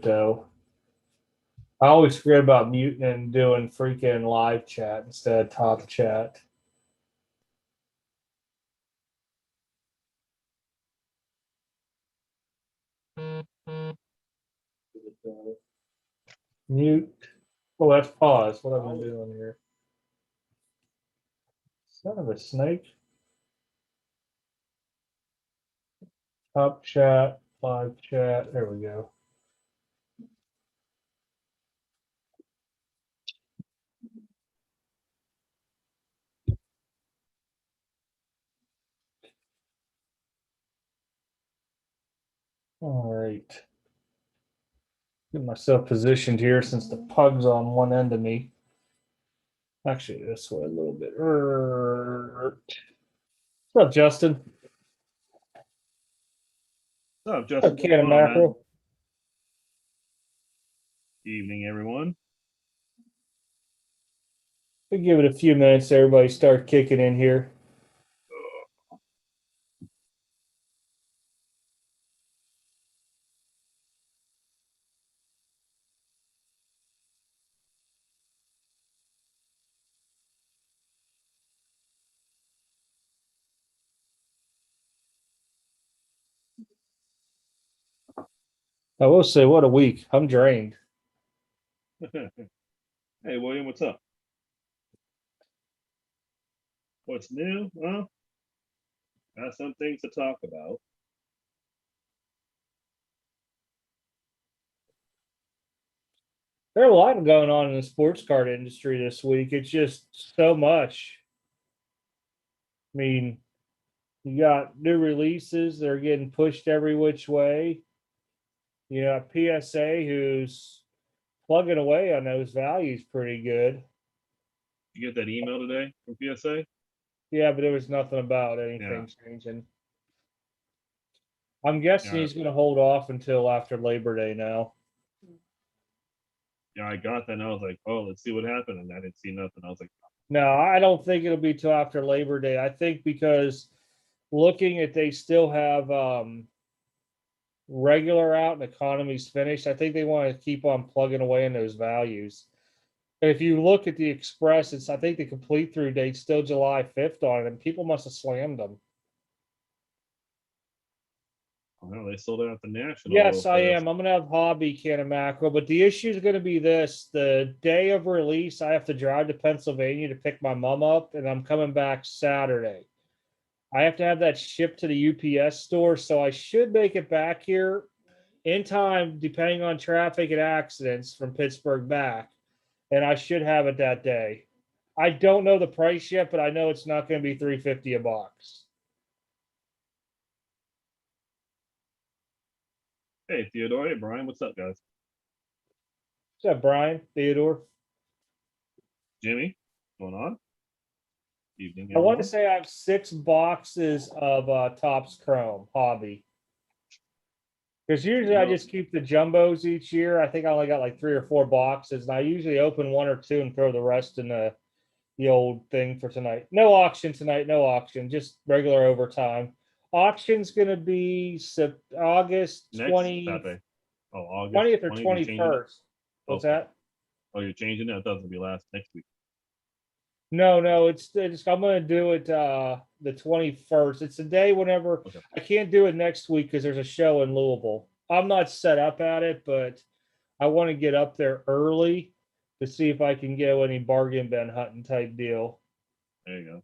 though. I always forget about muting and doing freaking live chat instead of top chat. Mute. Oh, that's pause. What am I doing here? Son of a snake. Top chat, live chat. There we go. All right. Get myself positioned here since the pug's on one end of me. Actually, this way a little bit. What's up, Justin? What's up, Justin? What's up, can of mackerel? Evening, everyone. We'll give it a few minutes. Everybody start kicking in here. I will say, what a week. I'm drained. Hey, William, what's up? What's new? Well, got some things to talk about. There's a lot going on in the sports card industry this week. It's just so much. I mean, you got new releases that are getting pushed every which way. You got PSA who's plugging away on those values pretty good. You get that email today from PSA? Yeah, but there was nothing about anything changing. I'm guessing he's going to hold off until after Labor Day now. Yeah, I got that and I was like, oh, let's see what happened. And I didn't see nothing. I was like, no, I don't think it'll be till after Labor Day. I think because looking at they still have regular out and economy's finished, I think they want to keep on plugging away in those values. And if you look at the Express, it's I think the complete through date's still July 5th on it, and people must have slammed them. well, they sold out the National. Yes, I am. I'm going to have hobby can of mackerel, but the issue is going to be this. The day of release, I have to drive to Pennsylvania to pick my mom up, and I'm coming back Saturday. I have to have that shipped to the UPS store, so I should make it back here in time, depending on traffic and accidents from Pittsburgh back, and I should have it that day. I don't know the price yet, but I know it's not going to be $3.50 a box. Hey, Theodore. Hey, Brian. What's up, guys? What's up, Brian? Theodore? Jimmy, what's going on? Evening, I want to say I have 6 boxes of Topps Chrome Hobby. Because usually I just keep the jumbos each year. I think I only got like 3 or 4 boxes, and I usually open 1 or 2 and throw the rest in the old thing for tonight. No auction tonight, no auction, just regular overtime. Auction's going to be August 20th. Oh, August 20th or 21st. What's that? Oh, you're changing it? I thought it was going to be last next week. No, it's I'm going to do it the 21st. It's the day whenever I can't do it next week because there's a show in Louisville. I'm not set up at it, but I want to get up there early to see if I can get any bargain bin hunting type deal. There you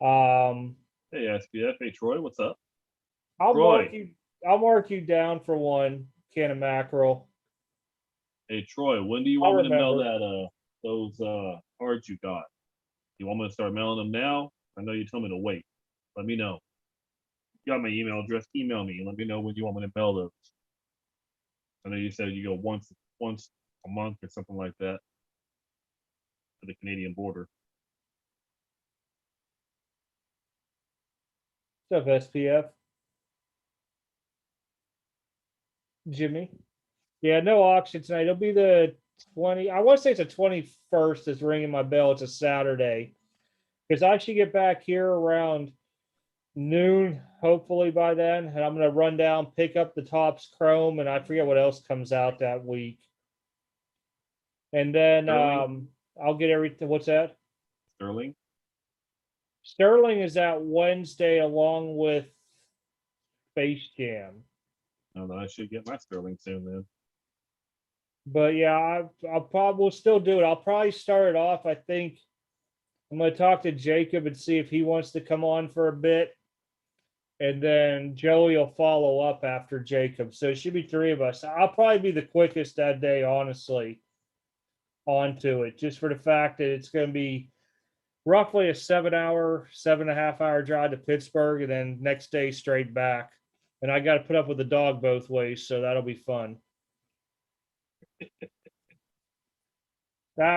go. Hey, SPF. Hey, Troy, what's up? I'll mark you down for one can of mackerel. Hey, Troy, when do you want me to mail that those cards you got? You want me to start mailing them now? I know you told me to wait. Let me know. You got my email address. Email me and let me know when you want me to mail those. I know you said you go once a month or something like that to the Canadian border. What's up, SPF? Jimmy? Yeah, no auction tonight. It'll be the 20. I want to say it's the 21st is ringing my bell. It's a Saturday. Because I should get back here around noon, hopefully by then. And I'm going to run down, pick up the Topps Chrome, and I forget what else comes out that week. And then I'll get everything. What's that? Sterling. Sterling is out Wednesday along with Space Jam. No, I should get my Sterling soon then. But yeah, I'll probably still do it. I'll probably start it off. I think I'm going to talk to Jacob and see if he wants to come on for a bit. And then Joey will follow up after Jacob. So it should be three of us. I'll probably be the quickest that day, honestly, onto it, just for the fact that it's going to be roughly a 7.5 hour drive to Pittsburgh, and then next day straight back. And I got to put up with the dog both ways, so that'll be fun.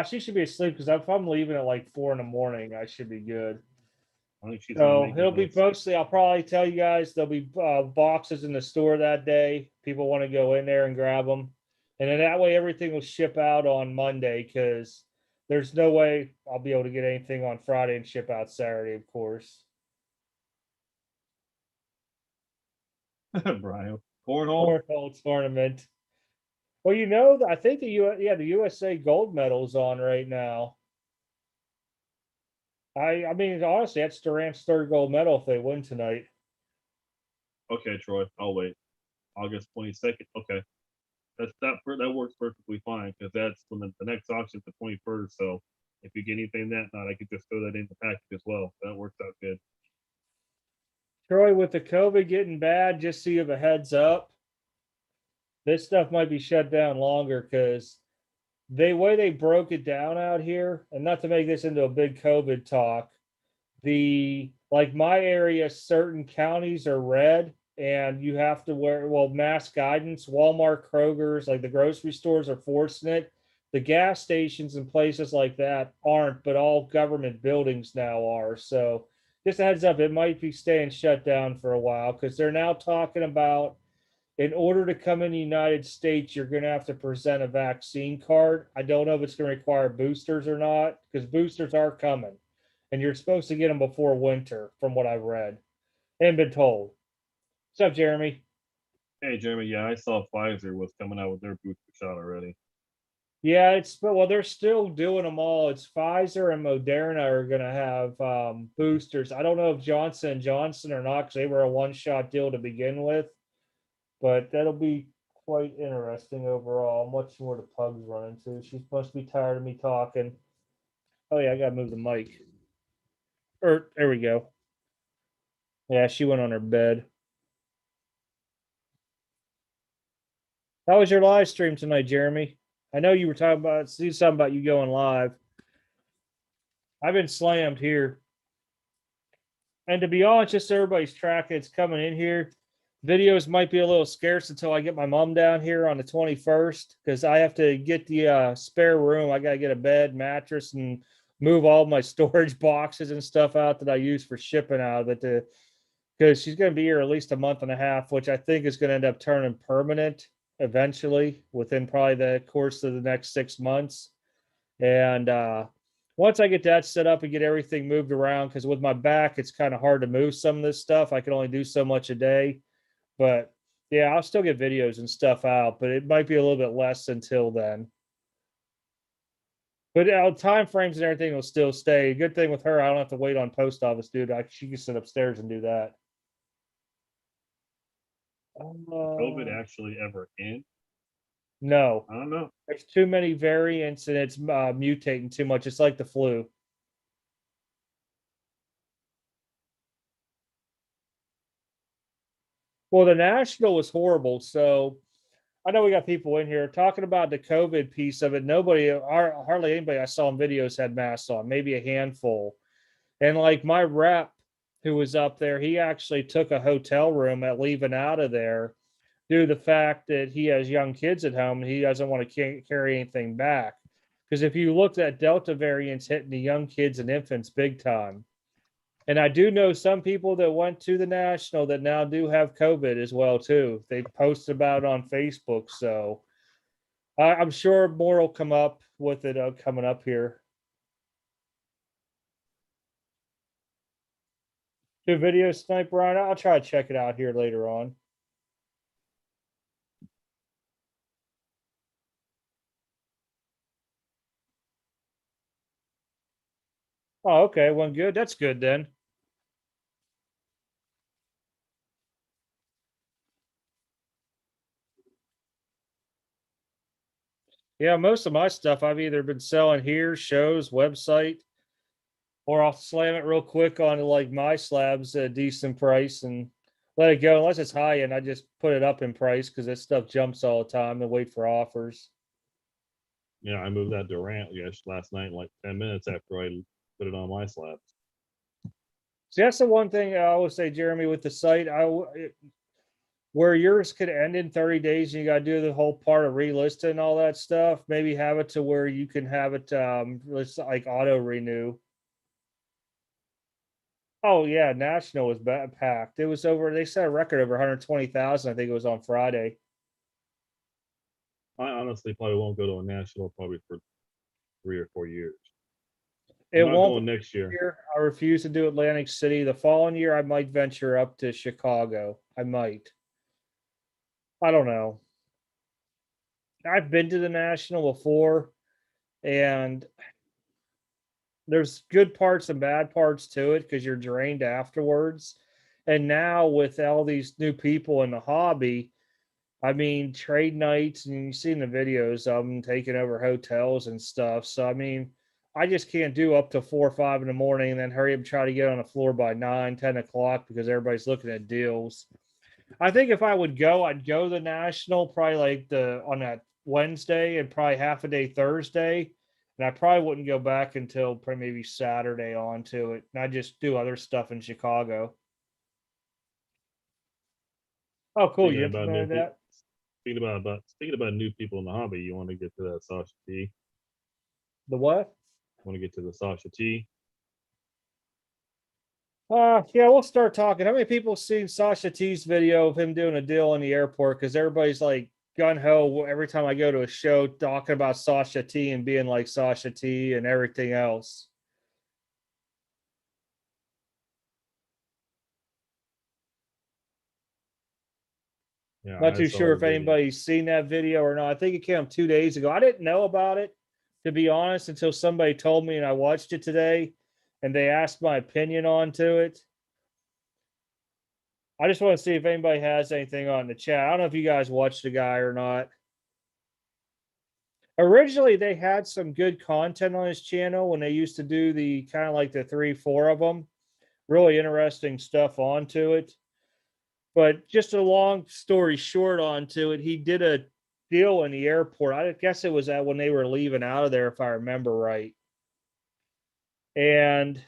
She should be asleep because if I'm leaving at like 4 a.m, I should be good. I think she's So it'll be mostly, I'll probably tell you guys there'll be boxes in the store that day. People want to go in there and grab them. And then that way everything will ship out on Monday because there's no way I'll be able to get anything on Friday and ship out Saturday, of course. Brian. Cornhole tournament. Well, I think the USA gold medal's on right now. I mean, honestly, that's Durant's third gold medal if they win tonight. Okay, Troy, I'll wait. August 22nd. Okay, that works perfectly fine because that's when the next auction's the 21st. So if you get anything that night, I could just throw that in the package as well. That works out good. Troy, with the COVID getting bad, just so you have a heads up, this stuff might be shut down longer because the way they broke it down out here, and not to make this into a big COVID talk, like my area, certain counties are red and you have to wear mask guidance. Walmart, Kroger's, like the grocery stores are forcing it. The gas stations and places like that aren't, but all government buildings now are. So just a heads up, it might be staying shut down for a while because they're now talking about in order to come in the United States, you're going to have to present a vaccine card. I don't know if it's going to require boosters or not because boosters are coming and you're supposed to get them before winter, from what I've read and been told. What's up, Jeremy? Hey, Jeremy. Yeah, I saw Pfizer was coming out with their booster shot already. Yeah, they're still doing them all. It's Pfizer and Moderna are going to have boosters. I don't know if Johnson and Johnson or not because they were a one-shot deal to begin with, but that'll be quite interesting overall. I'm watching where the pug's running to. She must be tired of me talking. Oh yeah, I gotta move the mic. There we go. Yeah, she went on her bed. How was your live stream tonight, Jeremy? I know you were talking about something about you going live. I've been slammed here. And to be honest, just so everybody's tracking, it's coming in here. Videos might be a little scarce until I get my mom down here on the 21st because I have to get the spare room. I got to get a bed, mattress, and move all my storage boxes and stuff out that I use for shipping out of it because she's going to be here at least a month and a half, which I think is going to end up turning permanent eventually within probably the course of the next 6 months. And once I get that set up and get everything moved around, because with my back, it's kind of hard to move some of this stuff. I can only do so much a day. But yeah, I'll still get videos and stuff out, but it might be a little bit less until then. But time frames and everything will still stay. Good thing with her, I don't have to wait on post office, dude. She can sit upstairs and do that. COVID actually ever end? No, I don't know. there's too many variants and it's mutating too much. It's like the flu. Well, the national was horrible. So I know we got people in here talking about the COVID piece of it. Hardly anybody I saw in videos had masks on, maybe a handful. And like my rep who was up there, he actually took a hotel room at leaving out of there due to the fact that he has young kids at home and he doesn't want to carry anything back. Because if you looked at Delta variants hitting the young kids and infants big time. And I do know some people that went to the national that now do have COVID as well too. They posted about it on Facebook, so I'm sure more will come up with it coming up here. Do video snipe, Ryan? I'll try to check it out here later on. Oh, okay. One good. That's good then. Yeah, most of my stuff I've either been selling here, shows, website, or I'll slam it real quick on like my slabs at a decent price and let it go. Unless it's high end, I just put it up in price because this stuff jumps all the time and wait for offers. Yeah, I moved that Durant last night in like 10 minutes after I put it on my slab. See, that's the one thing I always say, Jeremy, with the site. Where yours could end in 30 days and you got to do the whole part of relisting and all that stuff, maybe have it to where you can have it like auto renew. Oh yeah, National was packed. It was over, they set a record over 120,000. I think it was on Friday. I honestly probably won't go to a national probably for 3 or 4 years. It I'm not won't going next year. I refuse to do Atlantic City. The following year, I might venture up to Chicago. I might. I don't know. I've been to the National before, and there's good parts and bad parts to it because you're drained afterwards. And now with all these new people in the hobby, I mean, trade nights, and you've seen the videos of them taking over hotels and stuff. So, I mean, I just can't do up to 4 or 5 in the morning and then hurry up and try to get on the floor by 9, 10 o'clock because everybody's looking at deals. I think if I would go, I'd go to the National probably like on that Wednesday and probably half a day Thursday. And I probably wouldn't go back until probably maybe Saturday onto it. And I just do other stuff in Chicago. Oh, cool. Speaking You about new implemented people, that? speaking about new people in the hobby, you want to get to that Sasha T? The what? Want to get to the Sasha T? Yeah, we'll start talking. How many people seen Sasha T's video of him doing a deal in the airport? Because everybody's like gun ho every time I go to a show talking about Sasha T and being like Sasha T and everything else. Yeah, Not I too saw sure the if video. anybody's seen that video or not. I think it came up 2 days ago. I didn't know about it, to be honest, until somebody told me and I watched it today and they asked my opinion onto it. I just want to see if anybody has anything on the chat. I don't know if you guys watched the guy or not. Originally, they had some good content on his channel when they used to do the kind of like the 3, 4 of them. Really interesting stuff onto it. But just a long story short onto it, he did a deal in the airport. I guess it was when they were leaving out of there, if I remember right. And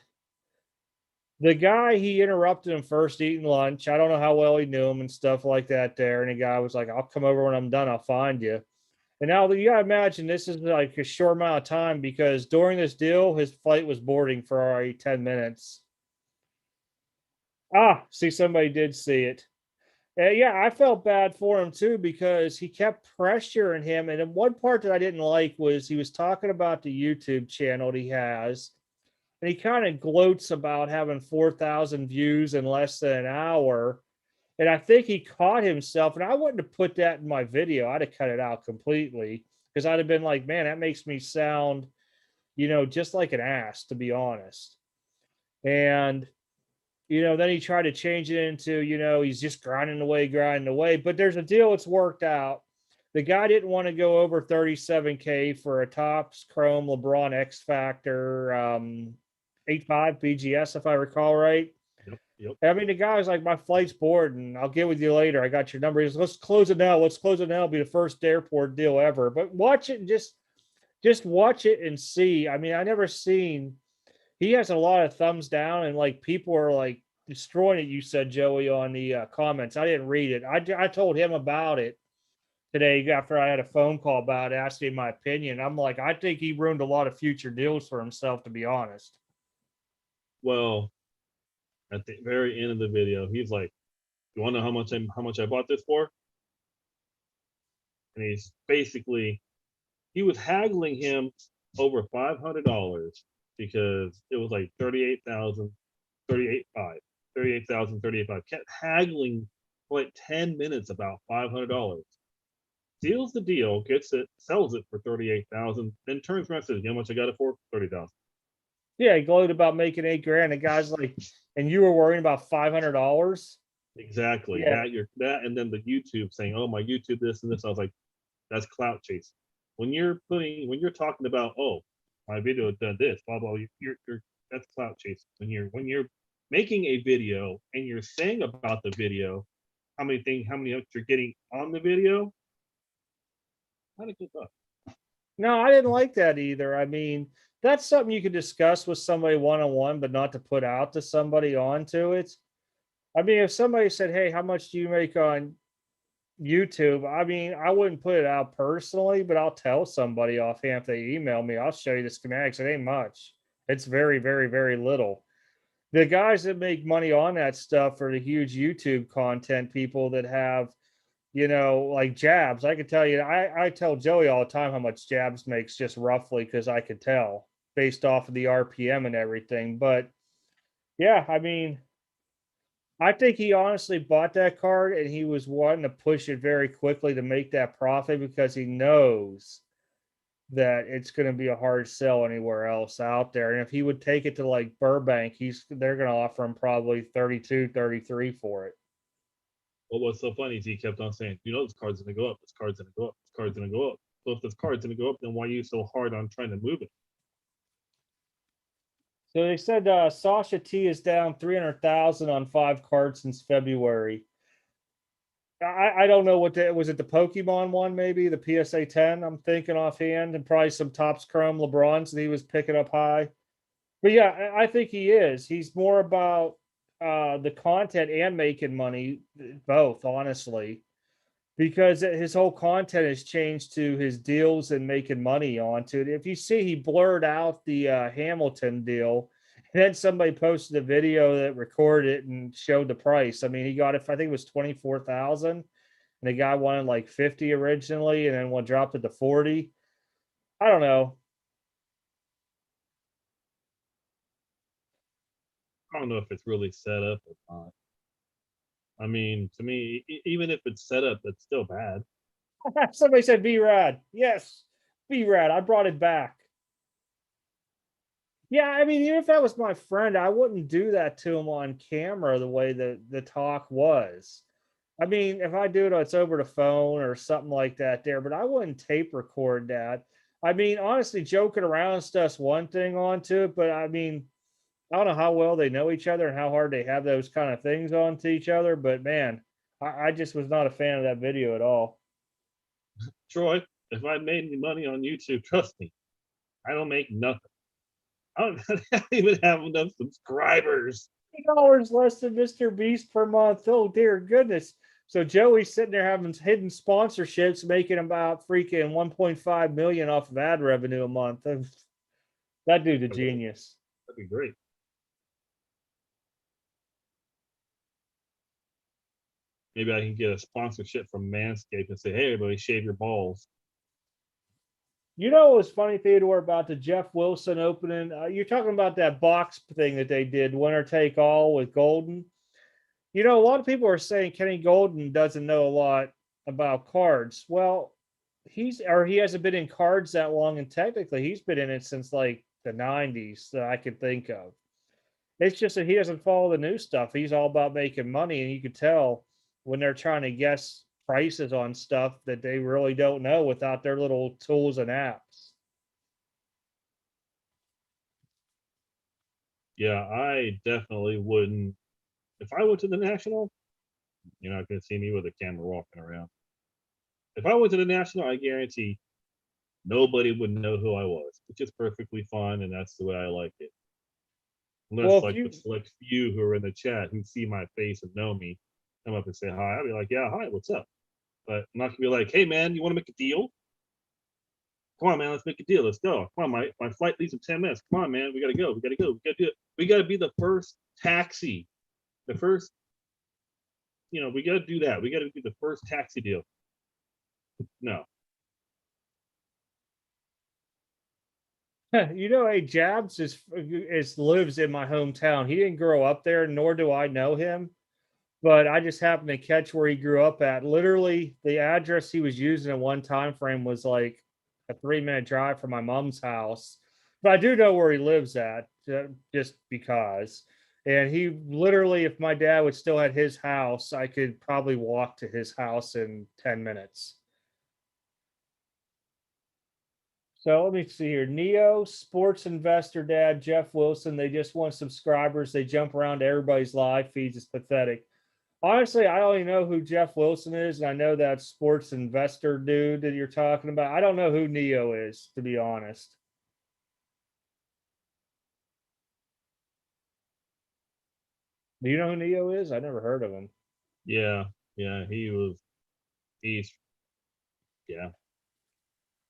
the guy, he interrupted him first eating lunch. I don't know how well he knew him and stuff like that there. And the guy was like, I'll come over when I'm done. I'll find you. And now you gotta imagine this is like a short amount of time because during this deal, his flight was boarding for already 10 minutes. See, somebody did see it. Yeah, I felt bad for him too because he kept pressuring him. And then one part that I didn't like was he was talking about the YouTube channel that he has, and he kind of gloats about having 4,000 views in less than an hour. And I think he caught himself, and I wouldn't have put that in my video. I'd have cut it out completely because I'd have been like, man, that makes me sound, just like an ass, to be honest. And then he tried to change it into, he's just grinding away. But there's a deal that's worked out. The guy didn't want to go over 37K for a Topps Chrome LeBron X Factor 85 BGS, if I recall right. Yep. I mean, the guy was like, my flight's board and I'll get with you later. I got your number. He goes, let's close it now. Let's close it now. It'll be the first airport deal ever. But watch it and just watch it and see. I mean, I never seen, he has a lot of thumbs down and like people are like destroying it. You said, Joey, on the comments. I didn't read it. I told him about it today after I had a phone call about it, asking my opinion. I'm like, I think he ruined a lot of future deals for himself, to be honest. Well, at the very end of the video, he's like, "You want to know how much I bought this for?" And he's basically, he was haggling him over $500 because it was like 38,000, 38.5, 38,000, 38,500. Kept haggling for like 10 minutes about $500. Seals the deal, gets it, sells it for 38,000, then turns around and says, "You know how much I got it for? 30,000." Yeah, he gloated about making $8,000. The guy's like, and you were worrying about $500. Exactly. Yeah, That, and then the YouTube saying, "Oh, my YouTube this and this." I was like, that's clout chasing. When you're talking about, "Oh, my video done this, blah blah," you're that's clout chasing. When you're making a video and you're saying about the video, how many you're getting on the video, not a good luck. no, I didn't like that either. I mean, that's something you could discuss with somebody one on one, but not to put out to somebody onto it. I mean, if somebody said, "Hey, how much do you make on YouTube?" I mean, I wouldn't put it out personally, but I'll tell somebody offhand if they email me. I'll show you the schematics. It ain't much. It's very, very, very little. The guys that make money on that stuff are the huge YouTube content people that have, like Jabs. I could tell you, I tell Joey all the time how much Jabs makes just roughly because I could tell based off of the RPM and everything. But yeah, I mean, I think he honestly bought that card and he was wanting to push it very quickly to make that profit because he knows that it's going to be a hard sell anywhere else out there. And if he would take it to like Burbank, they're going to offer him probably 32, 33 for it. Well, what's so funny is he kept on saying, "This card's gonna go up. This card's gonna go up. This card's gonna go up." So if this card's gonna go up, then why are you so hard on trying to move it? So they said Sasha T is down 300,000 on 5 cards since February. I don't know what was it the Pokemon one, maybe the PSA 10, I'm thinking offhand, and probably some Topps Chrome LeBrons that he was picking up high. But yeah, I think he is. He's more about the content and making money, both, honestly, because his whole content has changed to his deals and making money onto it. If you see, he blurred out the Hamilton deal, and then somebody posted a video that recorded it and showed the price. I mean, he got it, I think it was 24,000, and the guy wanted like 50 originally, and then one dropped it to 40. I don't know. I don't know if it's really set up or not. I mean, to me, even if it's set up, it's still bad. Somebody said B-Rad. Yes, B-Rad. I brought it back. Yeah, I mean, even if that was my friend, I wouldn't do that to him on camera the way that the talk was. I mean, if I do it, it's over the phone or something like that there, but I wouldn't tape record that. I mean, honestly, joking around stuff's one thing onto it, but I mean, I don't know how well they know each other and how hard they have those kind of things onto each other, but man, I just was not a fan of that video at all. Troy, if I made any money on YouTube, trust me, I don't make nothing. I don't even have enough subscribers. $8 less than Mr. Beast per month. Oh dear goodness. So Joey's sitting there having hidden sponsorships, making about freaking 1.5 million off of ad revenue a month. That dude's a genius. That'd be great. Maybe I can get a sponsorship from Manscaped and say, "Hey, everybody, shave your balls." You know what was funny, Theodore, about the Jeff Wilson opening? You're talking about that box thing that they did, winner take all with Golden. A lot of people are saying Kenny Golden doesn't know a lot about cards. Well, he hasn't been in cards that long, and technically he's been in it since like the 90s that I could think of. It's just that he doesn't follow the new stuff. He's all about making money, and you could tell when they're trying to guess prices on stuff that they really don't know without their little tools and apps. Yeah, I definitely wouldn't. If I went to the National, you're not going to see me with a camera walking around. If I went to the National, I guarantee nobody would know who I was, which is perfectly fine, and that's the way I like it. Unless, Well, if like, you the select few who are in the chat who see my face and know me come up and say hi, I'll be like, "Yeah, hi, what's up?" But I'm not going to be like, "Hey, man, you want to make a deal? Come on, man, let's make a deal. Let's go. Come on, my flight leaves in 10 minutes. Come on, man, we got to go. We got to go. We got to do it. We got to be the first taxi. The first, we got to do that. We got to do the first taxi deal." No. Hey, Jabs is lives in my hometown. He didn't grow up there, nor do I know him, but I just happened to catch where he grew up at. Literally, the address he was using in one time frame was like a 3-minute drive from my mom's house. But I do know where he lives at, just because. And he literally, if my dad would still had his house, I could probably walk to his house in 10 minutes. So let me see here. Neo, sports investor dad, Jeff Wilson. They just want subscribers. They jump around to everybody's live feeds. It's pathetic. Honestly, I only know who Jeff Wilson is, and I know that sports investor dude that you're talking about. I don't know who Neo is, to be honest. Do you know who Neo is? I never heard of him. Yeah, yeah, he's yeah,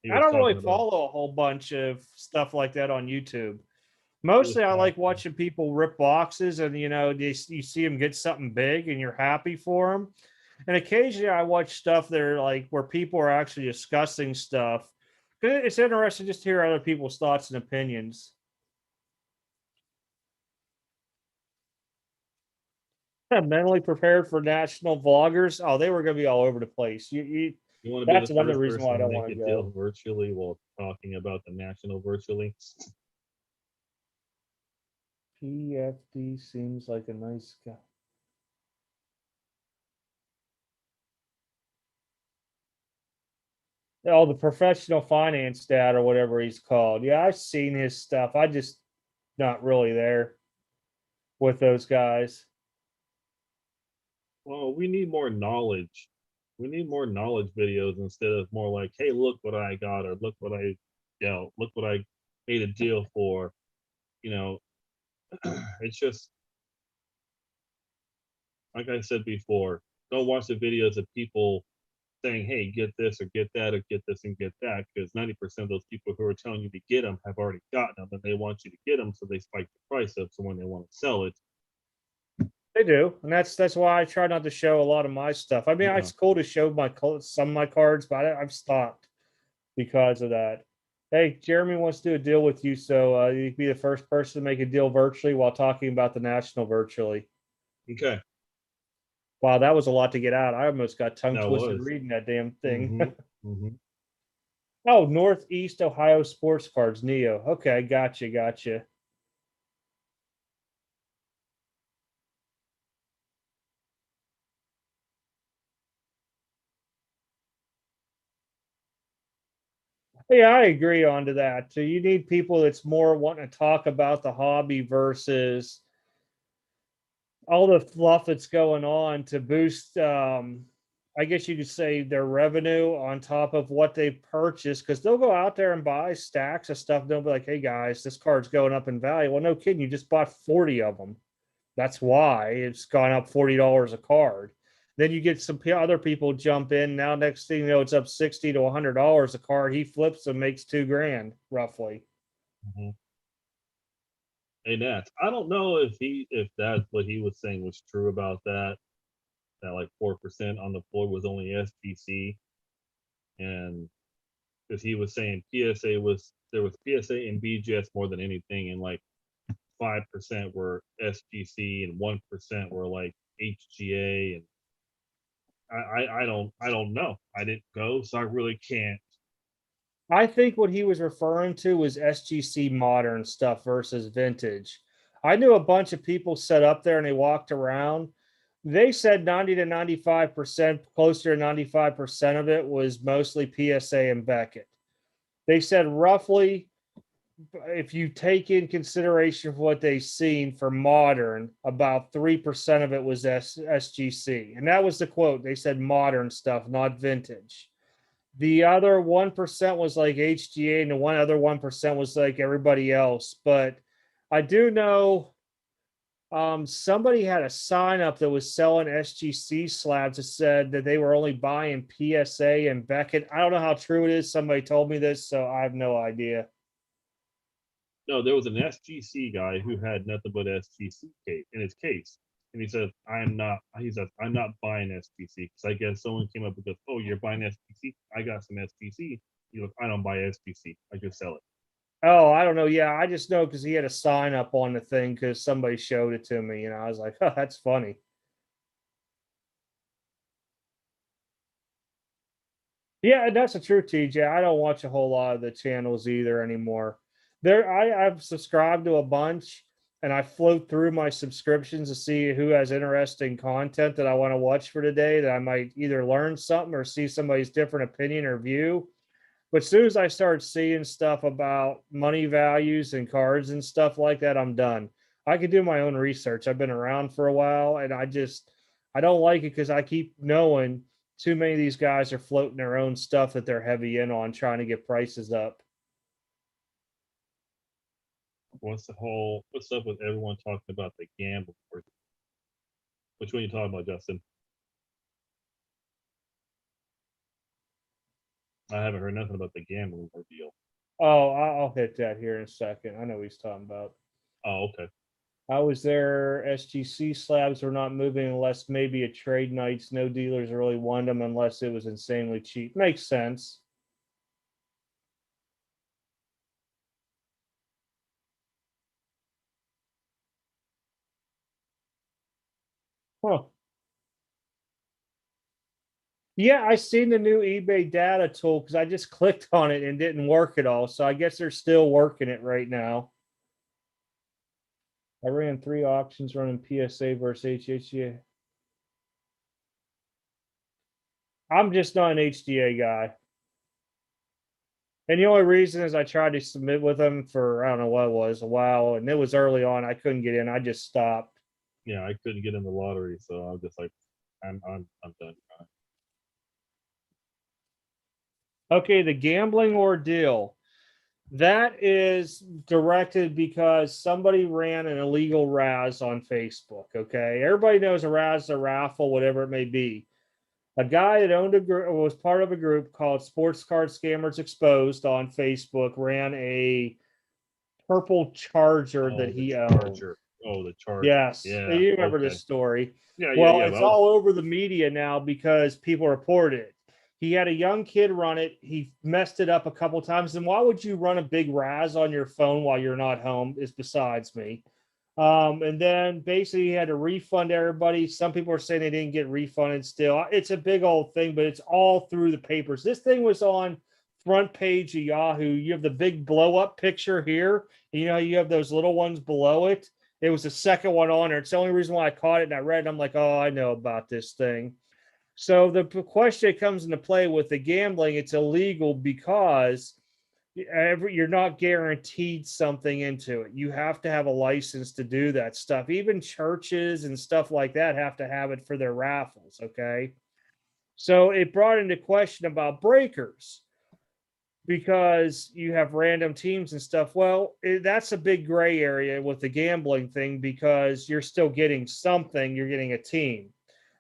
he I was don't really talking about follow a whole bunch of stuff like that on YouTube. he was Mostly, I like talking. watching people rip boxes, and you see them get something big, and you're happy for them. And occasionally, I watch stuff that are like where people are actually discussing stuff. It's interesting just to hear other people's thoughts and opinions. Mentally prepared for national vloggers. Oh, they were going to be all over the place. You want to be That's the another first reason why I person to don't make want a to go. deal virtually while talking about the national virtually. PFD seems like a nice guy. Oh, the professional finance dad or whatever he's called. Yeah, I've seen his stuff. I just not really there with those guys. Well, we need more knowledge. We need more knowledge videos instead of more like, hey, look what I got, or look what look what I made a deal for. You know, it's just like I said before, don't watch the videos of people saying, hey, get this or get that or get this and get that, because 90% of those people who are telling you to get them have already gotten them and they want you to get them, so they spike the price up. So when they want to sell it, They do, and that's why I try not to show a lot of my stuff. I mean, yeah. it's cool to show some of my cards, but I've stopped because of that. Hey, Jeremy wants to do a deal with you, so you can be the first person to make a deal virtually while talking about the national virtually. Okay. Wow, that was a lot to get out. I almost got tongue That twisted was. reading that damn thing. Mm-hmm. Mm-hmm. Oh, Northeast Ohio Sports Cards, Neo. Okay, gotcha. Yeah, I agree on to that. So you need people that's more wanting to talk about the hobby versus all the fluff that's going on to boost I guess you could say their revenue on top of what they purchase, because they'll go out there and buy stacks of stuff. They'll be like, hey guys, this card's going up in value. Well, no kidding, you just bought 40 of them. That's why it's gone up $40 a card. Then you get some other people jump in. Now, next thing you know, it's up $60 to $100 a card. He flips and makes $2,000 roughly. Mm-hmm. And that I don't know if that's what he was saying was true about that. That like 4% on the floor was only SGC, and because he was saying PSA was there was PSA and BGS more than anything, and like 5% were SGC and 1% were like HGA, and I don't know. I didn't go, so I really can't. I think what he was referring to was SGC modern stuff versus vintage. I knew a bunch of people set up there and they walked around. They said 90 to 95%, closer to 95% of it was mostly PSA and Beckett. They said roughly, if you take in consideration for what they've seen for modern, about 3% of it was SGC. And that was the quote. They said modern stuff, not vintage. The other 1% was like HGA, and the one other 1% was like everybody else. But I do know somebody had a sign up that was selling SGC slabs that said that they were only buying PSA and Beckett. I don't know how true it is. Somebody told me this, so I have no idea. No, there was an SGC guy who had nothing but SGC case in his case. And he said, I'm not, he said, I'm not buying SGC. Because I guess someone came up and goes, oh, you're buying SGC? I got some SGC. He goes, I don't buy SGC. I just sell it. Oh, I don't know. Yeah, I just know because he had a sign up on the thing because somebody showed it to me, and I was like, oh, that's funny. Yeah, and that's the truth, TJ. I don't watch a whole lot of the channels either anymore. I've subscribed to a bunch, and I float through my subscriptions to see who has interesting content that I want to watch for today that I might either learn something or see somebody's different opinion or view. But as soon as I start seeing stuff about money values and cards and stuff like that, I'm done. I could do my own research. I've been around for a while, and I don't like it because I keep knowing too many of these guys are floating their own stuff that they're heavy in on trying to get prices up. What's up with everyone talking about the gamble? Which one are you talking about, Justin? I haven't heard nothing about the gambling ordeal. Oh, I'll hit that here in a second. I know what he's talking about. Oh, okay. I was there. SGC slabs were not moving unless maybe a trade nights. No dealers really wanted them unless it was insanely cheap. Makes sense. Huh. Yeah, I seen the new eBay data tool because I just clicked on it and didn't work at all. So I guess they're still working it right now. I ran 3 auctions running PSA versus HHA. I'm just not an HDA guy. And the only reason is I tried to submit with them for I don't know what it was a while, and it was early on. I couldn't get in. I just stopped. Yeah, I couldn't get in the lottery, so I was just like, I'm done. Okay, the gambling ordeal. That is directed because somebody ran an illegal Raz on Facebook. Okay. Everybody knows a Raz is a raffle, whatever it may be. A guy that owned a group was part of a group called Sports Card Scammers Exposed on Facebook ran a purple Charger that Oh, the he owned. Charger. Oh, the Charger. Yes. Yeah. You remember Okay. this story. Yeah, yeah, Well, yeah. it's all over the media now because people report it. He had a young kid run it. He messed it up a couple times. And why would you run a big Raz on your phone while you're not home? Is besides me. And then basically he had to refund everybody. Some people are saying they didn't get refunded still. It's a big old thing, but it's all through the papers. This thing was on front page of Yahoo. You have the big blow up picture here. You know, you have those little ones below it. It was the second one on there. It's the only reason why I caught it and I read it. I'm like, oh, I know about this thing. So the question comes into play with the gambling. It's illegal because you're not guaranteed something into it. You have to have a license to do that stuff. Even churches and stuff like that have to have it for their raffles. Okay. So it brought into question about breakers because you have random teams and stuff. Well, that's a big gray area with the gambling thing because you're still getting something, you're getting a team.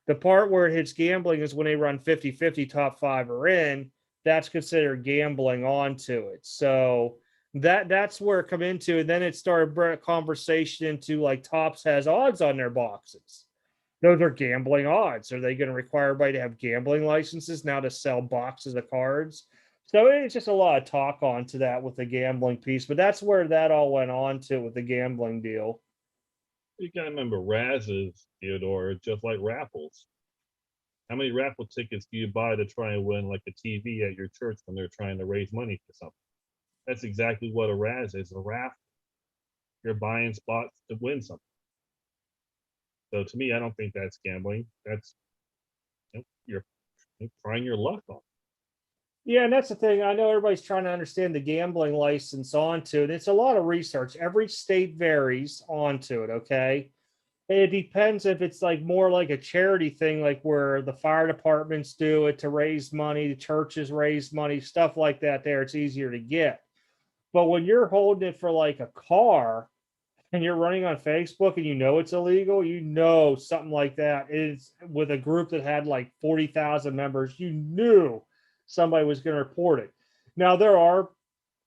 The part where it hits gambling is when they run 50-50 top five are in. That's considered gambling onto it. So that's where it come into. And then it started a conversation into like Tops has odds on their boxes. Those are gambling odds. Are they going to require everybody to have gambling licenses now to sell boxes of cards? So it's just a lot of talk on to that with the gambling piece, but that's where that all went on to with the gambling deal. You gotta remember, Razes, Theodore, just like raffles. How many raffle tickets do you buy to try and win like a TV at your church when they're trying to raise money for something? That's exactly what a Raz is, a raffle. You're buying spots to win something. So to me, I don't think that's gambling. That's you're trying your luck on. Yeah, and that's the thing. I know everybody's trying to understand the gambling license onto it. It's a lot of research. Every state varies onto it. Okay. It depends if it's like more like a charity thing, like where the fire departments do it to raise money, the churches raise money, stuff like that. There, it's easier to get. But when you're holding it for like a car and you're running on Facebook and you know it's illegal, you know something like that is with a group that had like 40,000 members, you knew somebody was going to report it. Now, there are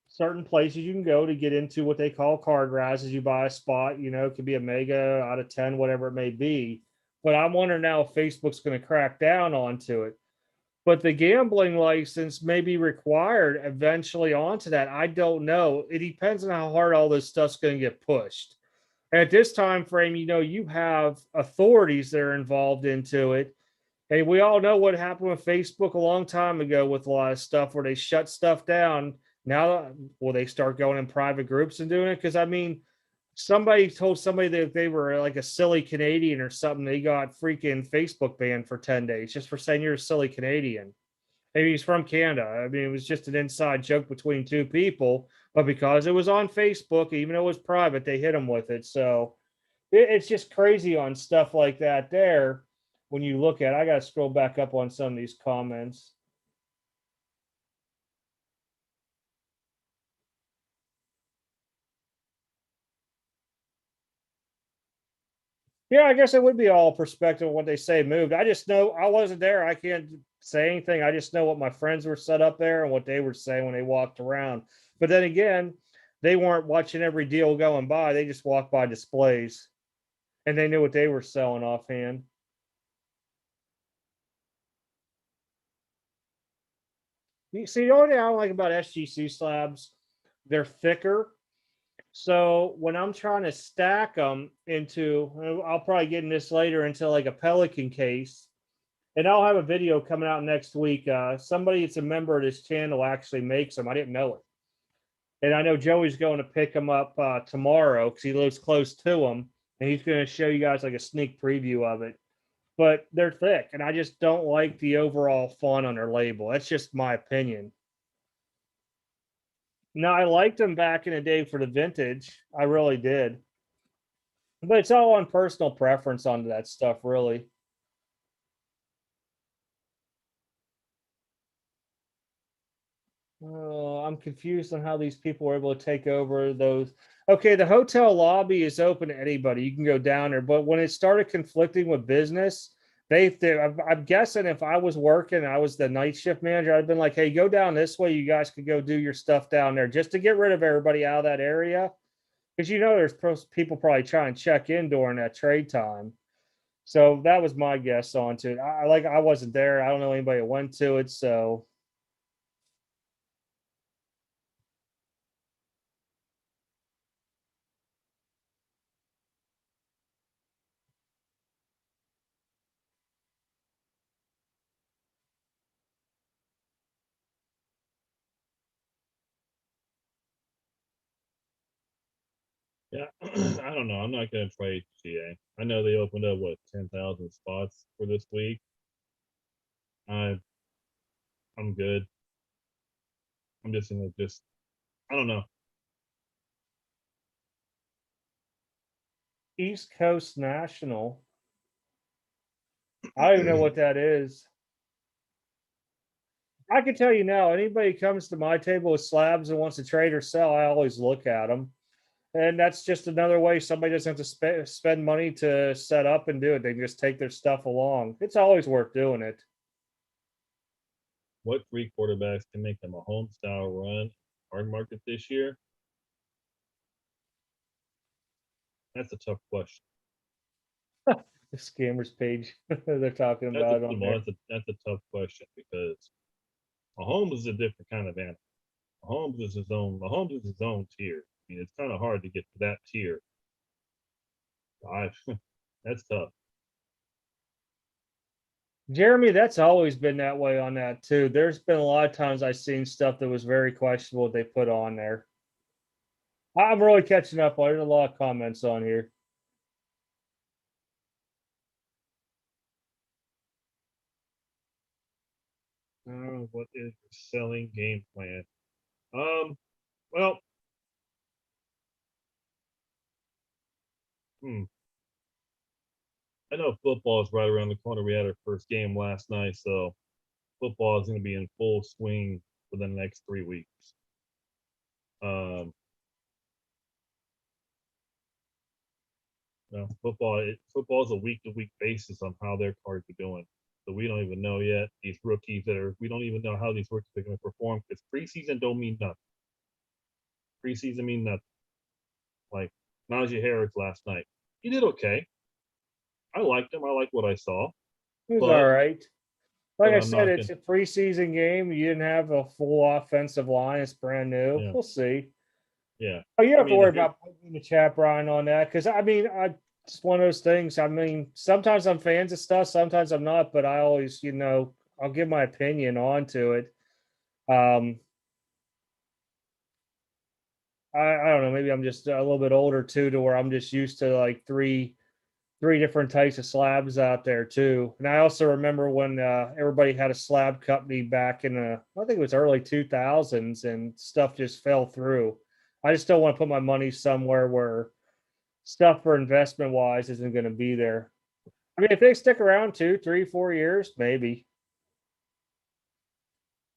certain places you can go to get into what they call card rises. You buy a spot, you know, it could be a mega out of 10, whatever it may be. But I'm wondering now if Facebook's going to crack down onto it. but the gambling license may be required eventually onto that. I don't know. It depends on how hard all this stuff's going to get pushed. And at this time frame, you have authorities that are involved into it. And we all know what happened with Facebook a long time ago with a lot of stuff where they shut stuff down. Now, will they start going in private groups and doing it? Because I mean, somebody told somebody that they were like a silly Canadian or something. They got freaking Facebook banned for 10 days just for saying you're a silly Canadian. Maybe he's from Canada. I mean, it was just an inside joke between two people, but because it was on Facebook, even though it was private, they hit him with it. So it's just crazy on stuff like that there. When you look at, I got to scroll back up on some of these comments. Yeah, I guess it would be all perspective of what they say moved. I just know I wasn't there. I can't say anything. I just know what my friends were set up there and what they were saying when they walked around. But then again, they weren't watching every deal going by. They just walked by displays and they knew what they were selling offhand. You see, the only thing I don't like about SGC slabs, they're thicker. So when I'm trying to stack them into, I'll probably get in this later into like a Pelican case, and I'll have a video coming out next week. Somebody that's a member of this channel actually makes them. I didn't know it, and I know Joey's going to pick them up tomorrow because he lives close to them, and he's going to show you guys like a sneak preview of it. But they're thick, and I just don't like the overall font on their label. That's just my opinion. No, I liked them back in the day for the vintage. I really did. But it's all on personal preference on that stuff, really. Oh, I'm confused on how these people were able to take over those. Okay, the hotel lobby is open to anybody. You can go down there, but when it started conflicting with business, I'm guessing if I was working, I was the night shift manager, I'd been like, "Hey, go down this way. You guys could go do your stuff down there, just to get rid of everybody out of that area." Because there's people probably trying to check in during that trade time. So that was my guess onto it. I wasn't there. I don't know anybody that went to it. So Yeah, I don't know. I'm not gonna trade GA. I know they opened up what 10,000 spots for this week. I I'm good. I'm just gonna just I don't know. East Coast National. I don't even know what that is. I can tell you now, anybody comes to my table with slabs and wants to trade or sell, I always look at them. And that's just another way somebody doesn't have to spend money to set up and do it. They can just take their stuff along. It's always worth doing it. What three quarterbacks can make them a home style run hard market this year? That's a tough question. The scammers page they're talking about on there. That's a tough question because Mahomes is a different kind of animal. Mahomes is his own tier. I mean, it's kind of hard to get to that tier. I that's tough. Jeremy, that's always been that way on that too. There's been a lot of times I've seen stuff that was very questionable they put on there. I'm really catching up. There's a lot of comments on here. What is the selling game plan? Well, hmm, I know football is right around the corner. We had our first game last night, so football is going to be in full swing for the next 3 weeks. Um, football is a week to week basis on how their cards are doing. So we don't even know yet. We don't even know how these rookies are going to perform because preseason don't mean nothing. Preseason mean nothing. Like Najee Harris last night, he did okay. I liked him. I liked what I saw, It was all but right. Like but I I'm said, not it's gonna. a preseason game. You didn't have a full offensive line. It's brand new. Yeah, We'll see. yeah. Oh, you don't I have to mean, worry about putting in the chat, Brian, on that because I mean, I it's one of those things. I mean, sometimes I'm fans of stuff, sometimes I'm not, but I always, I'll give my opinion onto it. Um, I don't know. Maybe I'm just a little bit older too, to where I'm just used to like three different types of slabs out there too. And I also remember when everybody had a slab company back in I think it was early 2000s, and stuff just fell through. I just don't want to put my money somewhere where stuff for investment wise isn't going to be there. I mean, if they stick around 2, 3, 4 years, maybe.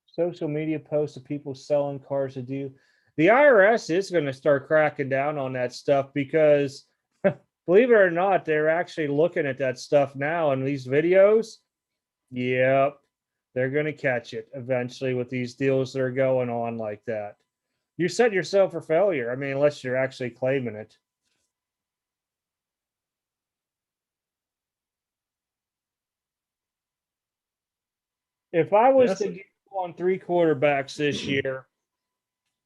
Social media posts of people selling cars to do. The IRS is going to start cracking down on that stuff because, believe it or not, they're actually looking at that stuff now in these videos. Yep, they're going to catch it eventually with these deals that are going on like that. You set yourself for failure. I mean, unless you're actually claiming it. If I was that's to get on 3 quarterbacks this year,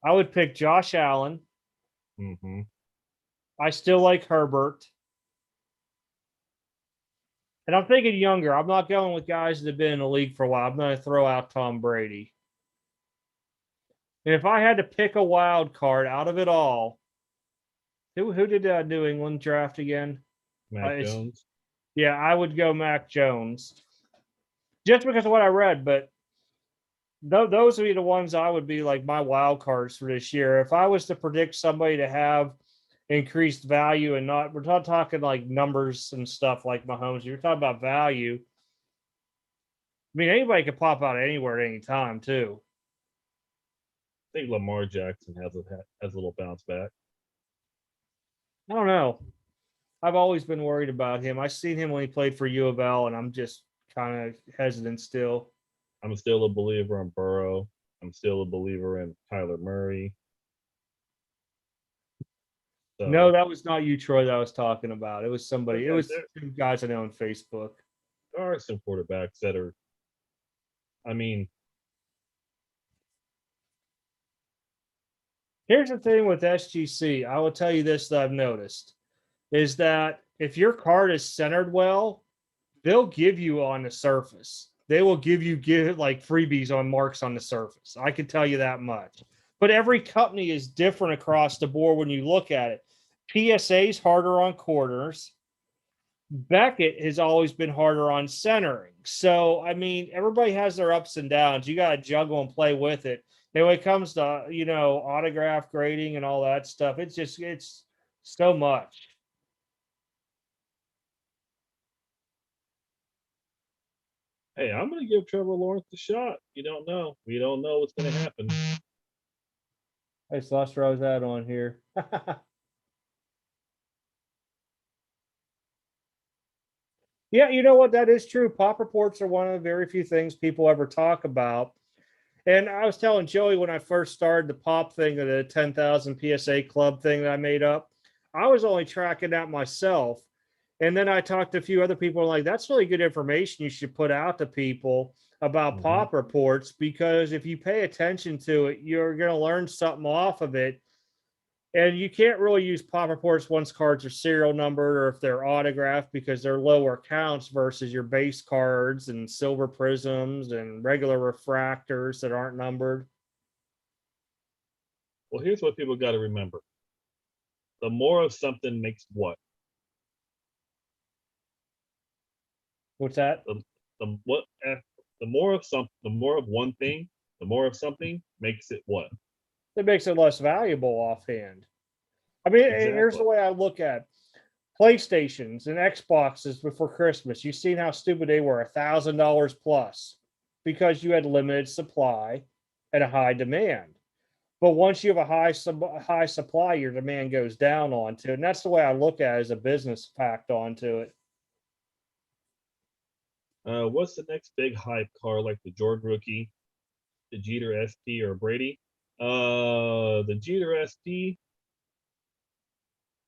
I would pick Josh Allen. mm-hmm. I still like Herbert. And I'm thinking younger. I'm not going with guys that have been in the league for a while. I'm going to throw out Tom Brady. And if I had to pick a wild card out of it all, who did New England draft again? Mac Jones. Yeah, I would go Mac Jones just because of what I read. But those would be the ones I would be like my wild cards for this year. If I was to predict somebody to have increased value and not, we're not talking like numbers and stuff like Mahomes. You're talking about value. I mean, anybody could pop out anywhere at any time, too. I think Lamar Jackson has a little bounce back. I don't know. I've always been worried about him. I seen him when he played for U of L, and I'm just kind of hesitant still. I'm still a believer in Burrow. I'm still a believer in Kyler Murray. No, So that was not you, Troy, that I was talking about. It was somebody. It was two guys I know on Facebook. there are some quarterbacks that are. I mean, Here's the thing with SGC. I will tell you this that I've noticed is that if your card is centered well, they'll give you on the surface. They will give like freebies on marks on the surface. I can tell you that much. But every company is different across the board when you look at it. PSA is harder on corners. Beckett has always been harder on centering. So, I mean, everybody has their ups and downs. You got to juggle and play with it. And when it comes to, autograph grading and all that stuff, it's so much. hey, I'm going to give Trevor Lawrence a shot. You don't know. We don't know what's going to happen. I just lost where I was at on here. Yeah, you know what? That is true. Pop reports are one of the very few things people ever talk about. And I was telling Joey when I first started the pop thing, the 10,000 PSA club thing that I made up, I was only tracking that myself. And then I talked to a few other people like, that's really good information you should put out to people about pop reports, because if you pay attention to it, you're going to learn something off of it. And you can't really use pop reports once cards are serial numbered or if they're autographed, because they're lower counts versus your base cards and silver prisms and regular refractors that aren't numbered. Well, here's what people got to remember: the more of something makes what. What's that? The what? The more of the more of one thing, the more of something makes it what? It makes it less valuable offhand. I mean, here's the Exactly. way I look at PlayStations and Xboxes before Christmas. You've seen how stupid they were, $1,000 plus, because you had limited supply and a high demand. But once you have a high supply, your demand goes down onto it, and that's the way I look at it as a business fact onto it. What's the next big hype car like the Jordan rookie, the Jeter ST, or Brady? The Jeter ST,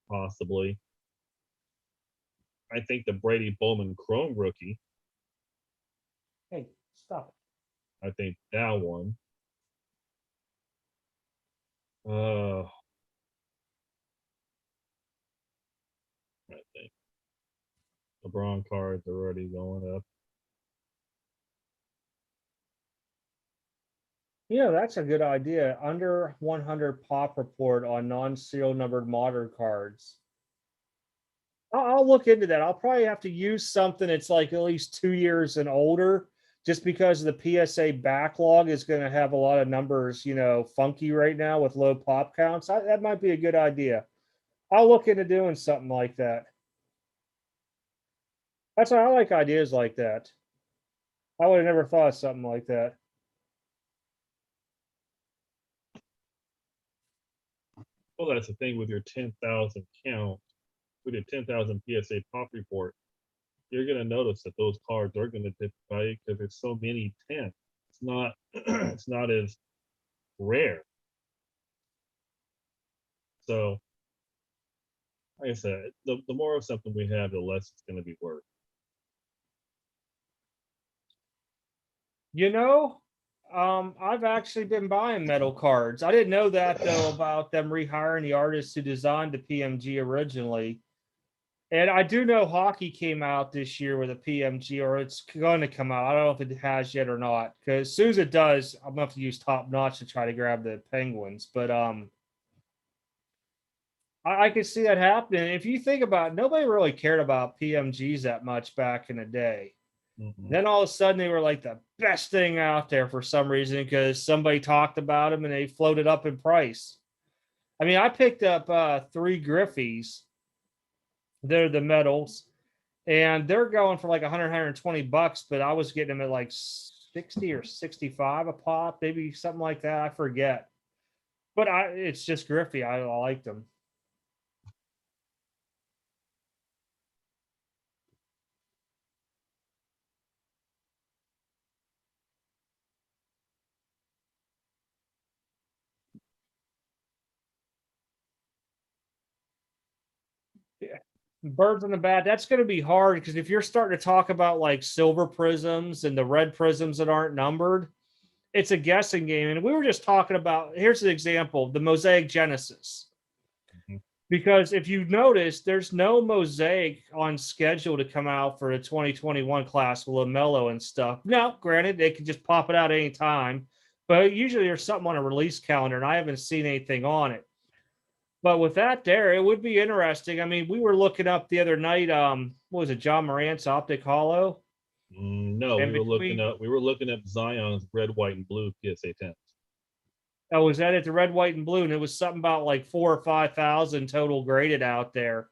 possibly. I think the Brady Bowman Chrome rookie. Hey, Stop I think that one. I think LeBron cards are already going up. Yeah, that's a good idea. Under 100 pop report on non-serial numbered modern cards. I'll look into that. I'll probably have to use something that's like at least 2 years and older, just because the PSA backlog is going to have a lot of numbers, funky right now with low pop counts. That might be a good idea. I'll look into doing something like that. That's why I like ideas like that. I would have never thought of something like that. Well, that's the thing with your 10,000 count, with your 10,000 PSA pop report. You're going to notice that those cards are going to dip value because there's so many 10. It's not it's not as rare. So, like I said, the more of something we have, the less it's going to be worth. I've actually been buying metal cards. I didn't know that though about them rehiring the artists who designed the PMG originally. And I do know hockey came out this year with a PMG, or it's going to come out. I don't know if it has yet or not. Because as soon as it does, I'm gonna have to use Top Notch to try to grab the Penguins. But I can see that happening. If you think about it, nobody really cared about PMGs that much back in the day. Then all of a sudden they were like the best thing out there for some reason because somebody talked about them and they floated up in price. I mean, I picked up 3 Griffies. They're the metals, and they're going for like 100, 120 bucks, but I was getting them at like 60 or 65 a pop, maybe something like that. I forget. But it's just Griffey. I liked them. Yeah. Birds on the bat, that's going to be hard because if you're starting to talk about like silver prisms and the red prisms that aren't numbered, it's a guessing game. And we were just talking about, here's an example, the Mosaic Genesis. Because if you notice, there's no Mosaic on schedule to come out for the 2021 class with LaMelo and stuff. Now, granted, they can just pop it out anytime, but usually there's something on a release calendar, and I haven't seen anything on it. But with that there, it would be interesting. I mean, we were looking up the other night, what was it, John Morant's Optic Hollow? No, And we were looking up Zion's red, white, and blue PSA 10s. Oh, was that at the red, white, and blue? And it was something about like 4 or 5,000 total graded out there.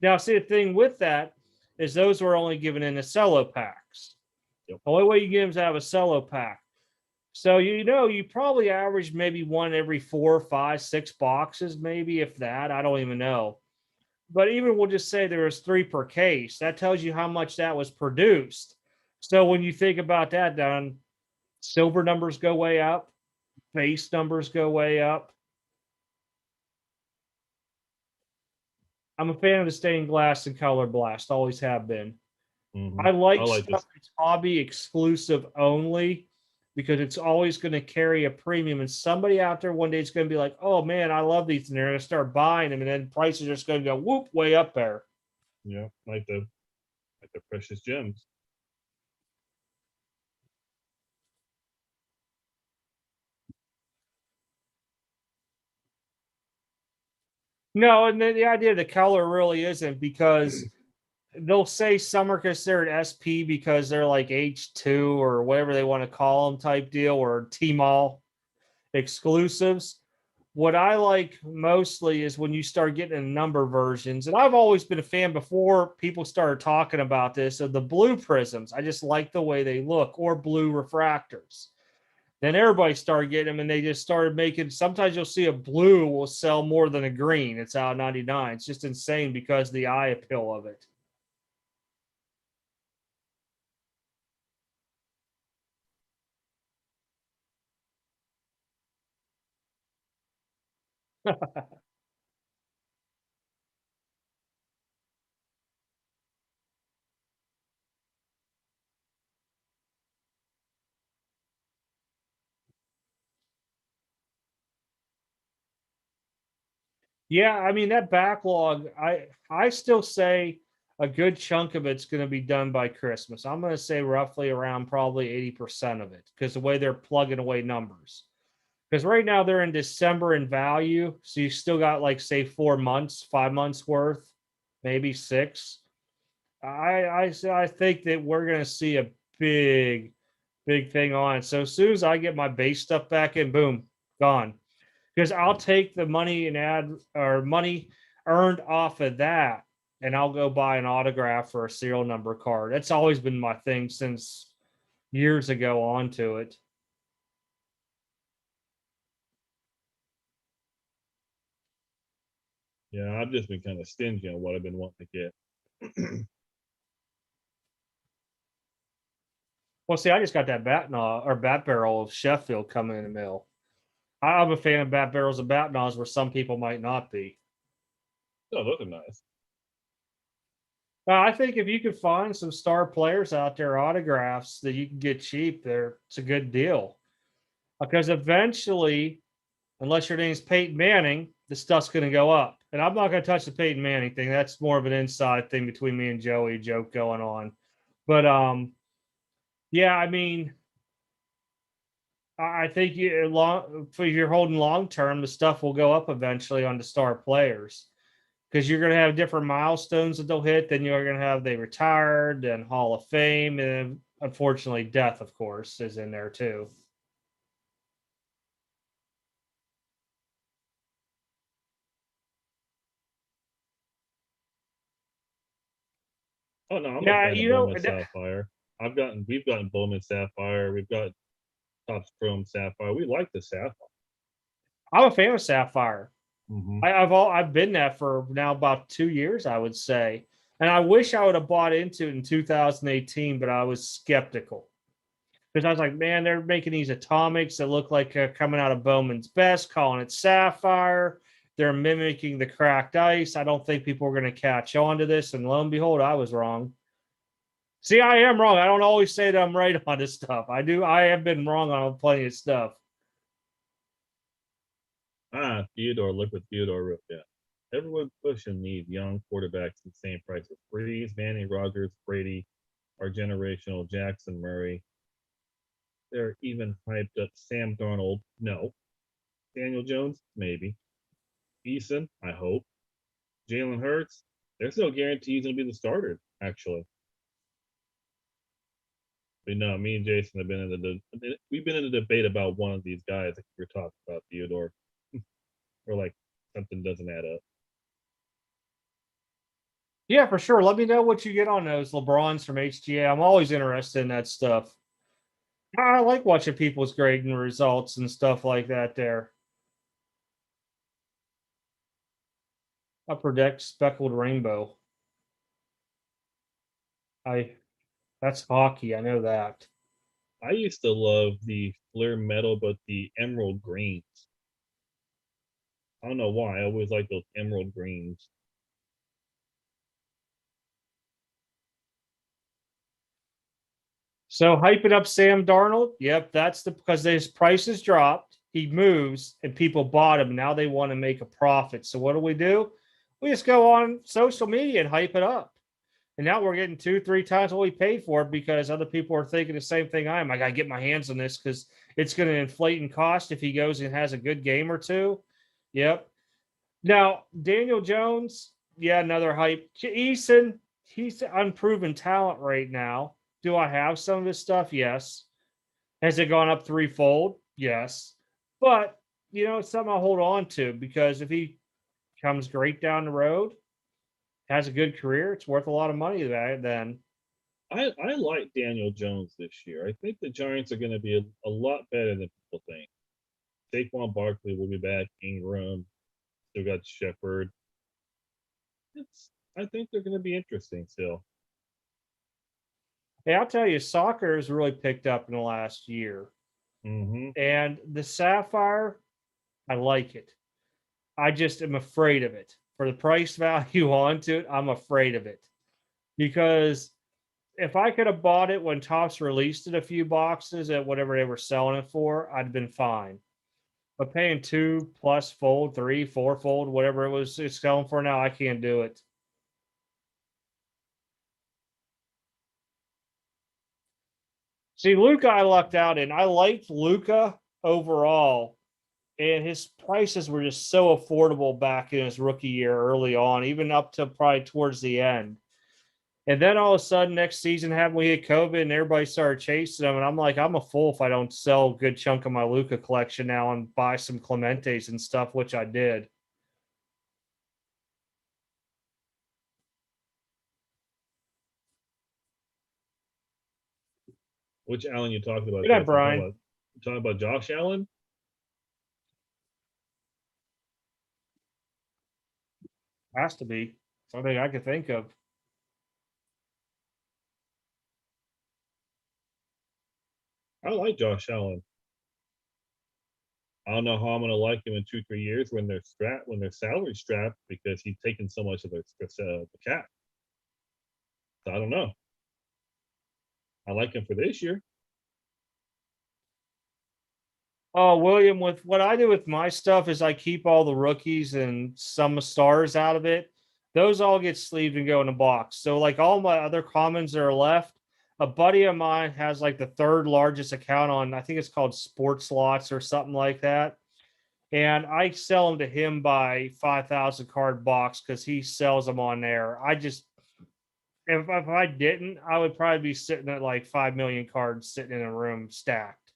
Now, see, the thing with that is those were only given in the cello packs. Yep. The only way you get them is out of a cello pack. So, you probably average maybe one every 4, 5, 6 boxes, maybe if that. I don't even know. But even we'll just say there was 3 per case. That tells you how much that was produced. So when you think about that, Don, silver numbers go way up, base numbers go way up. I'm a fan of the stained glass and color blast, always have been. I like stuff that's hobby exclusive only because it's always going to carry a premium. And somebody out there one day is going to be like, oh man, I love these. And they're going to start buying them. And then prices are just going to go whoop way up there. Yeah, like the precious gems. No, and the idea of the color really isn't because they'll say some are considered SP because they're like H2 or whatever they want to call them type deal or T-Mall exclusives. What I like mostly is when you start getting in number versions, and I've always been a fan before people started talking about this of the blue prisms. I just like the way they look, or blue refractors. Then everybody started getting them, and they just started making. Sometimes you'll see a blue will sell more than a green. It's out 99. It's just insane because of the eye appeal of it. Yeah, I mean that backlog, I still say a good chunk of it's going to be done by Christmas. I'm going to say roughly around probably 80% of it because the way they're plugging away numbers. Because right now they're in December in value, so you still got like say 4 months, 5 months worth, maybe six. I think that we're going to see a big thing on it. So as soon as I get my base stuff back in, boom, gone. Because I'll take the money and add or money earned off of that, and I'll go buy an autograph or a serial number card. That's always been my thing since years ago onto it. Yeah, I've just been kind of stingy on what I've been wanting to get. Well, see, I just got that bat barrel of Sheffield coming in the mail. I'm a fan of bat barrels and bat nods where some people might not be. Oh, those are nice. I think if you could find some star players out there, autographs that you can get cheap, it's a good deal. Because eventually, unless your name's Peyton Manning, the stuff's going to go up. And I'm not going to touch the Peyton Manning thing. That's more of an inside thing between me and Joey, joke going on. But yeah, I mean, I think if you're holding long term, the stuff will go up eventually on the star players because you're going to have different milestones that they'll hit. Then you're going to have they retired and Hall of Fame, and unfortunately, death, of course, is in there too. Oh no, I'm a Yeah, fan of Bowman Sapphire. We've gotten Bowman Sapphire. We've got Topps Chrome Sapphire. We like the Sapphire. I'm a fan of Sapphire. Mm-hmm. I've been that for now about 2 years, I would say. And I wish I would have bought into it in 2018, but I was skeptical because I was like, man, they're making these atomics that look like coming out of Bowman's Best, calling it Sapphire. They're mimicking the cracked ice. I don't think people are going to catch on to this. And lo and behold, I was wrong. See, I am wrong. I don't always say that I'm right on this stuff. I do. I have been wrong on plenty of stuff. Liquid Theodore. Yeah. Everyone pushing these young quarterbacks the same price as Breeze, Manny, Rogers, Brady, our generational Jackson, Murray. They're even hyped up Sam Darnold. No. Daniel Jones, maybe. Eason, I hope. Jalen Hurts, there's no guarantee he's going to be the starter, actually. But no, me and Jason have been we've been in a debate about one of these guys that we're talking about, Theodore. Or like something doesn't add up. Yeah, for sure. Let me know what you get on those LeBrons from HGA. I'm always interested in that stuff. I like watching people's grading results and stuff like that there. Upper deck speckled rainbow. I That's hockey. I know that. I used to love the Flair metal, but the emerald greens. I don't know why. I always like those emerald greens. So hyping up Sam Darnold. Yep, that's because his prices dropped. He moves and people bought him. Now they want to make a profit. So what do? We just go on social media and hype it up. And now we're getting 2-3 times what we paid for it because other people are thinking the same thing I am. I got to get my hands on this because it's going to inflate in cost if he goes and has a good game or two. Yep. Now, Daniel Jones, yeah, another hype. Eason, he's unproven talent right now. Do I have some of his stuff? Yes. Has it gone up threefold? Yes. But, it's something I'll hold on to because if he comes great down the road, has a good career, it's worth a lot of money then. I like Daniel Jones this year. I think the Giants are going to be a lot better than people think. Saquon Barkley will be back. Ingram, still got Shepard. I think they're going to be interesting still. Hey, I'll tell you, soccer has really picked up in the last year. Mm-hmm. And the Sapphire, I like it. I just am afraid of it. For the price value onto it, I'm afraid of it. Because if I could have bought it when Topps released it a few boxes at whatever they were selling it for, I'd have been fine. But paying 2+ fold, 3, 4 fold, whatever it's selling for now, I can't do it. See, Luca, I lucked out in. I liked Luca overall, and his prices were just so affordable back in his rookie year early on, even up to probably towards the end. And then all of a sudden, next season, having we hit COVID and everybody started chasing him. And I'm like, I'm a fool if I don't sell a good chunk of my Luca collection now and buy some Clementes and stuff, which I did. Which Allen you talking about? Good night, Brian. You talking about Josh Allen? Has to be something I could think of. I like Josh Allen. I don't know how I'm going to like him in 2-3 years when they're salary strapped because he's taking so much of the cap. So I don't know. I like him for this year. Oh, William, with what I do with my stuff is I keep all the rookies and some stars out of it. Those all get sleeved and go in a box. So, like all my other commons that are left, a buddy of mine has like the third largest account on, I think it's called Sports Lots or something like that. And I sell them to him by 5,000 card box because he sells them on there. If I didn't, I would probably be sitting at like 5 million cards sitting in a room stacked.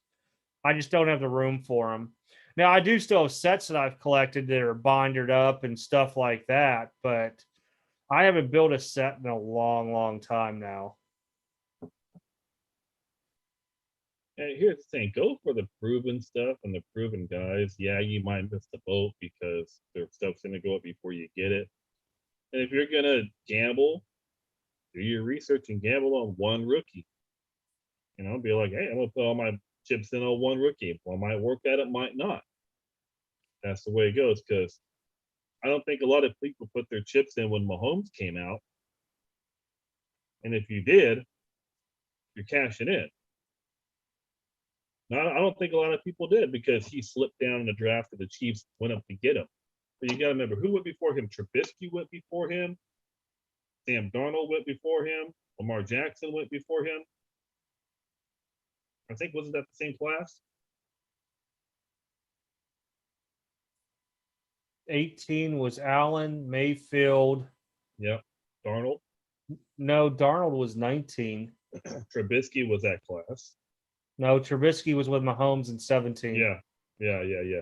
I just don't have the room for them. Now, I do still have sets that I've collected that are bindered up and stuff like that, but I haven't built a set in a long, long time now. And here's the thing: go for the proven stuff and the proven guys. Yeah, you might miss the boat because their stuff's gonna go up before you get it. And if you're gonna gamble, do your research and gamble on one rookie. Be like, hey, I'm gonna put all my chips in on one rookie. Well, might work at it, might not. That's the way it goes because I don't think a lot of people put their chips in when Mahomes came out. And if you did, you're cashing in. Now, I don't think a lot of people did because he slipped down in the draft and the Chiefs went up to get him. But you got to remember who went before him. Trubisky went before him. Sam Darnold went before him. Lamar Jackson went before him. I think, wasn't that the same class? 18 was Allen, Mayfield. Yep. Darnold. No, Darnold was 19. Trubisky was that class. No, Trubisky was with Mahomes in 17. Yeah.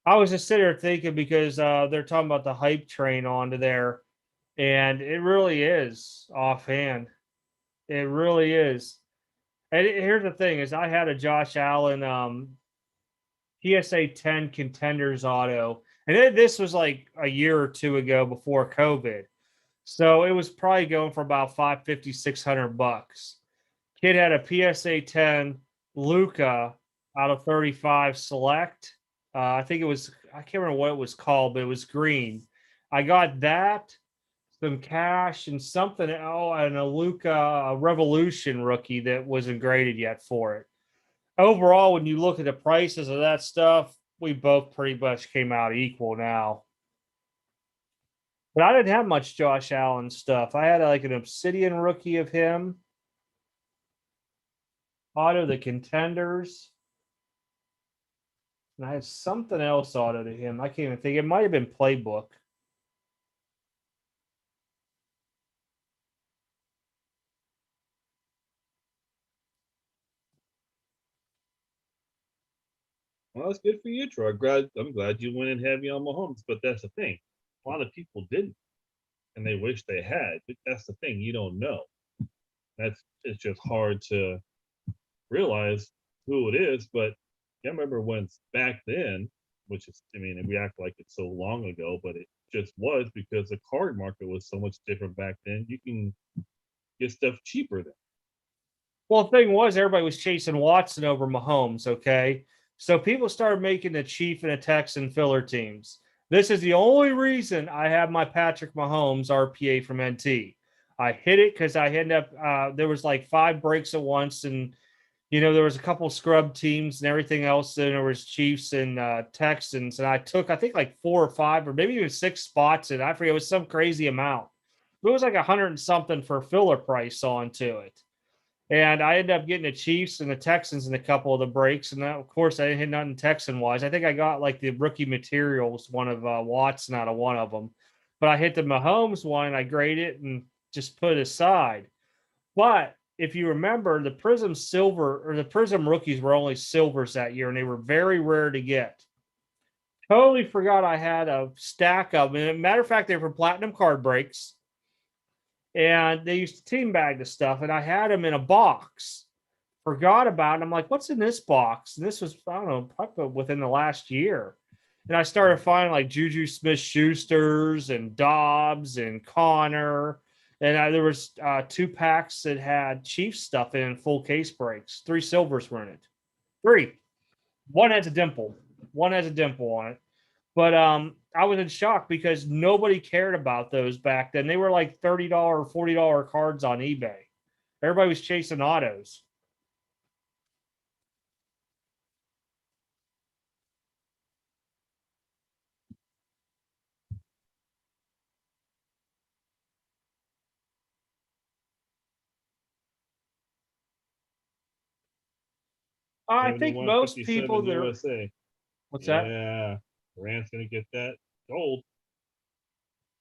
I was just sitting there thinking because they're talking about the hype train onto there, and it really is offhand. It really is. And here's the thing: is I had a Josh Allen PSA 10 contenders auto, and this was like a year or two ago before COVID, so it was probably going for about $550, $600. Kid had a PSA 10 Luca out of 35 select. I think it was, I can't remember what it was called, but it was green. I got that, some cash, and something, and a Luca Revolution rookie that wasn't graded yet for it. Overall, when you look at the prices of that stuff, we both pretty much came out equal now. But I didn't have much Josh Allen stuff. I had like an Obsidian rookie of him, auto the contenders. And I had something else auto to him. I can't even think. It might have been Playbook. Well, that's good for you, Troy. I'm glad you went in heavy on Mahomes, but that's the thing. A lot of people didn't, and they wish they had. But that's the thing. You don't know. It's just hard to realize who it is. But I remember when back then, which is, we act like it's so long ago, but it just was because the card market was so much different back then. You can get stuff cheaper then. Well, the thing was, everybody was chasing Watson over Mahomes, okay? So people started making the Chief and the Texan filler teams. This is the only reason I have my Patrick Mahomes RPA from NT. I hit it because I ended up, there was like 5 breaks at once, and There was a couple scrub teams and everything else. Then there was Chiefs and Texans, and I took I think like 4 or 5 or maybe even 6 spots, and I forget it was some crazy amount. It was like 100 and something for filler price onto it. And I ended up getting the Chiefs and the Texans in a couple of the breaks. And that, of course, I didn't hit nothing Texan wise. I think I got like the rookie materials, one of Watson out of one of them. But I hit the Mahomes one and I graded it and just put it aside. But if you remember, the Prism Silver or the Prism rookies were only silvers that year, and they were very rare to get. Totally forgot I had a stack of them. And matter of fact, they were platinum card breaks, and they used to team bag the stuff, and I had them in a box. Forgot about it. I'm like, what's in this box? And this was, I don't know, probably within the last year. And I started finding like Juju Smith-Schusters and Dobbs and Connor. And there was 2 packs that had Chiefs stuff in full case breaks. 3 silvers were in it. 3. One has a dimple. One has a dimple on it. But I was in shock because nobody cared about those back then. They were like $30, $40 cards on eBay. Everybody was chasing autos. I think most 7157 people there. USA. What's that? Yeah. Rand's gonna get that gold.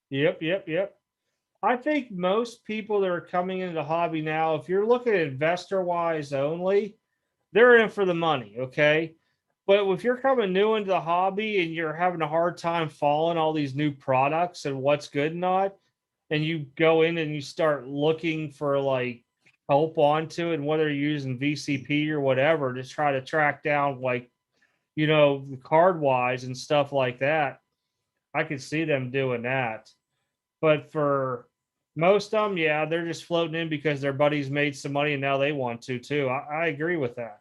Yep. I think most people that are coming into the hobby now, if you're looking at investor wise only, they're in for the money. Okay. But if you're coming new into the hobby and you're having a hard time following all these new products and what's good and not, and you go in and you start looking for like help onto it, and whether you're using VCP or whatever to try to track down like, card wise and stuff like that, I could see them doing that. But for most of them, yeah, they're just floating in because their buddies made some money and now they want to too. I agree with that.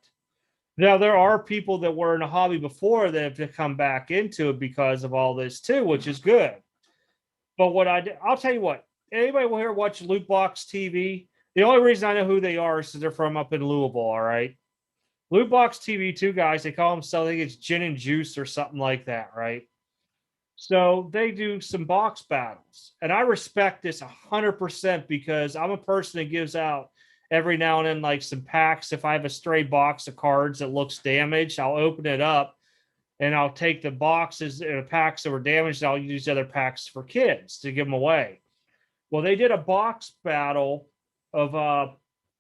Now there are people that were in a hobby before that have to come back into it because of all this too, which is good. But I'll tell you what. Anybody will here watch Loot Box TV? The only reason I know who they are is because they're from up in Louisville. All right, Loot Box TV, 2 guys. They call themselves, I think it's Gin and Juice or something like that, right? So they do some box battles, and I respect this 100% because I'm a person that gives out every now and then like some packs. If I have a stray box of cards that looks damaged, I'll open it up and I'll take the boxes and packs that were damaged. And I'll use other packs for kids to give them away. Well, they did a box battle of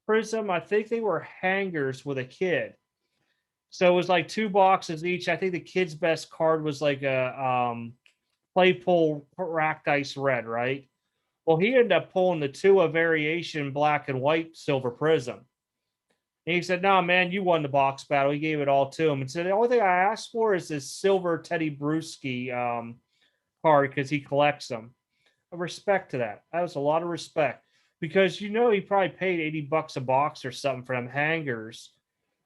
Prism. I think they were hangers with a kid. So it was like 2 boxes each. I think the kid's best card was like a Claypool rack dice red, right? Well, he ended up pulling the Tua variation black and white silver prism. And he said, "No, man, you won the box battle." He gave it all to him and said, "The only thing I asked for is this silver Teddy Bruschi card because he collects them." A respect to that. That was a lot of respect because he probably paid $80 a box or something for them hangers,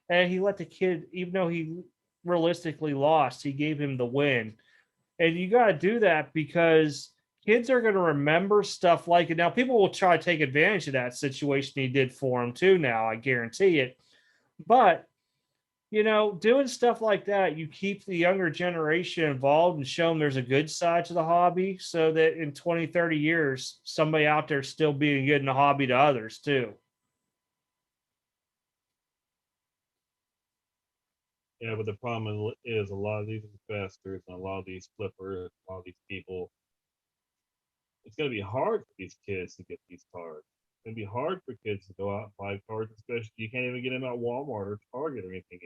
and he let the kid, even though he realistically lost, he gave him the win. And you got to do that because kids are going to remember stuff like it. Now, people will try to take advantage of that situation he did for them too. Now, I guarantee it. But, doing stuff like that, you keep the younger generation involved and show them there's a good side to the hobby so that in 20, 30 years, somebody out there still being good in the hobby to others too. Yeah, but the problem is a lot of these investors and a lot of these flippers, a lot of these people, it's going to be hard for these kids to get these cards. It's going to be hard for kids to go out and buy cards, especially you can't even get them at Walmart or Target or anything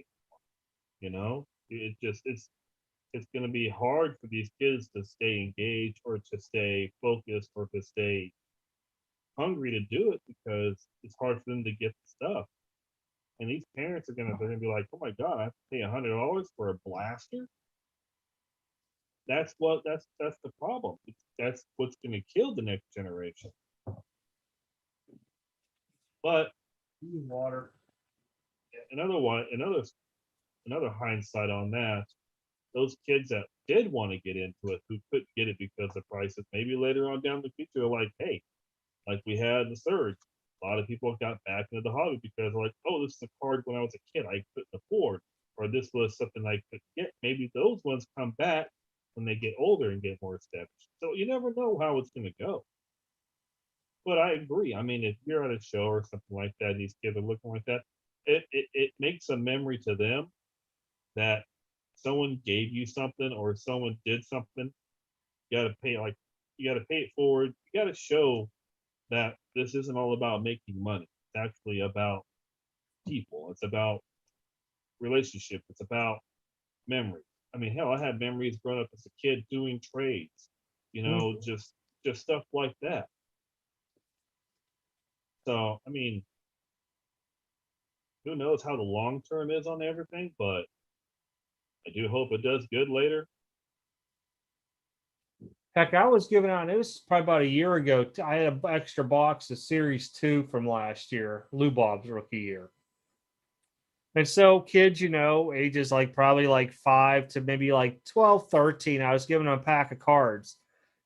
anymore. It's going to be hard for these kids to stay engaged or to stay focused or to stay hungry to do it because it's hard for them to get the stuff. And these parents are gonna be like, "Oh my god, I have to pay $100 for a blaster." That's the problem. That's what's gonna kill the next generation. But Water. another hindsight on that, those kids that did want to get into it who couldn't get it because of prices, maybe later on down the future, are like, hey, like we had the surge. A lot of people got back into the hobby because like, oh, this is a card when I was a kid I couldn't afford, or this was something I could get. Maybe those ones come back when they get older and get more established. So you never know how it's going to go. But I agree. I mean, if you're at a show or something like that, these kids are looking like that, it makes a memory to them that someone gave you something or someone did something. You got to pay like you got to pay it forward. You got to show that this isn't all about making money. It's actually about people. It's about relationship. It's about memory. I mean, hell, I had memories growing up as a kid doing trades. You know, just stuff like that. So, I mean, who knows how the long term is on everything, but I do hope it does good later. Heck, I was giving out, it was probably about a year ago. I had an extra box of Series 2 from last year, Lou Bob's rookie year. And so kids, you know, ages like probably like 5 to maybe like 12, 13, I was giving them a pack of cards.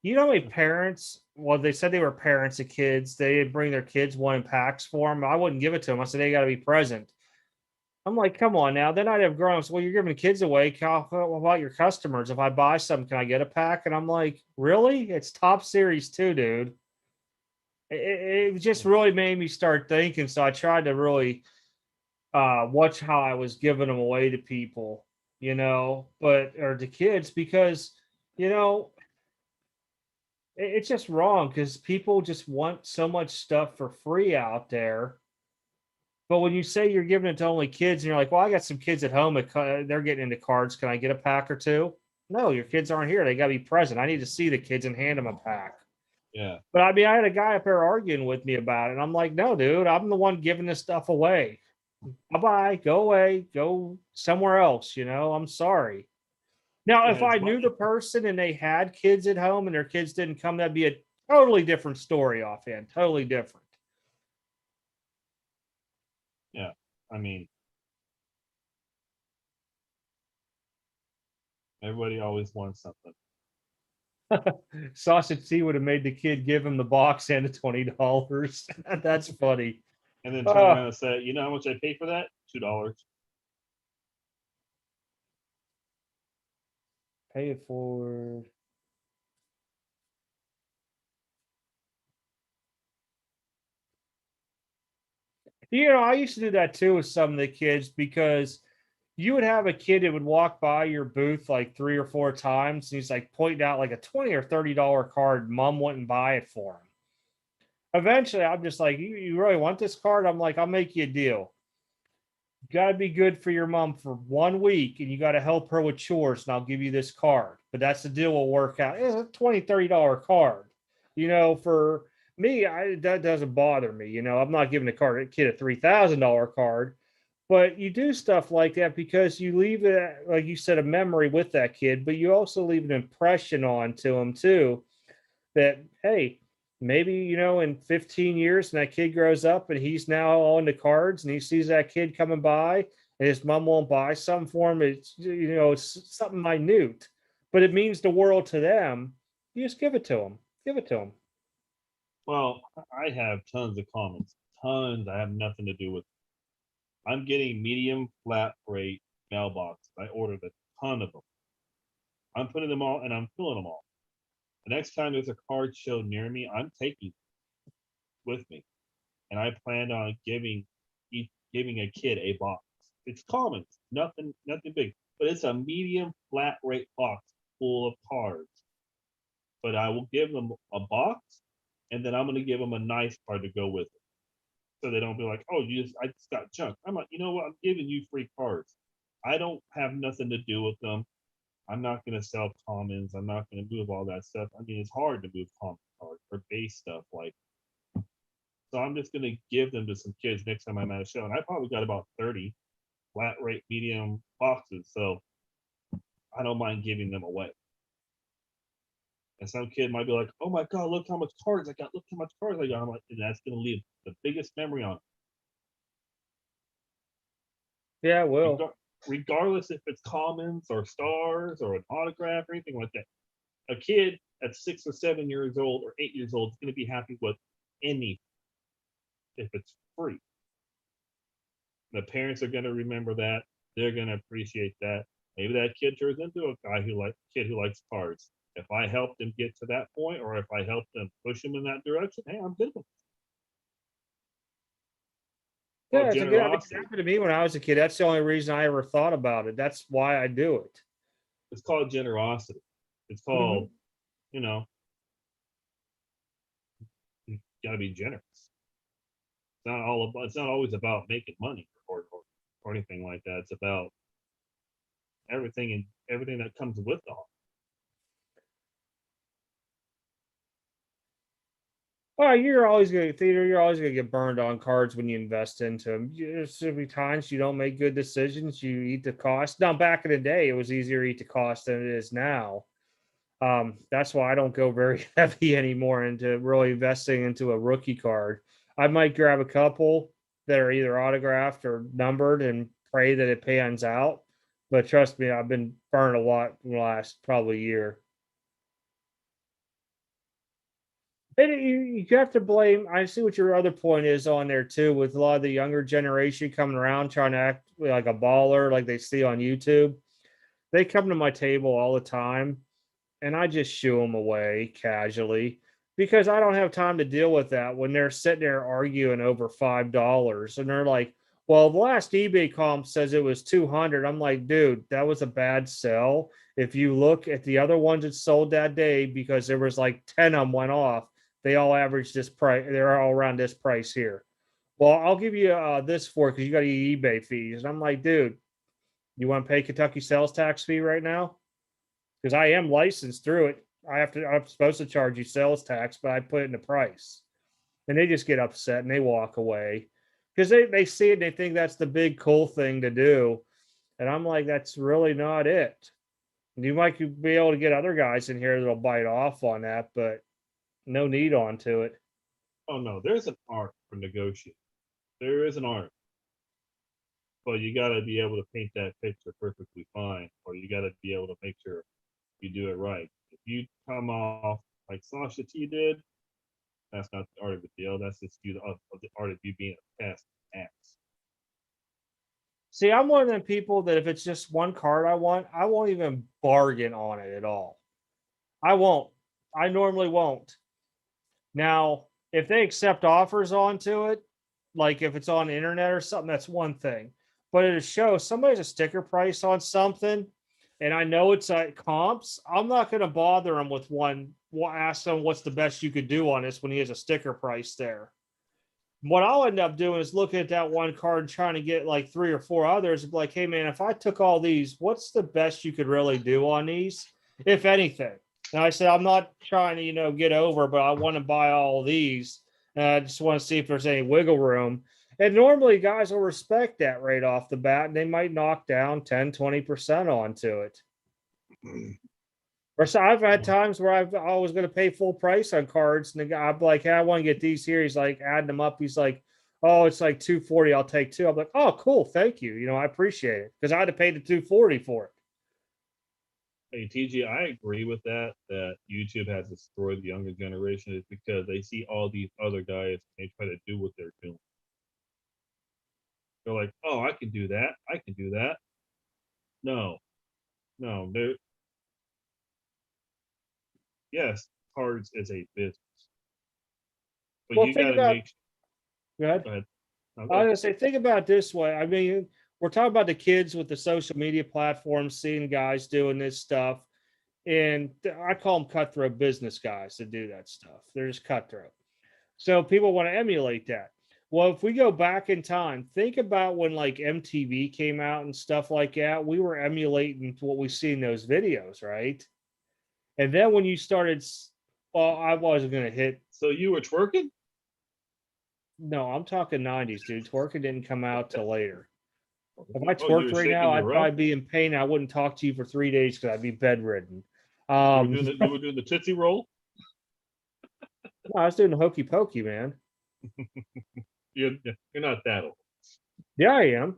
You know, my parents, well, they said they were parents of kids. They'd bring their kids one in packs for them. I wouldn't give it to them. I said, they got to be present. I'm like, come on now. Then I'd have grown ups. Well, you're giving kids away. How about your customers? If I buy some, can I get a pack? And I'm like, really? It's top series too, dude. It just really made me start thinking. So I tried to really watch how I was giving them away to people, you know, or to kids, because, you know, it's just wrong because people just want so much stuff for free out there. But when you say you're giving it to only kids and you're like, well, I got some kids at home, they're getting into cards. Can I get a pack or two? No, your kids aren't here. They got to be present. I need to see the kids and hand them a pack. Yeah. But I mean, I had a guy up there arguing with me about it. And I'm like, no, dude, I'm the one giving this stuff away. Bye-bye, go away, go somewhere else, you know, I'm sorry. Now, Yeah, if it's I knew the money. person and they had kids at home and their kids didn't come, that'd be a totally different story offhand, totally different. Yeah. I mean, everybody always wants something. Sasha T would have made the kid give him the box and the $20. That's funny. And then turn around and say, you know how much I pay for that? $2. Pay it forward. You know, I used to do that too with some of the kids because you would have a kid that would walk by your booth like 3 or 4 times and he's like pointing out like a $20 or $30 card. Mom wouldn't buy it for him. Eventually, I'm just like, you really want this card? I'm like, I'll make you a deal. You got to be good for your mom for 1 week and you got to help her with chores and I'll give you this card. But that's the deal will work out. It's a $20, $30 card. You know, for me, that doesn't bother me. You know, I'm not giving a kid a $3,000 card, but you do stuff like that because you leave it, like you said, a memory with that kid, but you also leave an impression on to him too that, hey, maybe, you know, in 15 years and that kid grows up and he's now on the cards and he sees that kid coming by and his mom won't buy something for him. It's, you know, it's something minute, but it means the world to them. You just give it to them. Give it to them. Well, I have tons of comments. Tons. I have nothing to do with. I'm getting medium flat rate mailboxes. I ordered a ton of them. I'm putting them all and I'm filling them all. The next time there's a card show near me, I'm taking with me, and I plan on giving a kid a box. It's common, nothing big, but it's a medium flat rate box full of cards. But I will give them a box, and then I'm going to give them a nice card to go with it, so they don't be like, "Oh, I just got junk." I'm like, you know what? I'm giving you free cards. I don't have nothing to do with them. I'm not going to sell commons. I'm not going to move all that stuff. I mean, it's hard to move common cards or base stuff like. So I'm just going to give them to some kids next time I'm at a show. And I probably got about 30 flat rate medium boxes. So I don't mind giving them away. And some kid might be like, oh my God, look how much cards I got. Look how much cards I got. I'm like, and that's going to leave the biggest memory on it. Yeah, it will. Regardless if it's commons or stars or an autograph or anything like that. A kid at 6 or 7 years old or 8 years old is going to be happy with anything. if it's free. The parents are going to remember that. They're going to appreciate that. Maybe that kid turns into a kid who likes cars. If I help them get to that point, or if I help them push them in that direction, hey, I'm good with it. Yeah, it's a good idea. It happened to me when I was a kid. That's the only reason I ever thought about it. That's why I do it. It's called generosity. It's called, you gotta be generous. It's not always about making money or anything like that. It's about everything that comes with it all. Oh, you're always gonna get burned on cards when you invest into them. There's gonna be times you don't make good decisions. You eat the cost. Now, back in the day, it was easier to eat the cost than it is now. That's why I don't go very heavy anymore into really investing into a rookie card. I might grab a couple that are either autographed or numbered and pray that it pans out. But trust me, I've been burned a lot in the last probably year. And you have to blame. I see what your other point is on there too, with a lot of the younger generation coming around trying to act like a baller, like they see on YouTube. They come to my table all the time, and I just shoo them away casually because I don't have time to deal with that when they're sitting there arguing over $5 and they're like, well, the last eBay comp says it was 200. I'm like, dude, that was a bad sell. If you look at the other ones that sold that day, because there was like 10 of them went off, they all averaged this price. They're all around this price here. Well, I'll give you this for it because you got to eat eBay fees. And I'm like, dude, you want to pay Kentucky sales tax fee right now? Because I am licensed through it. I'm supposed to charge you sales tax, but I put it in the price. And they just get upset and they walk away because they see it and they think that's the big cool thing to do. And I'm like, that's really not it. You might be able to get other guys in here that'll bite off on that, but no need onto it. Oh no, there's an art for negotiating. There is an art. But you got to be able to paint that picture perfectly fine, or you got to be able to make sure you do it right. If you come off like Sasha T did, that's not the art of the deal. That's just the art of you being a past ass. See, I'm one of them people that if it's just one card I won't even bargain on it at all. I won't. I normally won't. Now, if they accept offers onto it, like if it's on the internet or something, that's one thing. But at a show, somebody's a sticker price on something, and I know it's at comps, I'm not going to bother them with one. Ask them what's the best you could do on this when he has a sticker price there. What I'll end up doing is looking at that one card and trying to get like 3 or 4 others. Like, hey man, if I took all these, what's the best you could really do on these, if anything? And I said, I'm not trying to, get over, but I want to buy all of these. And I just want to see if there's any wiggle room. And normally guys will respect that right off the bat, and they might knock down 10, 20% onto it. Or so I've had times where I was going to pay full price on cards, and the guy, I'm like, hey, I want to get these here. He's like adding them up. He's like, oh, it's like 240. I'll take 2. I'm like, oh, cool, thank you. I appreciate it because I had to pay the 240 for it. Hey TG, I agree with that YouTube has destroyed the younger generation is because they see all these other guys and they try to do what they're doing. They're like, oh, I can do that. I can do that. No, they're yes, cards is a business. But Well, you gotta make go ahead. Go ahead. No, I was going to say, think about it this way. I mean, we're talking about the kids with the social media platforms, seeing guys doing this stuff. And I call them cutthroat business guys that do that stuff. They're just cutthroat. So people want to emulate that. Well, if we go back in time, think about when like MTV came out and stuff like that. We were emulating what we see in those videos, right? And then when you started, well, I wasn't going to hit. So you were twerking? No, I'm talking 90s, dude. Twerking didn't come out till later. If I twerked right now, I'd probably be in pain. I wouldn't talk to you for 3 days because I'd be bedridden. You were doing the Tootsie Roll? No, I was doing the hokey pokey, man. You're not that old. Yeah, I am.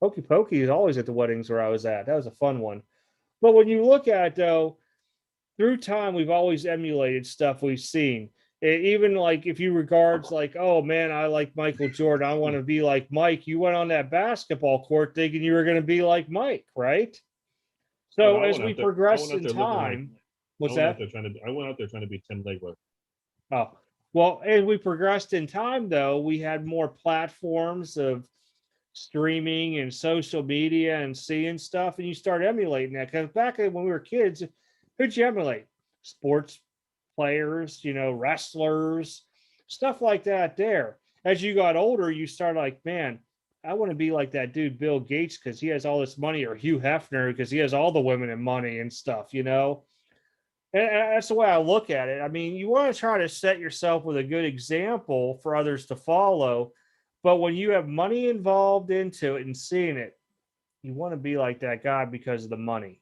Hokey pokey is always at the weddings where I was at. That was a fun one. But when you look at it, though, through time, we've always emulated stuff we've seen. Even like if you regards like, oh man, I like Michael Jordan, I want to be like Mike. You went on that basketball court thinking you were going to be like Mike, right? Oh, no, So as we I went progressed out in there looking like time, what's that? I went out there trying to be Tim Legler. Oh, well, as we progressed in time, though, we had more platforms of streaming and social media and seeing stuff, and you start emulating that. Because back when we were kids, who'd you emulate? Sports players, wrestlers, stuff like that. There, as you got older, you started like, man, I want to be like that dude Bill Gates because he has all this money, or Hugh Hefner because he has all the women and money and stuff. And that's the way I look at it. I mean, you want to try to set yourself with a good example for others to follow. But when you have money involved into it and seeing it, you want to be like that guy because of the money.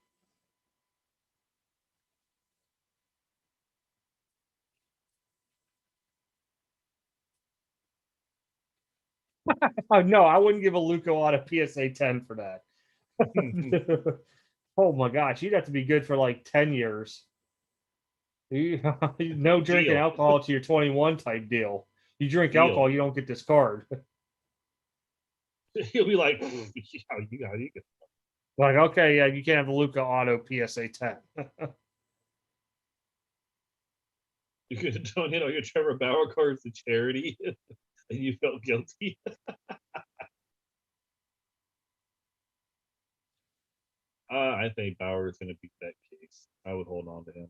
Oh, no, I wouldn't give a Luca out a PSA 10 for that. Oh my gosh, you'd have to be good for like 10 years. No drinking Deal. alcohol to your 21 type deal. You drink Deal. alcohol, you don't get this card. He'll be like, you Like, okay, yeah, you can't have the Luca Auto PSA 10. you could donate all your Trevor Bauer cards to charity, and you felt guilty. I think Bauer is going to beat that case. I would hold on to him.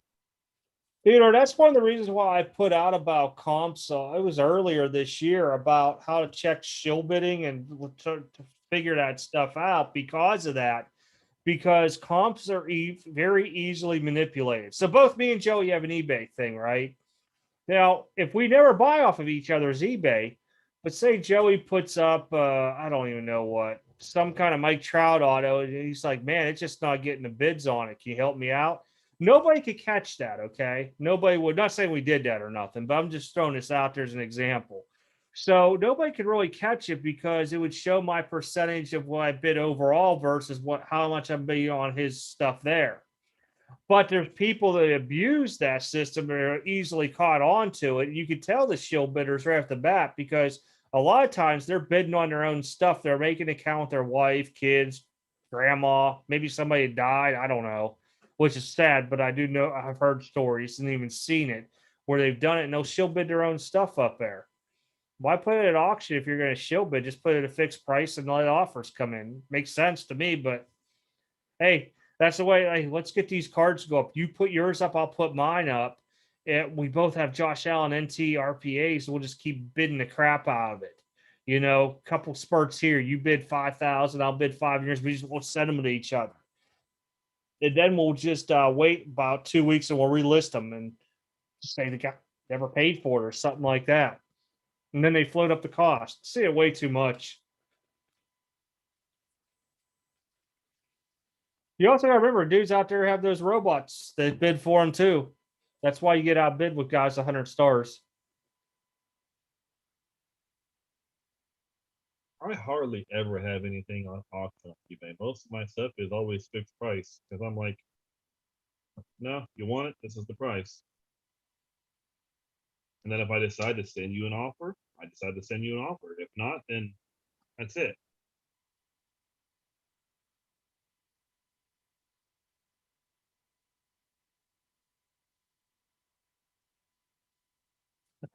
That's one of the reasons why I put out about comps. It was earlier this year about how to check shill bidding and to figure that stuff out because of that. Because comps are very easily manipulated. So both me and Joey have an eBay thing, right? Now, if we never buy off of each other's eBay, but say Joey puts up, I don't even know what, some kind of Mike Trout auto, and he's like, man, it's just not getting the bids on it. Can you help me out? Nobody could catch that, okay? Nobody would. Not saying we did that or nothing, but I'm just throwing this out there as an example. So nobody could really catch it because it would show my percentage of what I bid overall versus how much I'm bidding on his stuff there. But there's people that abuse that system and are easily caught on to it. You could tell the shield bidders right off the bat because a lot of times they're bidding on their own stuff. They're making an account with their wife, kids, grandma, maybe somebody died. I don't know, which is sad, but I do know I've heard stories and even seen it where they've done it and they'll shield bid their own stuff up there. Why put it at auction if you're going to shield bid? Just put it at a fixed price and let offers come in. Makes sense to me, but hey, that's the way. Hey, let's get these cards to go up. You put yours up, I'll put mine up. We both have Josh Allen NT RPA, so we'll just keep bidding the crap out of it. Couple spurts here. You bid 5,000, I'll bid 5 years. We'll send them to each other, and then we'll just wait about 2 weeks and we'll relist them and say the guy never paid for it or something like that. And then they float up the cost. See it way too much. You also got to remember, dudes out there have those robots that bid for them too. That's why you get outbid with guys 100 stars. I hardly ever have anything on auction on eBay. Most of my stuff is always fixed price because I'm like, no, you want it? This is the price. And then if I decide to send you an offer, I decide to send you an offer. If not, then that's it.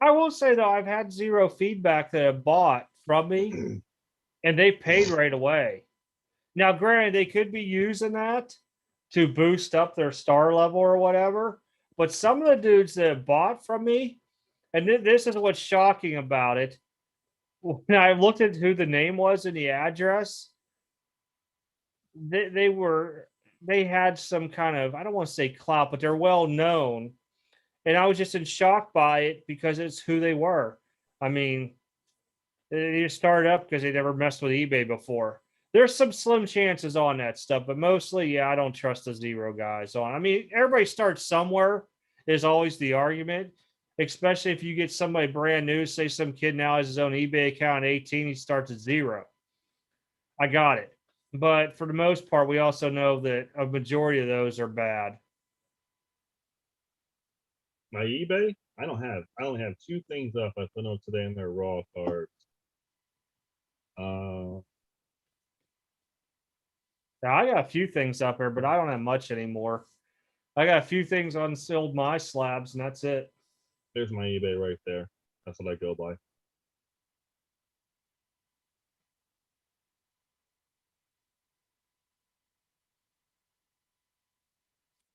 I will say though, I've had zero feedback that have bought from me and they paid right away. Now, granted, they could be using that to boost up their star level or whatever, but some of the dudes that have bought from me, and this is what's shocking about it. When I looked at who the name was and the address, they had some kind of, I don't want to say clout, but they're well known. And I was just in shock by it because it's who they were. I mean, they just started up because they never messed with eBay before. There's some slim chances on that stuff, but mostly, yeah, I don't trust the zero guys on. I mean, everybody starts somewhere, is always the argument, especially if you get somebody brand new. Say some kid now has his own eBay account at 18, he starts at zero. I got it. But for the most part, we also know that a majority of those are bad. My eBay? I only have two things up I put on today in their raw cards. Now, I got a few things up here, but I don't have much anymore. I got a few things on sealed my slabs, and that's it. There's my eBay right there. That's what I go by.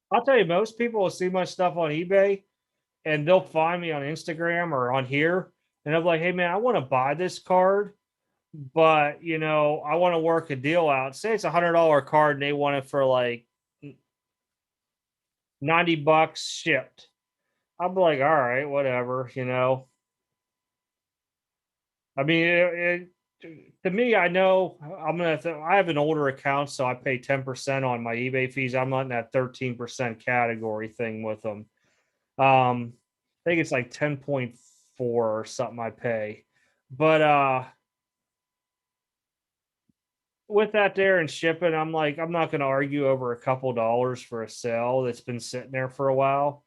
I'll tell you, most people will see my stuff on eBay and they'll find me on Instagram or on here. And I'm like, hey, man, I want to buy this card, but, I want to work a deal out. Say it's $100 card and they want it for like $90 shipped. I'm like, all right, whatever. I mean, to me, I know I have an older account, so I pay 10% on my eBay fees. I'm not in that 13% category thing with them. I think it's like 10.4 or something I pay. But with that there and shipping, I'm like, I'm not going to argue over a couple dollars for a sale that's been sitting there for a while.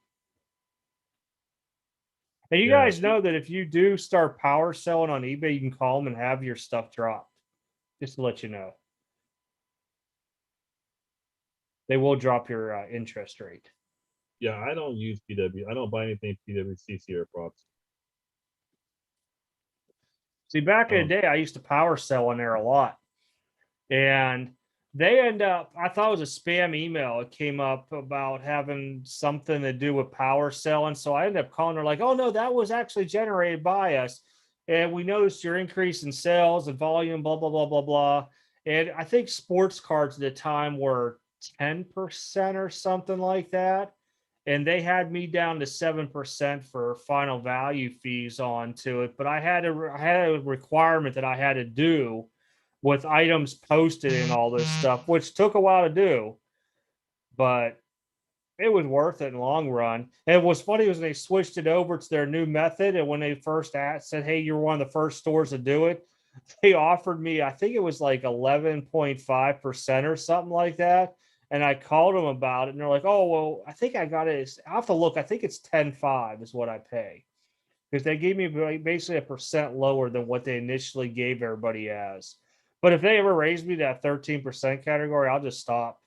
And you guys know that if you do start power selling on eBay, you can call them and have your stuff dropped. Just to let you know. They will drop your interest rate. Yeah, I don't use PW. I don't buy anything PWCC or props. See, back in the day, I used to power sell in there a lot. And they end up, I thought it was a spam email. It came up about having something to do with power selling. So I ended up calling her like, oh, no, that was actually generated by us. And we noticed your increase in sales and volume, blah, blah, blah, blah, blah. And I think sports cards at the time were 10% or something like that. And they had me down to 7% for final value fees onto it. But I had a requirement that I had to do with items posted and all this stuff, which took a while to do, but it was worth it in the long run. And what's funny was they switched it over to their new method. And when they first said, hey, you're one of the first stores to do it, they offered me, I think it was like 11.5% or something like that. And I called them about it and they're like, oh, well, I think I got it. I have to look. I think it's 10.5 is what I pay. Because they gave me basically a percent lower than what they initially gave everybody as. But if they ever raise me that 13% category, I'll just stop.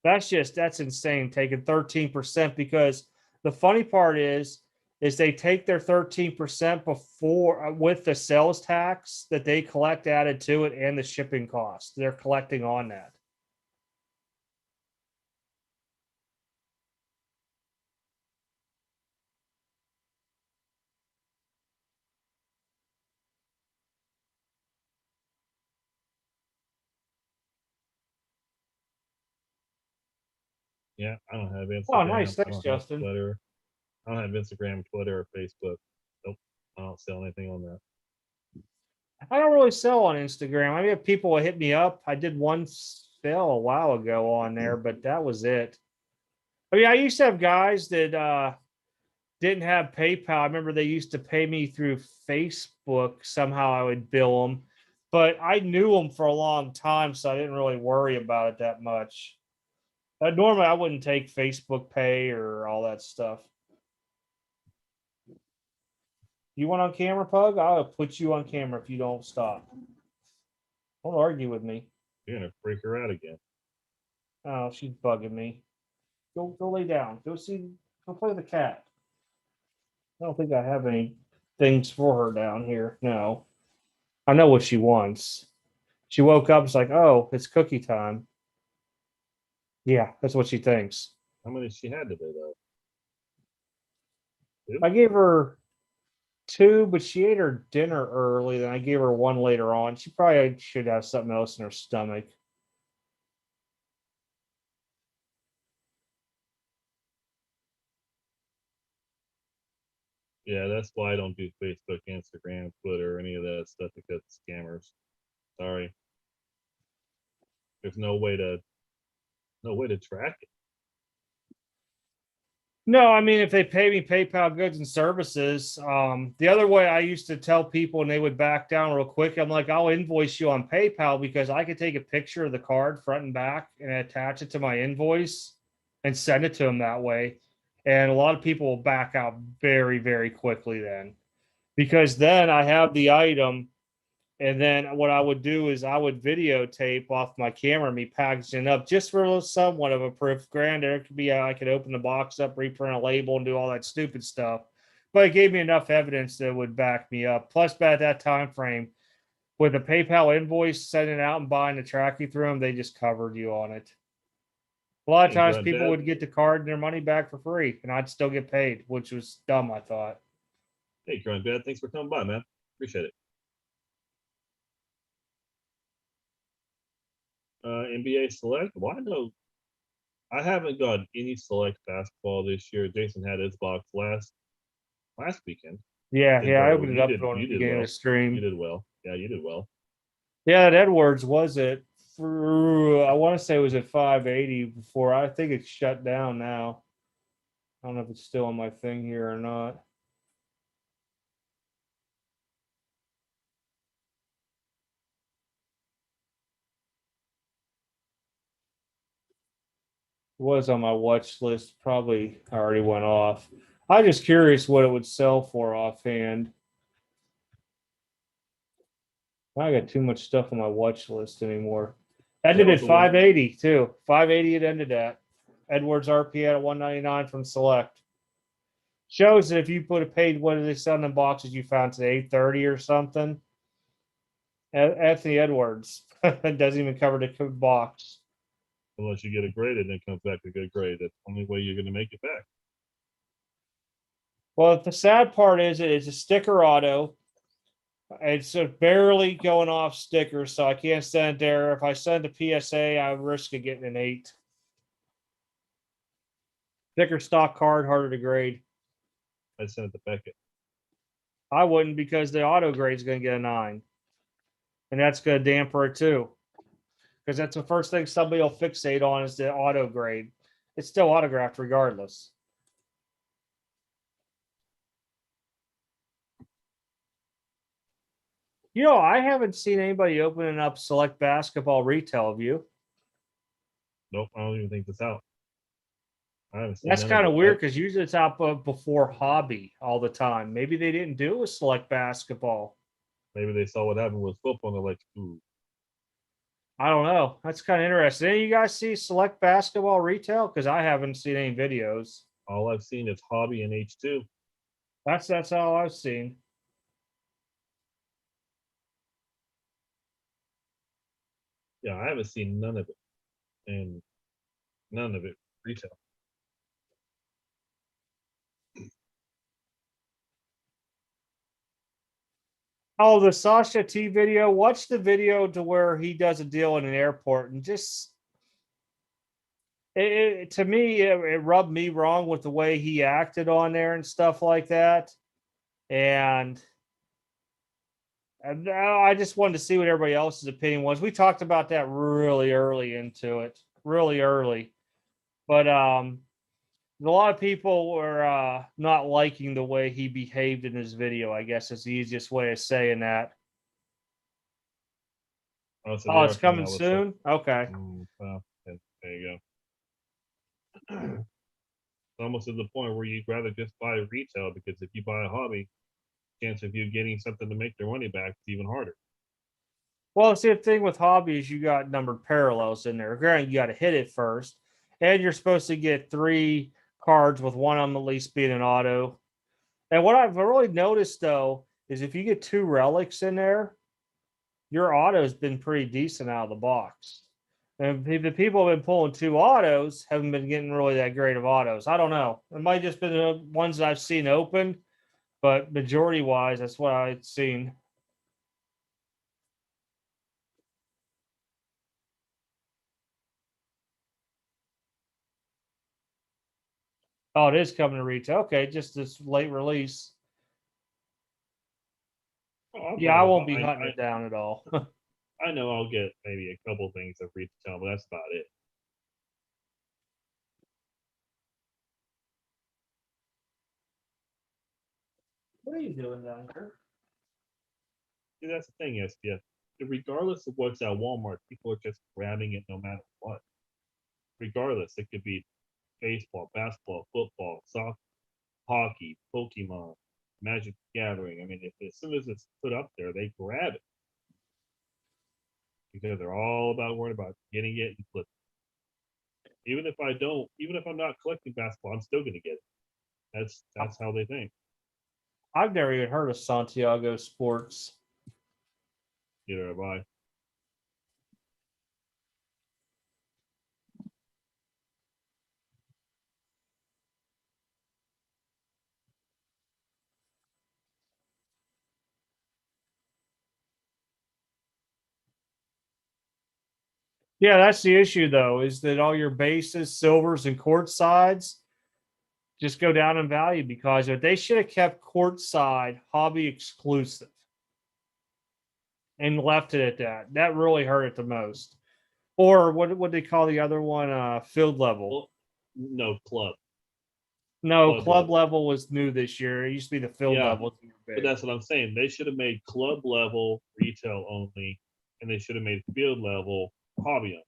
That's insane taking 13% because the funny part is they take their 13% before with the sales tax that they collect added to it and the shipping cost. They're collecting on that. Yeah, I don't have Instagram. Oh, nice. Thanks, Justin. Twitter. I don't have Instagram, Twitter, or Facebook. Nope. I don't sell anything on that. I don't really sell on Instagram. I mean, have people hit me up. I did one sale a while ago on there, but that was it. I mean, I used to have guys that didn't have PayPal. I remember they used to pay me through Facebook. Somehow I would bill them, but I knew them for a long time, so I didn't really worry about it that much. Normally, I wouldn't take Facebook Pay or all that stuff. You want on camera, Pug? I'll put you on camera if you don't stop. Don't argue with me. You're gonna freak her out again. Oh, she's bugging me. Go lay down. Go play with the cat. I don't think I have any things for her down here. No. I know what she wants. She woke up, it's like, oh, it's cookie time. Yeah, that's what she thinks. How many she had today though? I gave her 2, but she ate her dinner early. Then I gave her 1 later on. She probably should have something else in her stomach. Yeah, that's why I don't do Facebook, Instagram, Twitter, any of that stuff because of scammers. Sorry. There's no way to track it. No, I mean, if they pay me PayPal goods and services, the other way I used to tell people and they would back down real quick. I'm like, I'll invoice you on PayPal because I could take a picture of the card front and back and attach it to my invoice and send it to them that way. And a lot of people will back out very, very quickly then, because then I have the item. And then what I would do is I would videotape off my camera me packaging up just for somewhat of a proof. Granted, it could be I could open the box up, reprint a label, and do all that stupid stuff. But it gave me enough evidence that would back me up. Plus, by that time frame, with a PayPal invoice, sending it out and buying the tracking through them, they just covered you on it. A lot of times people would get the card and their money back for free, and I'd still get paid, which was dumb, I thought. Hey, Grand Dad, thanks for coming by, man. Appreciate it. NBA Select. Well, I know I haven't gotten any Select basketball this year. Jason had his box last weekend. Yeah, I opened it up on the beginning of the stream. You did well. Yeah, you did well. Yeah, that Edwards was it. I want to say it was at 580 before. I think it's shut down now. I don't know if it's still on my thing here or not. It was on my watch list. Probably already went off. I'm just curious what it would sell for offhand. I got too much stuff on my watch list anymore. Ended at 580 too. 580 it ended at. Edwards RP at 199 from Select. Shows that if you put a paid, what are they selling in boxes you found today, 830 or something? Anthony Edwards doesn't even cover the box. Unless you get it graded and it comes back a good grade. That's the only way you're going to make it back. Well, the sad part is it's a sticker auto. It's barely going off stickers, so I can't send it there. If I send a PSA, I risk of getting an 8. Sticker stock card, harder to grade. I'd send it to Beckett. I wouldn't, because the auto grade is going to get a 9. And that's going to damper it too. Because that's the first thing somebody will fixate on is the auto grade. It's still autographed regardless. You know, I haven't seen anybody opening up Select Basketball retail. Have you? Nope, I don't even think it's out. I haven't seen. That's kind of weird, because usually it's out before Hobby all the time. Maybe they didn't do a Select Basketball. Maybe they saw what happened with football and they're like, ooh. I don't know. That's kind of interesting. Any of you guys see Select Basketball retail? Because I haven't seen any videos. All I've seen is Hobby and H2. That's all I've seen. Yeah, I haven't seen none of it. And none of it retail. Oh, the Sasha T video. Watch the video to where he does a deal in an airport, and just to me, it rubbed me wrong with the way he acted on there and stuff like that. And I just wanted to see what everybody else's opinion was. We talked about that really early into it, really early. But a lot of people were not liking the way he behaved in his video, I guess is the easiest way of saying that. Oh, it's coming soon? Okay. Well, there you go. It's almost to the point where you'd rather just buy retail, because if you buy a hobby, chance of you getting something to make their money back is even harder. Well, see, the thing with hobbies, you got numbered parallels in there. Granted, you got to hit it first, and you're supposed to get 3 cards with one of them at least being an auto. And what I've really noticed, though, is if you get 2 relics in there, your auto's been pretty decent out of the box. And the people have been pulling 2 autos haven't been getting really that great of autos. I don't know. It might just been the ones that I've seen open, but majority-wise, that's what I've seen. Oh, it is coming to retail. Okay, just this late release. Yeah, I won't be hunting it down at all. I know I'll get maybe a couple things of retail, but that's about it. What are you doing down here? See, that's the thing, SPF. Regardless of what's at Walmart, people are just grabbing it no matter what. Regardless, it could be baseball, basketball, football, soccer, hockey, Pokemon, Magic the Gathering. I mean, if as soon as it's put up there, they grab it because they're all about worried about getting it and flipping. Even if I'm not collecting basketball, I'm still gonna get it. That's how they think. I've never even heard of Santiago Sports. Either have I. Yeah, that's the issue though, is that all your bases, silvers, and court sides just go down in value because if they should have kept courtside hobby exclusive and left it at that. That really hurt it the most. Or what would they call the other one? Field level. Well, no, club. No, club level was new this year. It used to be the field level. But that's what I'm saying. They should have made club level retail only, and they should have made field level hobby only.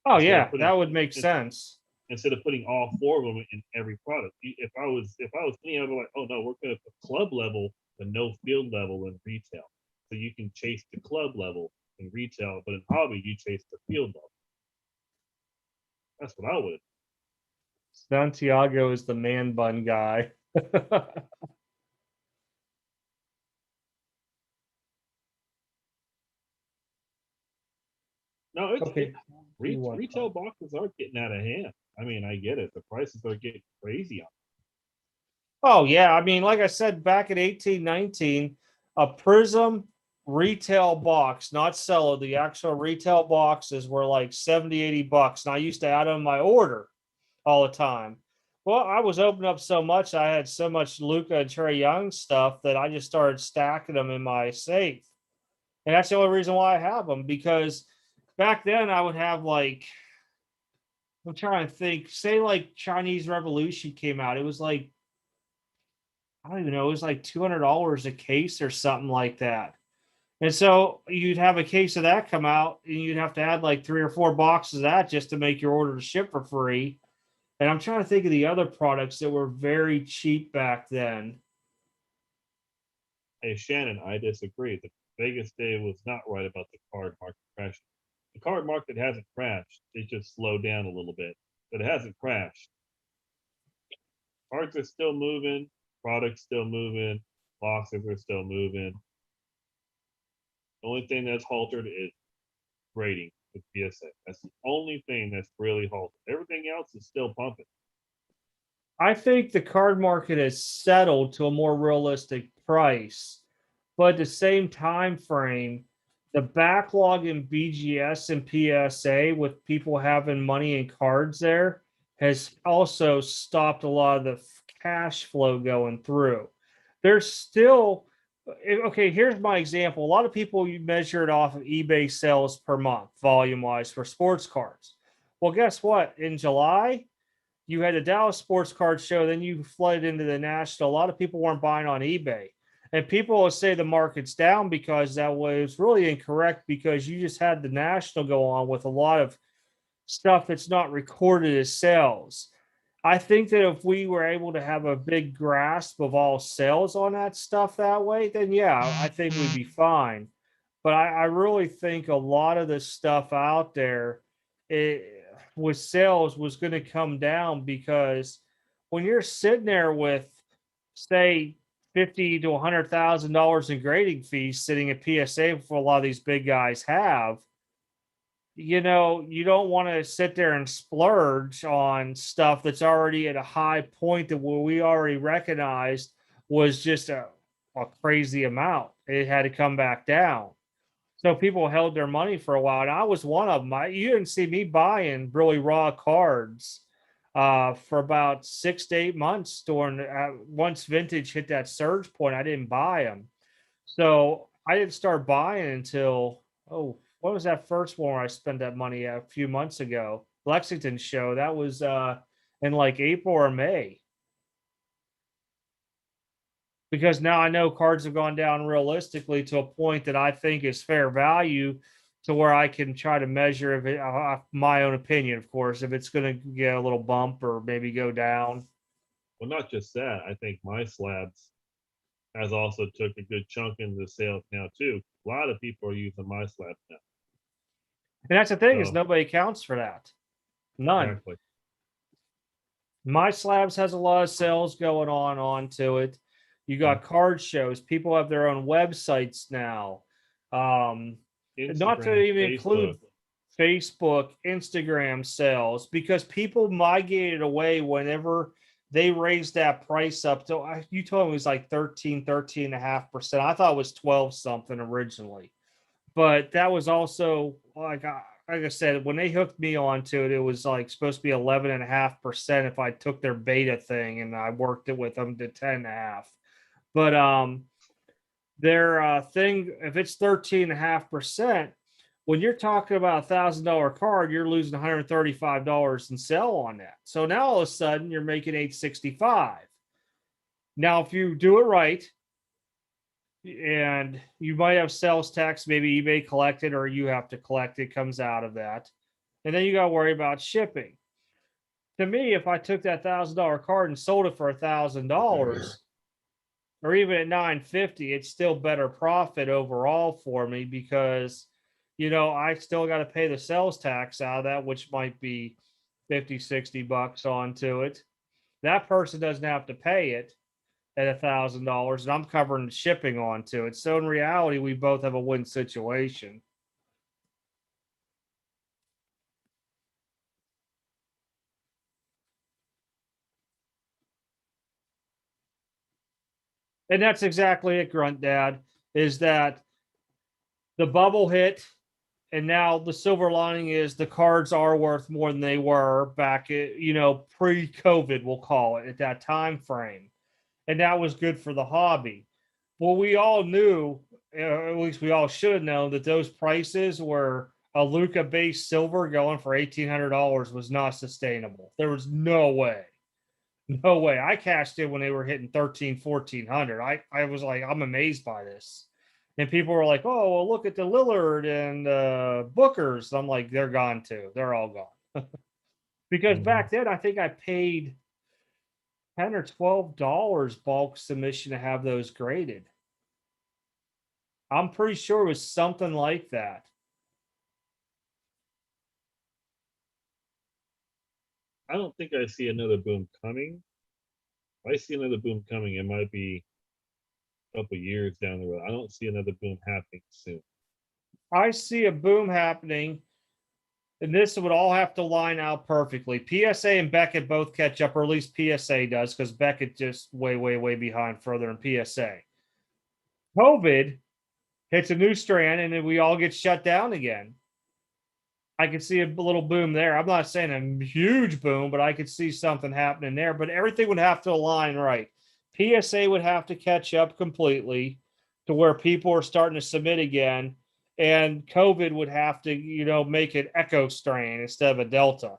Oh yeah, that would make sense. Instead of putting all four of them in every product. If I was me, I'd be like, oh no, we're going to put club level but no field level in retail. So you can chase the club level in retail, but in hobby you chase the field level. That's what I would. Santiago is the man bun guy. No, it's okay. Retail boxes are getting out of hand. I mean, I get it. The prices are getting crazy on. Oh yeah, I mean, like I said, back in 1819, a Prism retail box, not seller, the actual retail boxes were like 70, $80. And I used to add them my order all the time. Well, I was opening up so much, I had so much Luca and Trey Young stuff that I just started stacking them in my safe. And that's the only reason why I have them, because back then I would have like, I'm trying to think, say like Chinese Revolution came out. It was like, I don't even know, it was like $200 a case or something like that. And so you'd have a case of that come out and you'd have to add like 3 or 4 boxes of that just to make your order to ship for free. And I'm trying to think of the other products that were very cheap back then. Hey, Shannon, I disagree. The Vegas day was not right about the card market crash. The card market hasn't crashed. It just slowed down a little bit, but it hasn't crashed. Cards are still moving, products still moving, boxes are still moving. The only thing that's halted is grading with PSA. That's the only thing that's really halted. Everything else is still pumping. I think the card market has settled to a more realistic price, but at the same time frame, the backlog in BGS and PSA with people having money in cards there has also stopped a lot of the cash flow going through. There's still okay. Here's my example. A lot of people you measure it off of eBay sales per month, volume wise, for sports cards. Well, guess what? In July, you had the Dallas Sports Card Show, then you flooded into the National. A lot of people weren't buying on eBay. And people will say the market's down because that was really incorrect, because you just had the National go on with a lot of stuff that's not recorded as sales. I think that if we were able to have a big grasp of all sales on that stuff that way, then yeah, I think we'd be fine. But I really think a lot of the stuff out there, with sales was going to come down, because when you're sitting there with, say, $50,000 to $100,000 in grading fees sitting at PSA for a lot of these big guys have, you don't want to sit there and splurge on stuff that's already at a high point that we already recognized was just a crazy amount. It had to come back down. So people held their money for a while, and I was one of them. You didn't see me buying really raw cards for about 6 to 8 months during once vintage hit that surge point. I didn't buy them, so I didn't start buying until what was that first one where I spent that money a few months ago? Lexington show. That was in like April or May. Because now I know cards have gone down realistically to a point that I think is fair value. to where I can try to measure if it, my own opinion, of course, if it's going to get a little bump or maybe go down. Well, not just that. I think my slabs has also took a good chunk into the sales now too. A lot of people are using my slabs now. And that's the thing is So, nobody accounts for that. None. exactly. My slabs has a lot of sales going on onto it. You got card shows. People have their own websites now. Not to Instagram, even include Facebook. Facebook, Instagram sales, because people migrated away whenever they raised that price up to, you told me it was like 13.5%. I thought it was 12 something originally, but that was also like I said, when they hooked me onto it, it was like supposed to be 11.5% if I took their beta thing and I worked it with them to 10.5. But their thing, if it's 13.5%, when you're talking about $1,000 card, you're losing $135 in sell on that. So now all of a sudden you're making $865. Now, if you do it right, and you might have sales tax, maybe eBay collected, or you have to collect it, comes out of that. And then you got to worry about shipping. To me, if I took that $1,000 card and sold it for $1,000, or even at $950, it's still better profit overall for me because, I still got to pay the sales tax out of that, which might be 50, $60 onto it. That person doesn't have to pay it at $1,000, and I'm covering the shipping onto it. So in reality, we both have a win situation. And that's exactly it, Grunt Dad, is that the bubble hit, and now the silver lining is the cards are worth more than they were back at, pre-COVID, we'll call it, at that time frame. And that was good for the hobby. Well, we all knew, at least we all should have known, that those prices were a Luca based silver going for $1,800 was not sustainable. There was no way. No way. I cashed in when they were hitting 13, 1400. I was like, I'm amazed by this. And people were like, oh, well, look at the Lillard and Bookers. I'm like, they're gone too. They're all gone. Because back then, I think I paid $10 or $12 bulk submission to have those graded. I'm pretty sure it was something like that. I don't think I see another boom coming. If I see another boom coming, it might be a couple years down the road. I don't see another boom happening soon. I see a boom happening, and this would all have to line out perfectly. PSA and Beckett both catch up, or at least PSA does, because Beckett just way, way, way behind further in PSA. COVID hits a new strand, and then we all get shut down again. I could see a little boom there. I'm not saying a huge boom, but I could see something happening there. But everything would have to align right. PSA would have to catch up completely to where people are starting to submit again. And COVID would have to, make it echo strain instead of a Delta.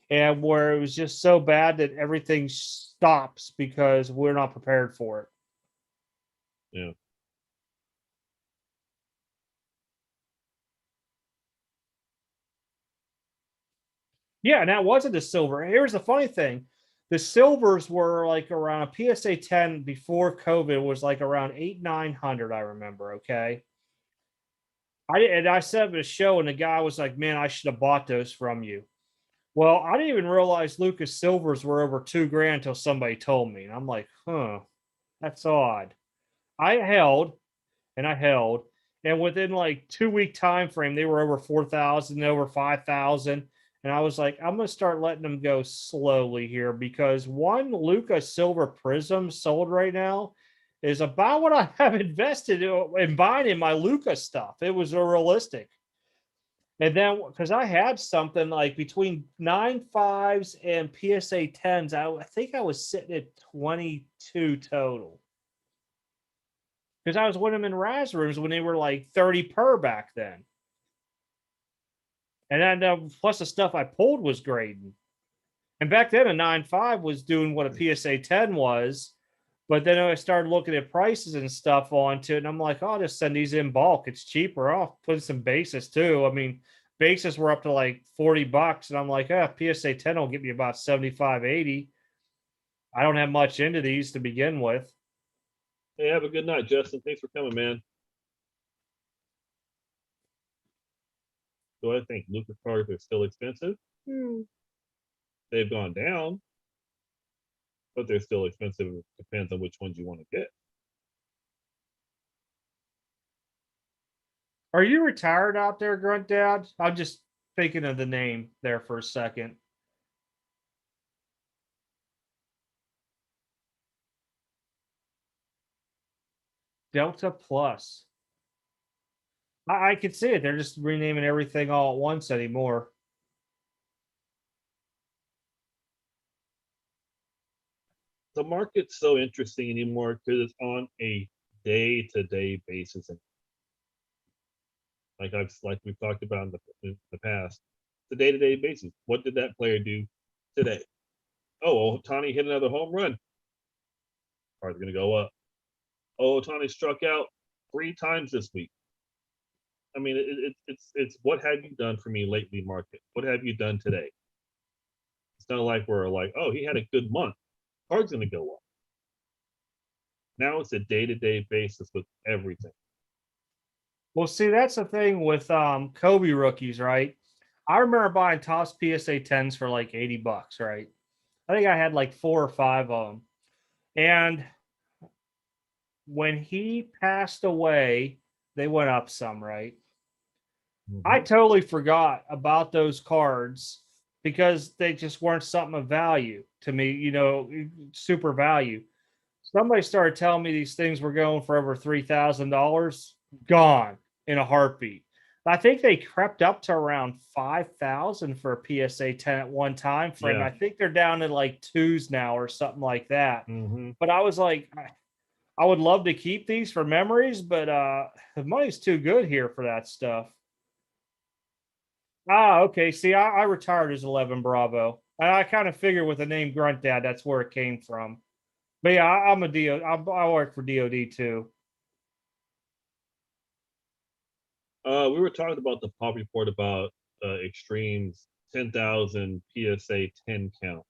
And where it was just so bad that everything stops because we're not prepared for it. Yeah. Yeah, and that wasn't the silver. Here's the funny thing. The silvers were like around a PSA 10 before COVID was like around 800-900, I remember. Okay. I set up a show and the guy was like, man, I should have bought those from you. Well, I didn't even realize Lucas Silvers were over $2,000 until somebody told me. And I'm like, that's odd. I held and I held. And within like 2-week time frame, they were over 4,000, over 5,000. And I was like, I'm going to start letting them go slowly here because one Luca Silver Prism sold right now is about what I have invested in buying in my Luca stuff. It was realistic. And then because I had something like between 9.5s and PSA 10s, I think I was sitting at 22 total. Because I was winning them in Raz rooms when they were like 30 per back then. And then plus the stuff I pulled was grading. And back then a 9.5 was doing what a PSA 10 was. But then I started looking at prices and stuff onto it, and I'm like, oh, I'll just send these in bulk. It's cheaper. I'll put some bases too. I mean, bases were up to like $40, and I'm like, PSA 10 will get me about 75, 80. I don't have much into these to begin with. Hey, have a good night, Justin. Thanks for coming, man. Do I think Lucas cards are still expensive? They've gone down, but they're still expensive. It depends on which ones you want to get. Are you retired out there, Grunt Dad? I'm just thinking of the name there for a second. Delta Plus. I could see it. They're just renaming everything all at once anymore. The market's so interesting anymore because it's on a day-to-day basis, and like we've talked about in the past, the day-to-day basis. What did that player do today? Oh, Ohtani hit another home run. Cards going to go up. Oh, Ohtani struck out 3 times this week. I mean, it's what have you done for me lately, market? What have you done today? It's not like we're like, oh, he had a good month. Card's going to go up. Now it's a day-to-day basis with everything. Well, see, that's the thing with Kobe rookies, right? I remember buying Topps PSA 10s for like $80, right? I think I had like 4 or 5 of them. And when he passed away, they went up some, right? I totally forgot about those cards because they just weren't something of value to me, super value. Somebody started telling me these things were going for over $3,000, gone in a heartbeat. I think they crept up to around 5,000 for a PSA 10 at one time frame. Yeah. I think they're down to like 2s now or something like that. But I was like, I would love to keep these for memories, but the money's too good here for that stuff. Okay. See, I retired as 11 Bravo. And I kind of figured with the name Grunt Dad, that's where it came from. But yeah, I'm a DO. I work for DOD too. We were talking about the pop report about eXtreme's 10,000 PSA 10 count.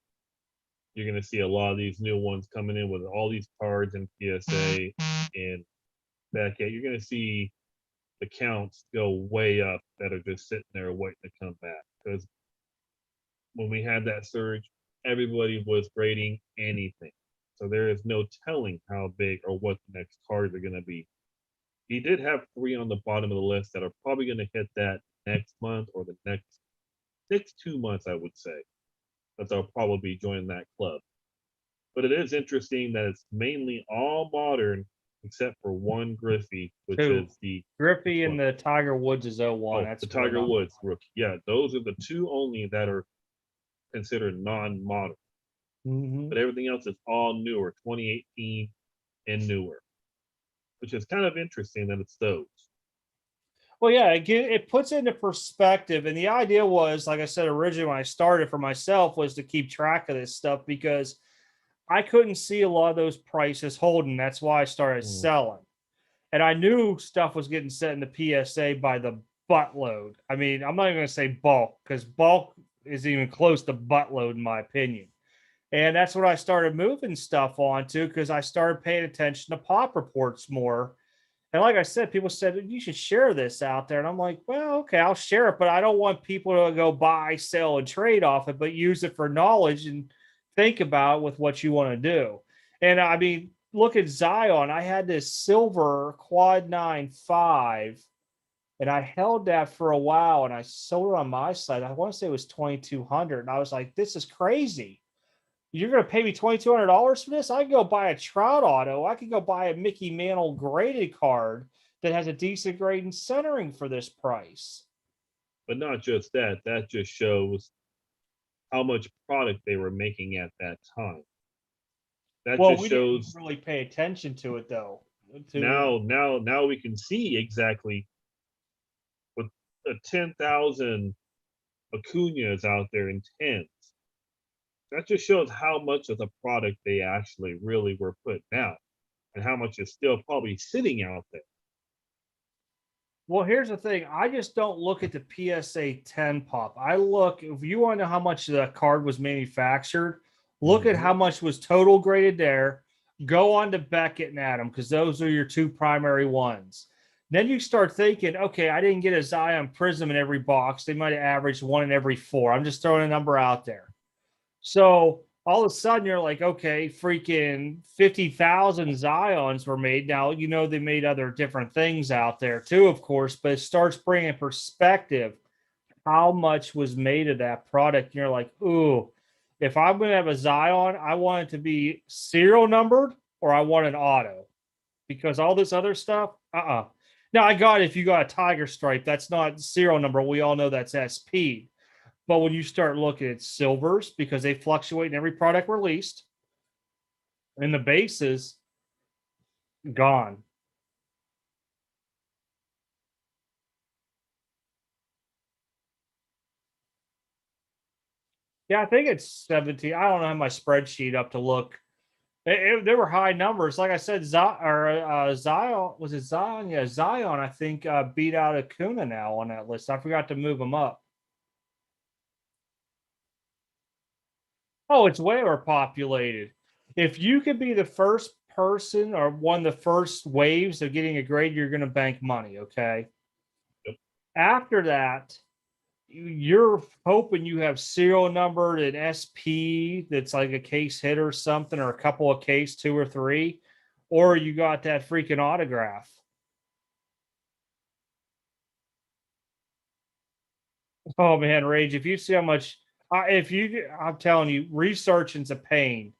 You're going to see a lot of these new ones coming in with all these cards and PSA and back at. You're going to see the counts go way up that are just sitting there waiting to come back. Because when we had that surge, everybody was grading anything. So there is no telling how big or what the next cards are going to be. He did have 3 on the bottom of the list that are probably going to hit that next month or the next 2 months, I would say. That they'll probably join that club. But it is interesting that it's mainly all modern except for one Griffey, which is the Griffey and the Tiger Woods is 01. That's the Tiger Woods rookie. Yeah, those are the 2 only that are considered non-modern. But everything else is all newer, 2018 and newer, which is kind of interesting that it's those. Well, yeah, it puts it into perspective. And the idea was, like I said originally when I started for myself, was to keep track of this stuff because I couldn't see a lot of those prices holding. That's why I started selling. And I knew stuff was getting set in the PSA by the buttload. I mean, I'm not even going to say bulk because bulk is even close to buttload in my opinion. And that's what I started moving stuff onto because I started paying attention to pop reports more. And like I said, people said, you should share this out there. And I'm like, well, okay, I'll share it, but I don't want people to go buy, sell, and trade off it, but use it for knowledge and think about with what you want to do. And I mean, look at Zion. I had this silver quad 9.5, and I held that for a while, and I sold it on my side. I want to say it was 2,200, and I was like, this is crazy. You're going to pay me $2,200 for this? I can go buy a Trout auto. I could go buy a Mickey Mantle graded card that has a decent grade and centering for this price. But not just that. That just shows how much product they were making at that time. That just shows. Didn't really pay attention to it though. Now we can see exactly with a 10,000 Acuñas out there in 10s. That just shows how much of the product they actually really were putting out, and how much is still probably sitting out there. Well, here's the thing. I just don't look at the PSA 10 pop. I look, if you want to know how much the card was manufactured, look at how much was total graded there. Go on to Beckett and Adam because those are your two primary ones. Then you start thinking, okay, I didn't get a Zion Prism in every box. They might have averaged one in every four. I'm just throwing a number out there. So all of a sudden you're like, okay, freaking 50,000 Zions were made. Now, you know, they made other different things out there too, of course, but it starts bringing perspective how much was made of that product. And you're like, ooh, if I'm going to have a Zion, I want it to be serial numbered or I want an auto because all this other stuff, Now, I got it if you got a Tiger Stripe, that's not serial number. We all know that's SP. But when you start looking at silvers, because they fluctuate in every product released, and the bases gone. Yeah, I think it's 17. I don't have my spreadsheet up to look. There were high numbers. Like I said, Zion, was it Zion? Yeah, Zion, I think, beat out Acuna now on that list. I forgot to move him up. Oh, it's way overpopulated. If you could be the first person or one of the first waves of getting a grade, you're going to bank money. Okay. Yep. After that, you're hoping you have serial numbered an SP that's like a case hit or something, or a couple of case two or three, or you got that freaking autograph. Oh man, Rage! If you see how much, I'm telling you, researching's a pain.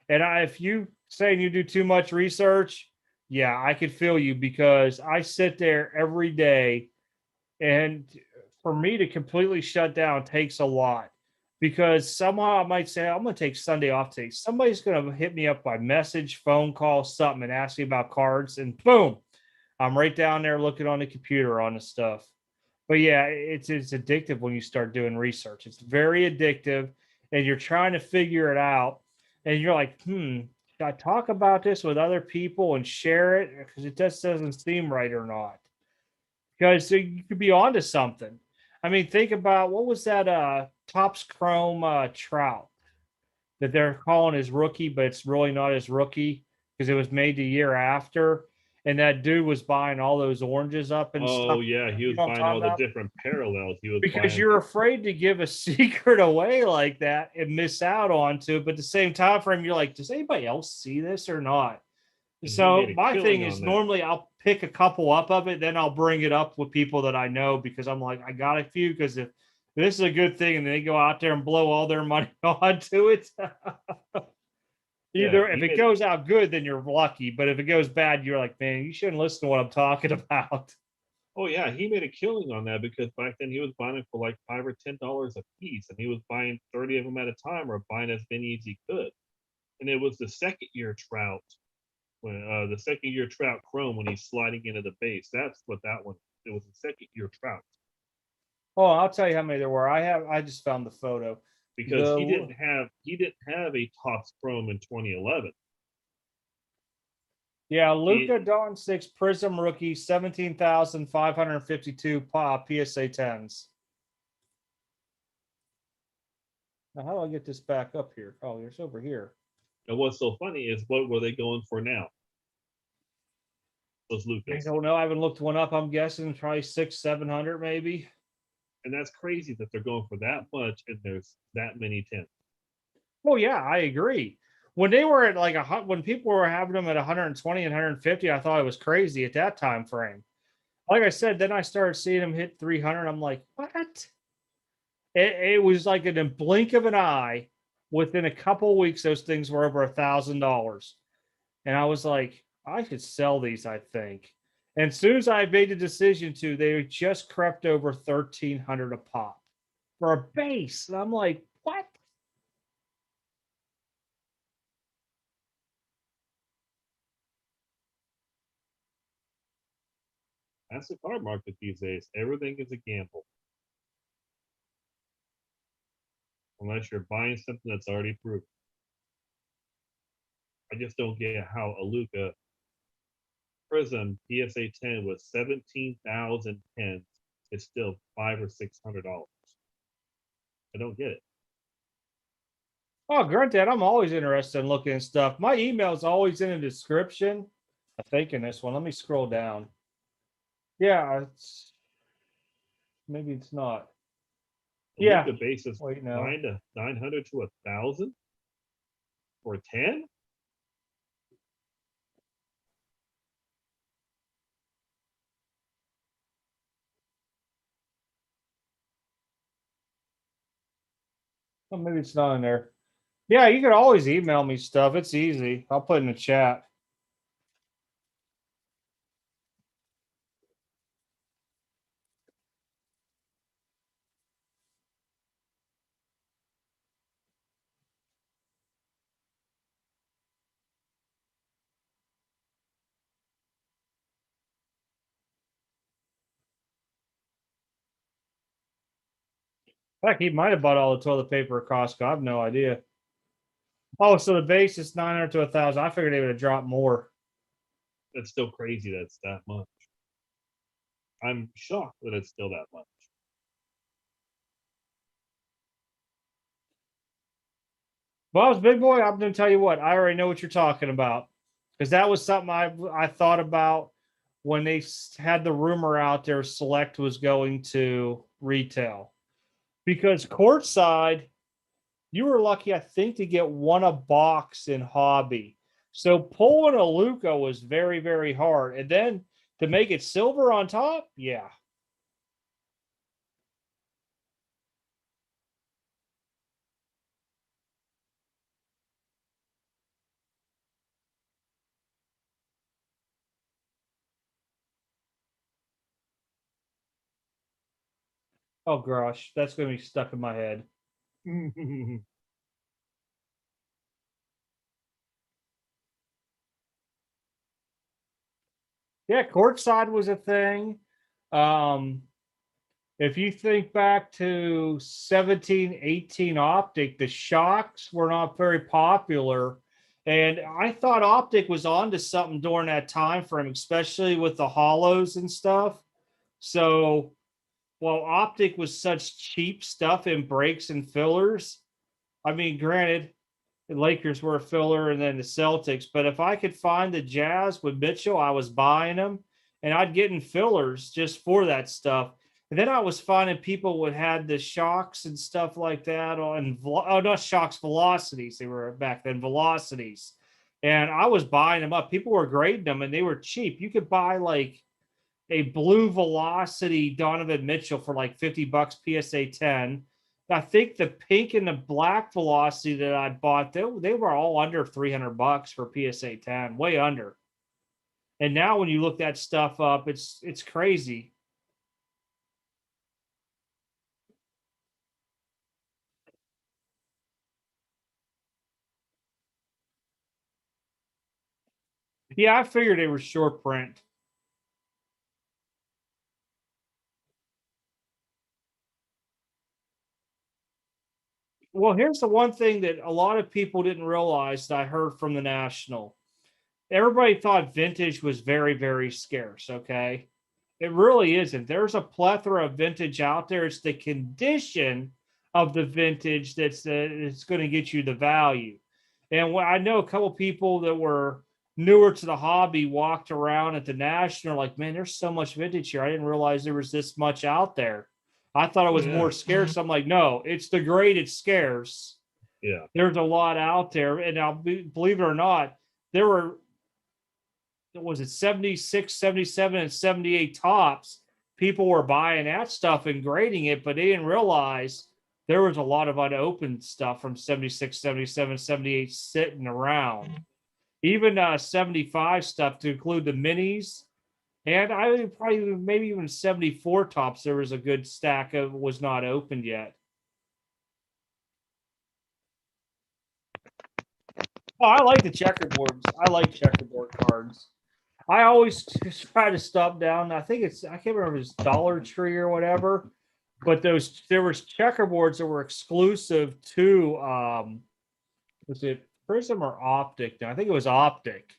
And if you say you do too much research, yeah, I could feel you because I sit there every day, and for me to completely shut down takes a lot. Because somehow I might say I'm going to take Sunday off today. Somebody's going to hit me up by message, phone call, something, and ask me about cards, and boom, I'm right down there looking on the computer on the stuff. But yeah, it's addictive when you start doing research. It's very addictive, and you're trying to figure it out, and you're like, should I talk about this with other people and share it because it just doesn't seem right or not? Because you could be onto something. I mean, think about what was that Topps Chrome Trout that they're calling his rookie, but it's really not his rookie because it was made the year after. And that dude was buying all those oranges up and Oh stuff. yeah, he You was know what I'm buying talking all the about? different parallels. He was Because buying. you're afraid to give a secret away like that and miss out onto it. But at the same time frame, you're like, does anybody else see this or not? And he So made a my thing killing is on that. normally I'll pick a couple up of it, then I'll bring it up with people that I know because I'm like, I got a few because if this is a good thing and they go out there and blow all their money onto it. Yeah, Either if it goes out good, then you're lucky. But if it goes bad, you're like, man, you shouldn't listen to what I'm talking about. Oh yeah, he made a killing on that because back then he was buying it for like $5 or $10 a piece, and he was buying 30 of them at a time, or buying as many as he could. And it was the second year Trout, when the second year Trout Chrome when he's sliding into the base. That's what that one. It was the second year Trout. Oh, I'll tell you how many there were. I just found the photo. Because he didn't have a Topps Chrome in 2011. Yeah, Luka Doncic Prism rookie 17,552 PSA 10s. Now, how do I get this back up here? Oh, it's over here. And what's so funny is what were they going for now? Those Lucas. I don't know. I haven't looked one up. I'm guessing probably 600-700 maybe. And that's crazy that they're going for that much and there's that many 10s. Oh yeah, I agree. When they were at like when people were having them at 120 and 150, I thought it was crazy at that time frame. Like I said, then I started seeing them hit 300. I'm like, what? It was like in a blink of an eye. Within a couple of weeks, those things were over $1,000, and I was like, I should sell these. I think. And as soon as I made the decision to, they just crept over 1,300 a pop for a base, and I'm like, what? That's the card market these days. Everything is a gamble. unless you're buying something that's already proven. I just don't get how a Luka Prism PSA 10 with 17,000 pins is still $500 or $600. I don't get it. Oh, granted, I'm always interested in looking at stuff. My email is always in the description. I think in this one. Let me scroll down. Yeah, maybe it's not. The Yeah. Luka base is Wait, no. 900 to 1,000 for 10. Oh, maybe it's not in there. Yeah, you can always email me stuff. It's easy. I'll put it in the chat. Heck, he might have bought all the toilet paper at Costco. I have no idea. Oh, so the base is 900 to 1,000. I figured they would have dropped more. That's still crazy. That's that much. I'm shocked that it's still that much. Bob's big boy, I'm going to tell you what. I already know what you're talking about because that was something I thought about when they had the rumor out there. Select was going to retail because courtside, you were lucky, I think, to get one a box in hobby. So pulling a Luka was very, very hard. And then to make it silver on top, yeah. Oh gosh, that's going to be stuck in my head. Yeah, courtside was a thing. If you think back to 17, 18 Optic, the shocks were not very popular. And I thought Optic was onto something during that time frame, especially with the hollows and stuff. So while Optic was such cheap stuff in breaks and fillers, I mean, granted, the Lakers were a filler and then the Celtics, but if I could find the Jazz with Mitchell, I was buying them and I'd get in fillers just for that stuff. And then I was finding people would had the shocks and stuff like that on, not shocks, velocities. They were back then, velocities. And I was buying them up. People were grading them and they were cheap. You could buy like a blue velocity Donovan Mitchell for like $50 PSA 10. I think the pink and the black velocity that I bought, they were all under $300 for PSA 10, way under. And now when you look that stuff up, it's crazy. Yeah, I figured they were short print. Well, here's the one thing that a lot of people didn't realize that I heard from the National. Everybody thought vintage was very, very scarce. Okay. It really isn't. There's a plethora of vintage out there. It's the condition of the vintage that's it's going to get you the value. And I know a couple people that were newer to the hobby walked around at the National like, man, there's so much vintage here. I didn't realize there was this much out there. I thought it was more scarce. I'm like, no, it's the grade. It's scarce. Yeah, there's a lot out there, and believe it or not, there were, was it 76, 77, and 78 tops? People were buying that stuff and grading it, but they didn't realize there was a lot of unopened stuff from 76, 77, 78 sitting around. Even 75 stuff to include the minis. And I would probably maybe even 74 tops. There was a good stack of was not opened yet. Oh, I like the checkerboards. I like checkerboard cards. I always try to stop down. I think I can't remember if it's Dollar Tree or whatever. But there was checkerboards that were exclusive to was it Prism or Optic? No, I think it was Optic.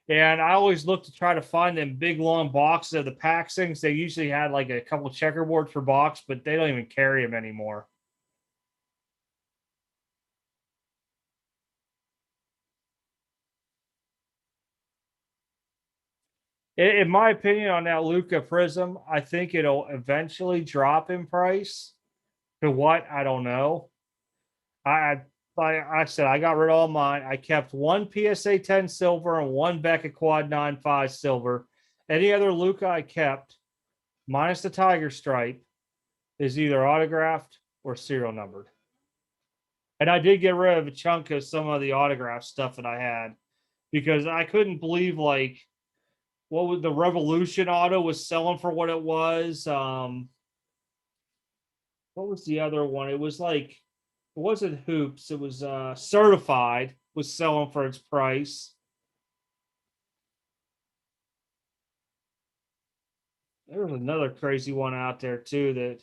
And I always look to try to find them big long boxes of the pack things. They usually had like a couple checkerboards per box, but they don't even carry them anymore. In my opinion, on that Luca Prism, I think it'll eventually drop in price. To what? I don't know. I like I said, I got rid of all mine. I kept one PSA 10 silver and one Beckett Quad 95 silver. Any other Luca I kept, minus the tiger stripe, is either autographed or serial numbered. And I did get rid of a chunk of some of the autograph stuff that I had because I couldn't believe like what was the Revolution auto was selling for what it was. What was the other one? It was like it wasn't hoops, it was certified was selling for its price. There was another crazy one out there too that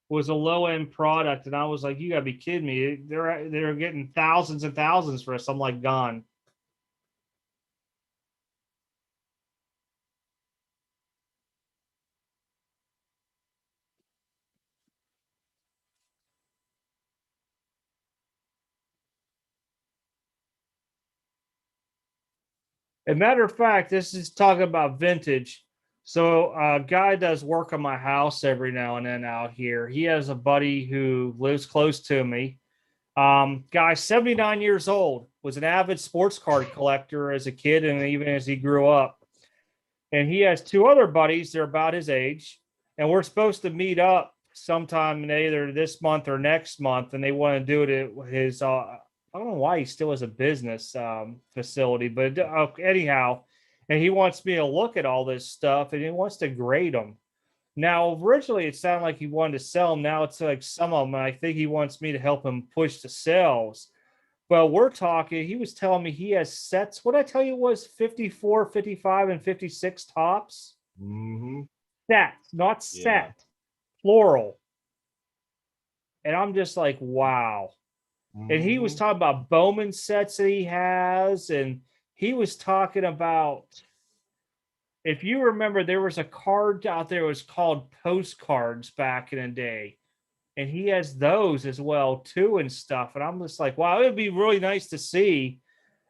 was a low end product, and I was like, "You gotta be kidding me! They're getting thousands and thousands for us." I'm like, gone. As a matter of fact, this is talking about vintage. So a guy does work on my house every now and then out here. He has a buddy who lives close to me. Guy, 79 years old, was an avid sports card collector as a kid and even as he grew up. And he has two other buddies, they're about his age, and we're supposed to meet up sometime in either this month or next month. And they want to do it at his, I don't know why he still has a business facility, but anyhow, and he wants me to look at all this stuff and he wants to grade them. Now, originally, it sounded like he wanted to sell them. Now it's like some of them. I think he wants me to help him push the sales. But we're talking, he was telling me he has sets. What I tell you was 54, 55, and 56 tops. Mm-hmm. Sets, not set, yeah. Plural. And I'm just like, wow. Mm-hmm. And he was talking about Bowman sets that he has. And he was talking about, if you remember, there was a card out there, it was called postcards back in the day. And he has those as well too and stuff. And I'm just like, wow, it would be really nice to see.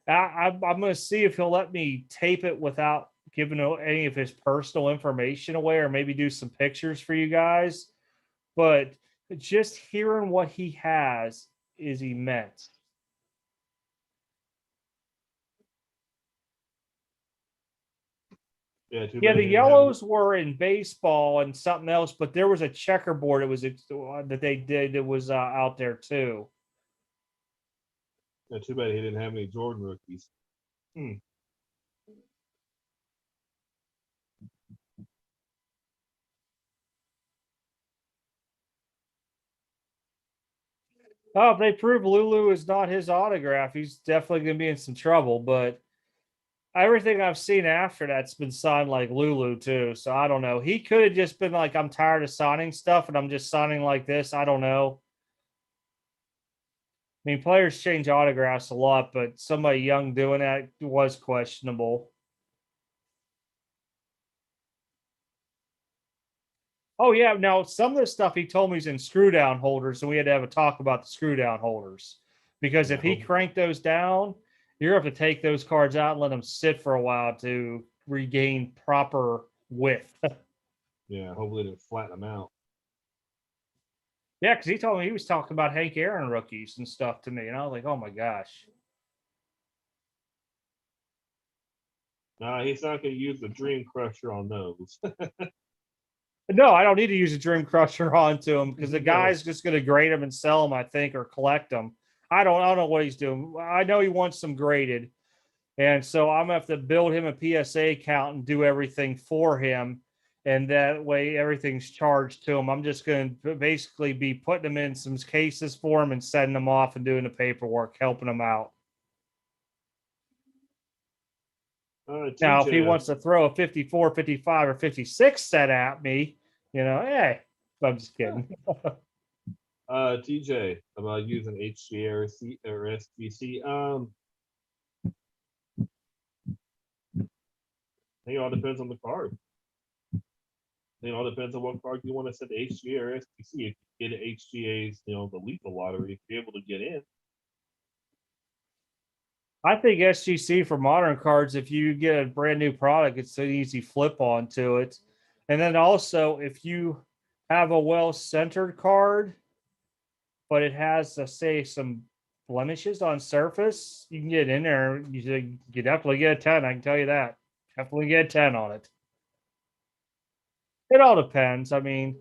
I'm going to see if he'll let me tape it without giving any of his personal information away, or maybe do some pictures for you guys. But just hearing what he has is immense. Yeah, the yellows were in baseball and something else, but there was a checkerboard. It was that they did. It was out there too. Yeah, too bad he didn't have any Jordan rookies. Oh, if they prove Lulu is not his autograph, he's definitely going to be in some trouble. But everything I've seen after that's been signed like Lulu too. So I don't know. He could have just been like, I'm tired of signing stuff and I'm just signing like this. I don't know. I mean, players change autographs a lot, but somebody young doing that was questionable. Oh, yeah. Now, some of the stuff he told me is in screw down holders, so we had to have a talk about the screw down holders. Because if he cranked those down, you're going to have to take those cards out and let them sit for a while to regain proper width. Yeah, hopefully they flatten them out. Yeah, because he told me he was talking about Hank Aaron rookies and stuff to me, and I was like, oh my gosh. No, he's not going to use the Dream Crusher on those. No, I don't need to use a Dream Crusher onto him because the guy's just going to grade them and sell them, I think, or collect them. I don't know what he's doing. I know he wants them graded. And so I'm going to have to build him a PSA account and do everything for him. And that way everything's charged to him. I'm just going to basically be putting them in some cases for him and sending them off and doing the paperwork, helping him out. Now, if he wants to throw a 54, 55, or 56 set at me, hey, I'm just kidding. TJ, about using HGA or SGC. I think it all depends on the card. It all depends on what card you want to set HGA or SGC. If you get an HGA's, the lethal lottery, if you're able to get in. I think SGC for modern cards, if you get a brand new product, it's an easy flip onto it. And then also, if you have a well-centered card, but it has, say, some blemishes on surface, you can get in there. You definitely get a 10. I can tell you that. Definitely get a 10 on it. It all depends. I mean,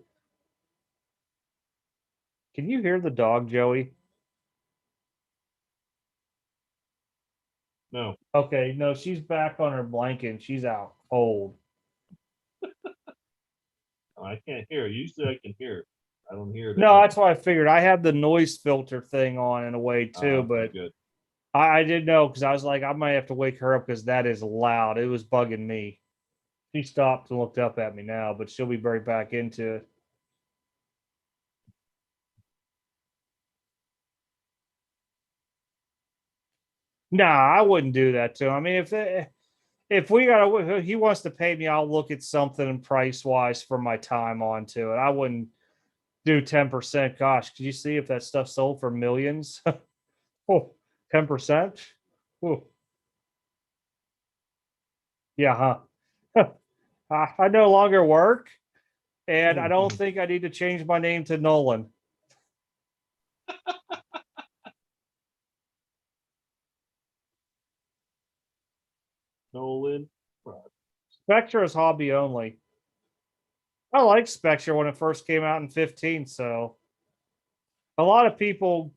can you hear the dog, Joey? No. Okay, no, she's back on her blanket and she's out cold. I can't hear. Usually I can hear. I don't hear it. No, that's why I figured. I have the noise filter thing on in a way too, but good. I didn't know because I was like, I might have to wake her up because that is loud. It was bugging me. She stopped and looked up at me now, but she'll be right back into it. Nah, I wouldn't do that to him. I mean, if we got he wants to pay me, I'll look at something price wise for my time onto it. I wouldn't do 10%. Gosh, could you see if that stuff sold for millions? Oh, 10%? Oh. Yeah, huh? I no longer work, and I don't think I need to change my name to Nolan. Nolan. Spectre is hobby only. I like Spectre when it first came out in 15, so a lot of people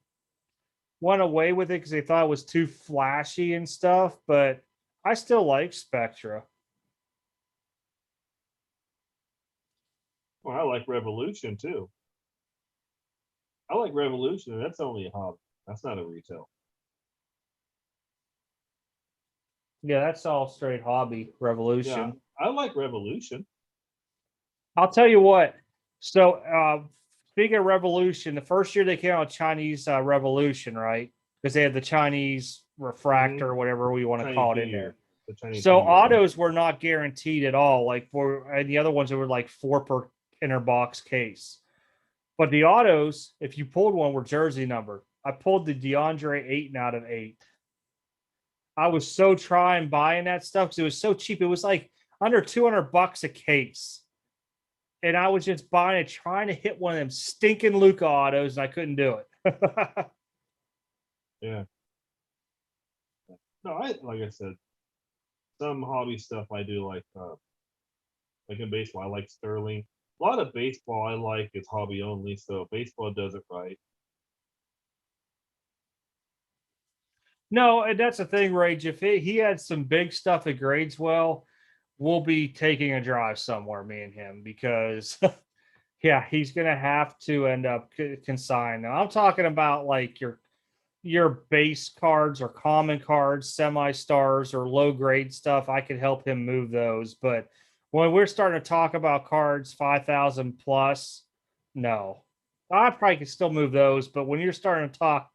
went away with it because they thought it was too flashy and stuff, but I still like Spectra. Well, I like Revolution too. I like Revolution, and that's only a hobby. That's not a retail. Yeah, that's all straight hobby Revolution. Yeah, I like Revolution. I'll tell you what. So, speaking of Revolution, the first year they came out with Chinese Revolution, right? Because they had the Chinese refractor, whatever we want to call it in there. So autos were not guaranteed at all. Like and the other ones that were like 4 per inner box case. But the autos, if you pulled one, were jersey numbered. I pulled the DeAndre 8 out of 8. I was so trying buying that stuff because it was so cheap. It was like under $200 a case. And I was just buying it, trying to hit one of them stinking Luca autos, and I couldn't do it. Yeah. No, like I said, some hobby stuff I do like in baseball, I like Sterling. A lot of baseball I like is hobby only, so baseball does it right. No, and that's the thing, Rage. If he had some big stuff that grades well, we'll be taking a drive somewhere, me and him, because yeah, he's gonna have to end up consigned. Now I'm talking about like your base cards or common cards, semi-stars or low grade stuff. I could help him move those, but when we're starting to talk about cards 5,000 plus, no. I probably could still move those, but when you're starting to talk,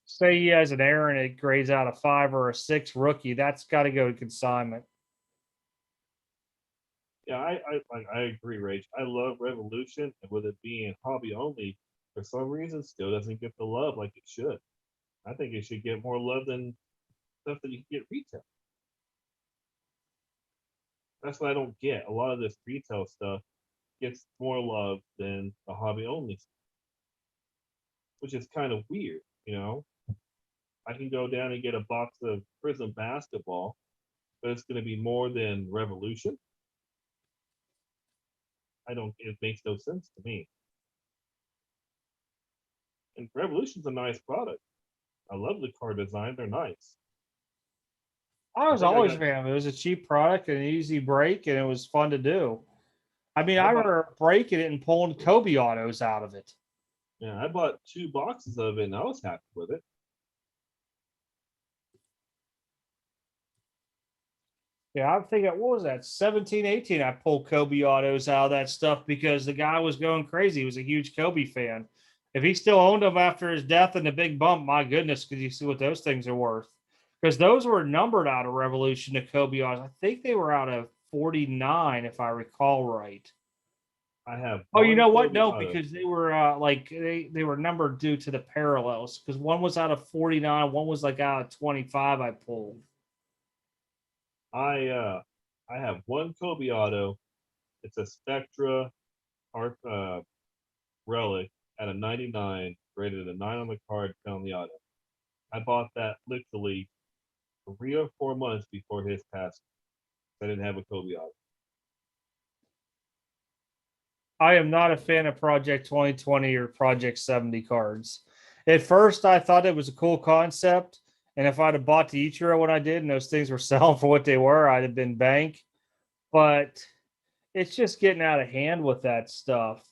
say he has an error and it grades out a 5 or a 6 rookie, that's got to go to consignment. Yeah, I agree, Rage. I love Revolution, and with it being hobby only, for some reason, still doesn't get the love like it should. I think it should get more love than stuff that you can get retail. That's what I don't get. A lot of this retail stuff gets more love than the hobby only stuff, which is kind of weird, I can go down and get a box of Prism basketball, but it's going to be more than Revolution. It makes no sense to me. And Revolution's a nice product. I love the card design. They're nice. I was always a fan of it. It was a cheap product and an easy break, and it was fun to do. I mean, I remember breaking it and pulling Kobe autos out of it. Yeah, I bought 2 boxes of it, and I was happy with it. Yeah, I'm thinking, what was that? 17, 18. I pulled Kobe autos out of that stuff because the guy was going crazy. He was a huge Kobe fan. If he still owned them after his death and the big bump, my goodness, because you see what those things are worth. Because those were numbered out of Revolution to Kobe autos. I think they were out of 49, if I recall right. I have. Oh, you know what? Kobe No, auto. because they were like they were numbered due to the parallels. Because one was out of 49, one was like out of 25. I pulled. I have one Kobe auto. It's a Spectra art relic at a 99, rated a 9 on the card, 10 on the auto. I bought that literally 3 or 4 months before his passing. I didn't have a Kobe auto. I am not a fan of Project 2020 or Project 70 cards. At first, I thought it was a cool concept. And if I'd have bought the Ichiro when I did and those things were selling for what they were, I'd have been bank. But it's just getting out of hand with that stuff.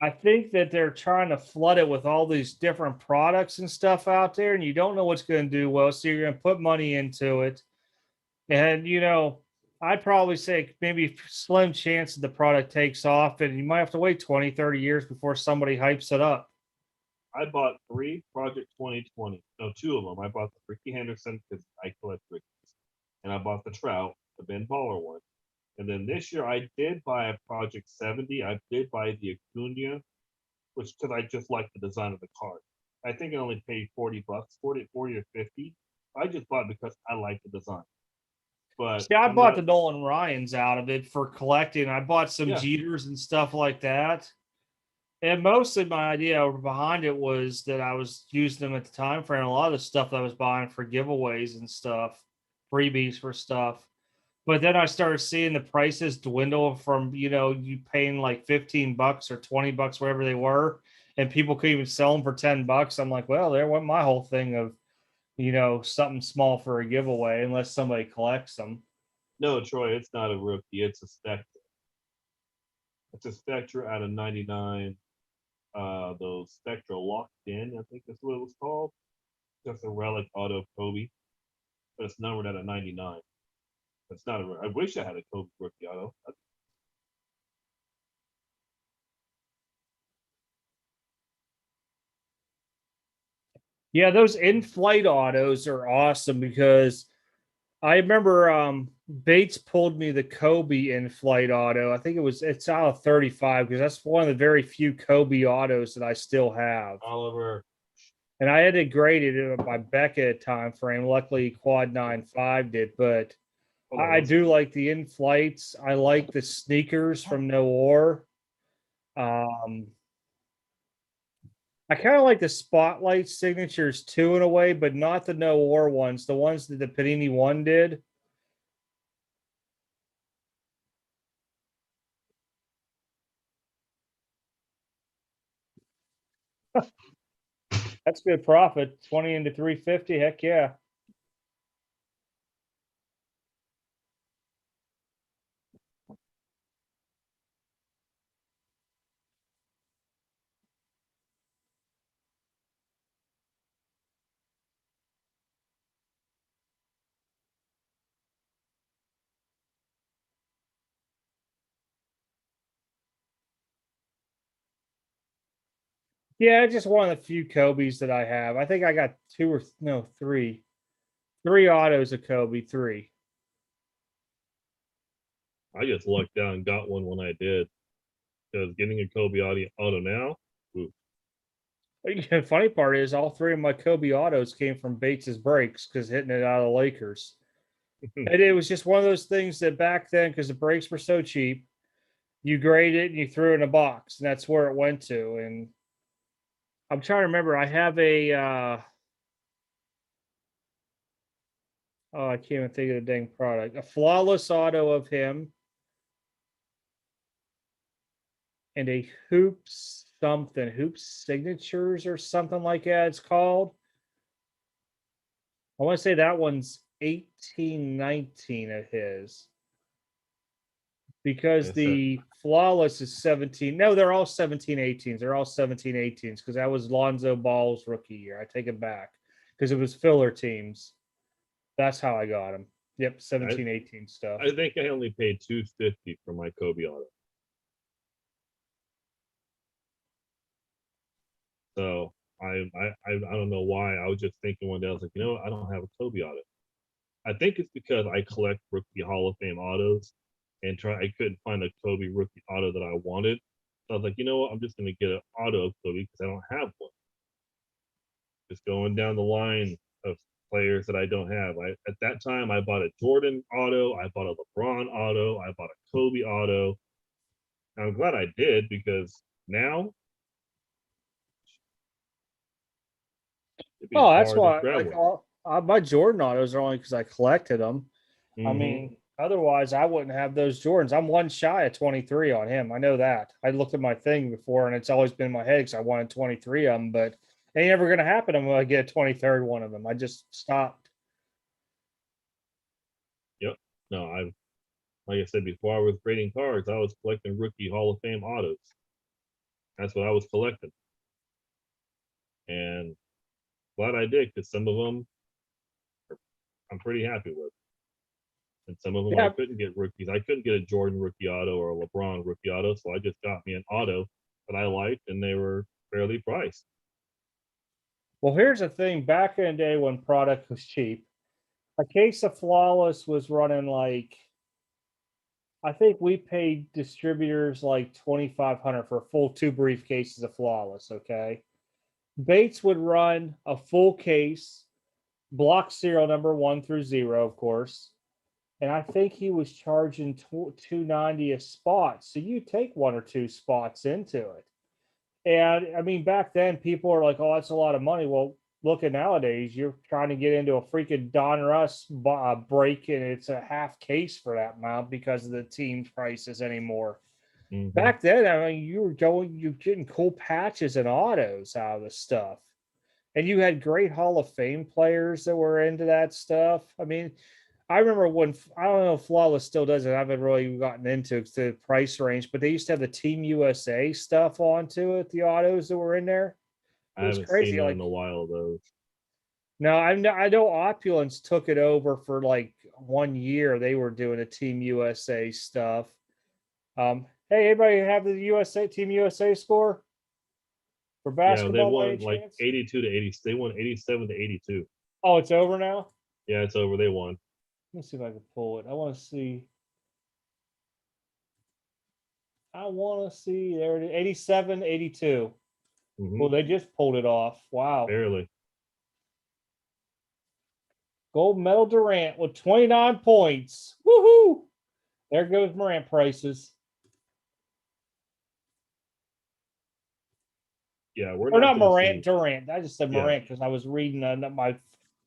I think that they're trying to flood it with all these different products and stuff out there, and you don't know what's going to do well. So you're going to put money into it. And, I'd probably say maybe slim chance that the product takes off, and you might have to wait 20, 30 years before somebody hypes it up. I bought 3 Project 2020. No, 2 of them. I bought the Ricky Henderson because I collect Rickies. And I bought the Trout, the Ben Baller one. And then this year I did buy a Project 70. I did buy the Acuna, which because I just like the design of the card. I think I only paid $40, 40 or 50. I just bought it because I like the design. But See, I I'm bought not. the Nolan Ryans out of it for collecting. I bought some Yeah, Jeters and stuff like that. And mostly my idea behind it was that I was using them at the time frame. A lot of the stuff that I was buying for giveaways and stuff, freebies for stuff. But then I started seeing the prices dwindle from, you paying like $15 or $20, whatever they were, and people could even sell them for $10. I'm like, well, there went my whole thing of, something small for a giveaway, unless somebody collects them. no, Troy, it's not a rookie. It's a Spectre. It's a Spectre out of 99. Those Spectra locked in, I think that's what it was called. Just a relic auto Kobe, but it's numbered at a 99. It's not a. I wish I had a Kobe rookie auto. Yeah, those in-flight autos are awesome because I remember Bates pulled me the Kobe in-flight auto. I think it's out of 35 because that's one of the very few Kobe autos that I still have. Oliver. And I had it graded by Beckett time frame. Luckily, Quad 95 did, but I do like the in-flights. I like the sneakers from Noor. Um, I kind of like the Spotlight signatures too, in a way, but not the Noor ones. The ones that the Panini one did. That's good profit. 20 into 350. Heck yeah. Yeah, just one of the few Kobe's that I have. I think I got two or no, three. Three autos of Kobe, three. I just lucked out and got one when I did. Because getting a Kobe auto now, ooh. The funny part is all three of my Kobe autos came from Bates's breaks because hitting it out of the Lakers. And it was just one of those things that back then, because the breaks were so cheap, you grade it and you threw it in a box, and that's where it went to. And I'm trying to remember. I have a oh, I can't even think of the dang product. A flawless auto of him and a hoops signatures or something like that. It's called. I want to say that one's 1819 of his because the flawless is 17. No, they're all 1718s. They're all 1718s because that was Lonzo Ball's rookie year. I take it back because it was filler teams. That's how I got him. Yep, 17, 18 stuff. I think I only paid $250 for my Kobe auto. So I don't know why. I was just thinking one day, I was like, you know what? I don't have a Kobe auto. I think it's because I collect rookie Hall of Fame autos and I couldn't find a Kobe rookie auto that I wanted. So I was like, you know what? I'm just gonna get an auto of Kobe because I don't have one. Just going down the line of players that I don't have. At that time I bought a Jordan auto, I bought a LeBron auto, I bought a Kobe auto. I'm glad I did because now Oh, that's why. Like my Jordan autos are only because I collected them. I mean, otherwise I wouldn't have those Jordans. I'm one shy of 23 on him. I know that. I looked at my thing before, and it's always been in my head because I wanted 23 of them, but it ain't ever going to happen until I get a 23rd one of them. I just stopped. Yep. No, like I said before, I was grading cards. I was collecting rookie Hall of Fame autos. That's what I was collecting, and glad I did because some of them I'm pretty happy with. And some of them I couldn't get rookies. I couldn't get a Jordan rookie auto or a LeBron rookie auto, so I just got me an auto that I liked, and they were fairly priced. Well, here's the thing. Back in the day when product was cheap, a case of Flawless was running like, I think we paid distributors like 2,500 for full 2 briefcases of Flawless. Okay. Bates would run a full case, block serial number 1 through 0, of course. And I think he was charging $290 a spot. So you take 1 or 2 spots into it. And I mean, back then people are like, oh, that's a lot of money. Well, look at nowadays, you're trying to get into a freaking Don Russ break, and it's a half case for that amount because of the team prices anymore. Back then, I mean, you're getting cool patches and autos out of the stuff. And you had great Hall of Fame players that were into that stuff. I mean, I remember when, I don't know if Flawless still does it. I haven't really gotten into the price range, but they used to have the Team USA stuff onto it, the autos that were in there. I haven't seen that in a while, though. No, I know Opulence took it over for like 1 year. They were doing a Team USA stuff. Hey, anybody have the Team USA score for basketball? Yeah, they won like 82 to 80. They won 87 to 82. Oh, it's over now? Yeah, it's over. They won. Let me see if I can pull it. I want to see. There it is. 87, 82. Well, they just pulled it off. Wow. Barely. Gold medal Durant with 29 points. Woohoo! There goes Morant prices. Yeah, we're not Morant, Durant. I just said Morant because I was reading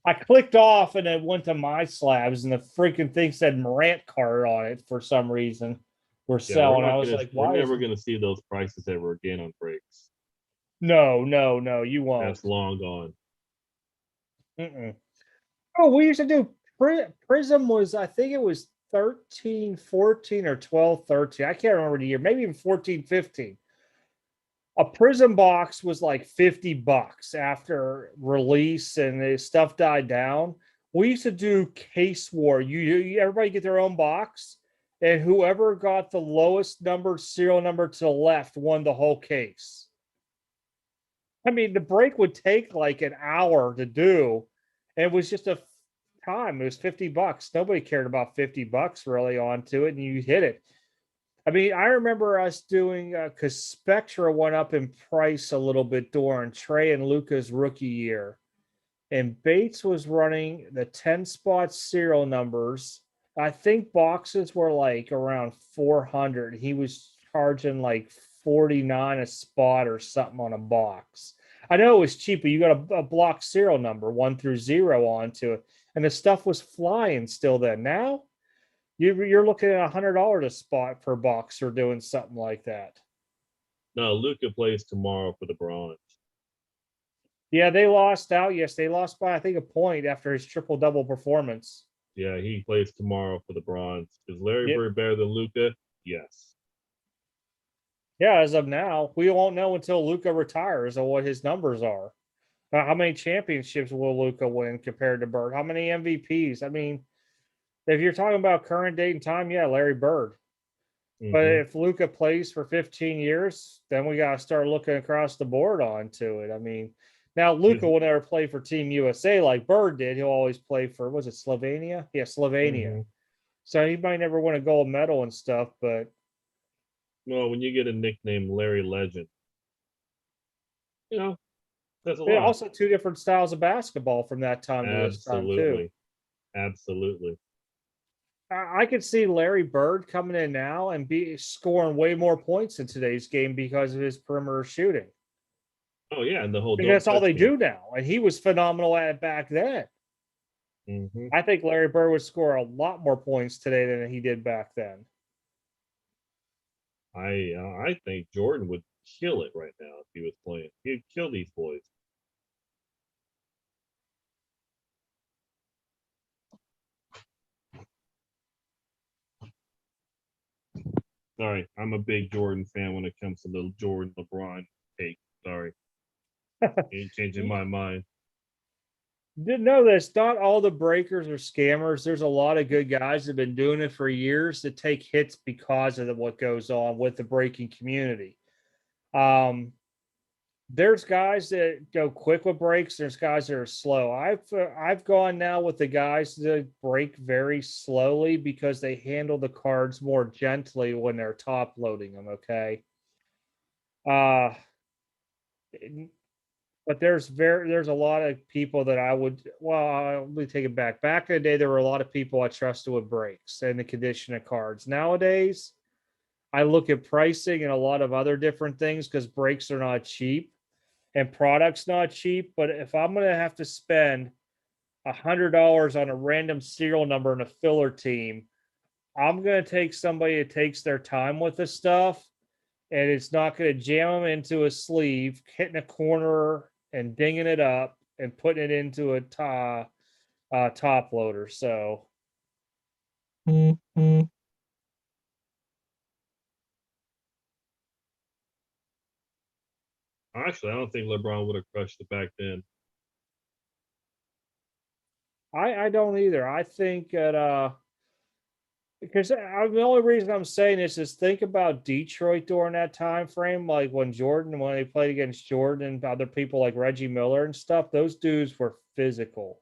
I clicked off and it went to my slabs, and the freaking thing said Morant card on it for some reason. We're selling. I was like, we're never going to see those prices ever again on breaks. No, you won't. That's long gone. Oh, we used to do Prism was, I think it was 13, 14 or 12, 13. I can't remember the year, maybe even 14, 15. A Prism box was like $50 after release and the stuff died down. We used to do case war. You everybody get their own box, and whoever got the lowest number serial number to the left won the whole case. I mean, the break would take like an hour to do. And it was just a time. It was $50. Nobody cared about $50 really onto it, and you hit it. I mean, I remember us doing because Spectra went up in price a little bit during Trey and Luca's rookie year, and Bates was running the 10 spot serial numbers. I think boxes were like around 400. He was charging like 49 a spot or something on a box. I know it was cheap, but you got a block serial number 1 through 0 onto it, and the stuff was flying still then. Now you're looking at $100 a spot per box or doing something like that. No, Luca plays tomorrow for the Bronze. Yeah, they lost out. Yes, they lost by, I think, a point after his triple-double performance. Yeah, he plays tomorrow for the Bronze. Is Larry Bird better than Luca? Yes. Yeah, as of now, we won't know until Luca retires or what his numbers are. How many championships will Luca win compared to Bird? How many MVPs? I mean, If you're talking about current date and time, yeah, Larry Bird. But if Luka plays for 15 years, then we got to start looking across the board onto it. I mean, now Luka will never play for Team USA like Bird did. He'll always play for, was it Slovenia? Yeah, Slovenia. So he might never win a gold medal and stuff, but. Well, when you get a nickname Larry Legend, you know, that's a Yeah, lot. also two different styles of basketball from that time to this time, too. Absolutely. I could see Larry Bird coming in now and be scoring way more points in today's game because of his perimeter shooting. Oh yeah, and the whole because that's all they do now, and he was phenomenal at it back then. I think Larry Bird would score a lot more points today than he did back then. I think Jordan would kill it right now if he was playing. He'd kill these boys. Sorry, I'm a big Jordan fan when it comes to little Jordan LeBron take. Sorry. Ain't changing my mind. Didn't know this. Not all the breakers are scammers. There's a lot of good guys that have been doing it for years that take hits because of what goes on with the breaking community. There's guys that go quick with breaks. There's guys that are slow. I've gone now with the guys that break very slowly because they handle the cards more gently when they're top loading them. Okay. But there's a lot of people that I would, well, let me take it back. Back in the day, there were a lot of people I trusted with breaks and the condition of cards. Nowadays, I look at pricing and a lot of other different things because breaks are not cheap and products not cheap. But if I'm going to have to spend $100 on a random serial number in a filler team, I'm going to take somebody that takes their time with the stuff, and it's not going to jam them into a sleeve, hitting a corner and dinging it up and putting it into a top loader. So. Actually, I don't think LeBron would have crushed it back then. I don't either. I think that because the only reason I'm saying this is think about Detroit during that time frame, like when they played against Jordan and other people like Reggie Miller and stuff. Those dudes were physical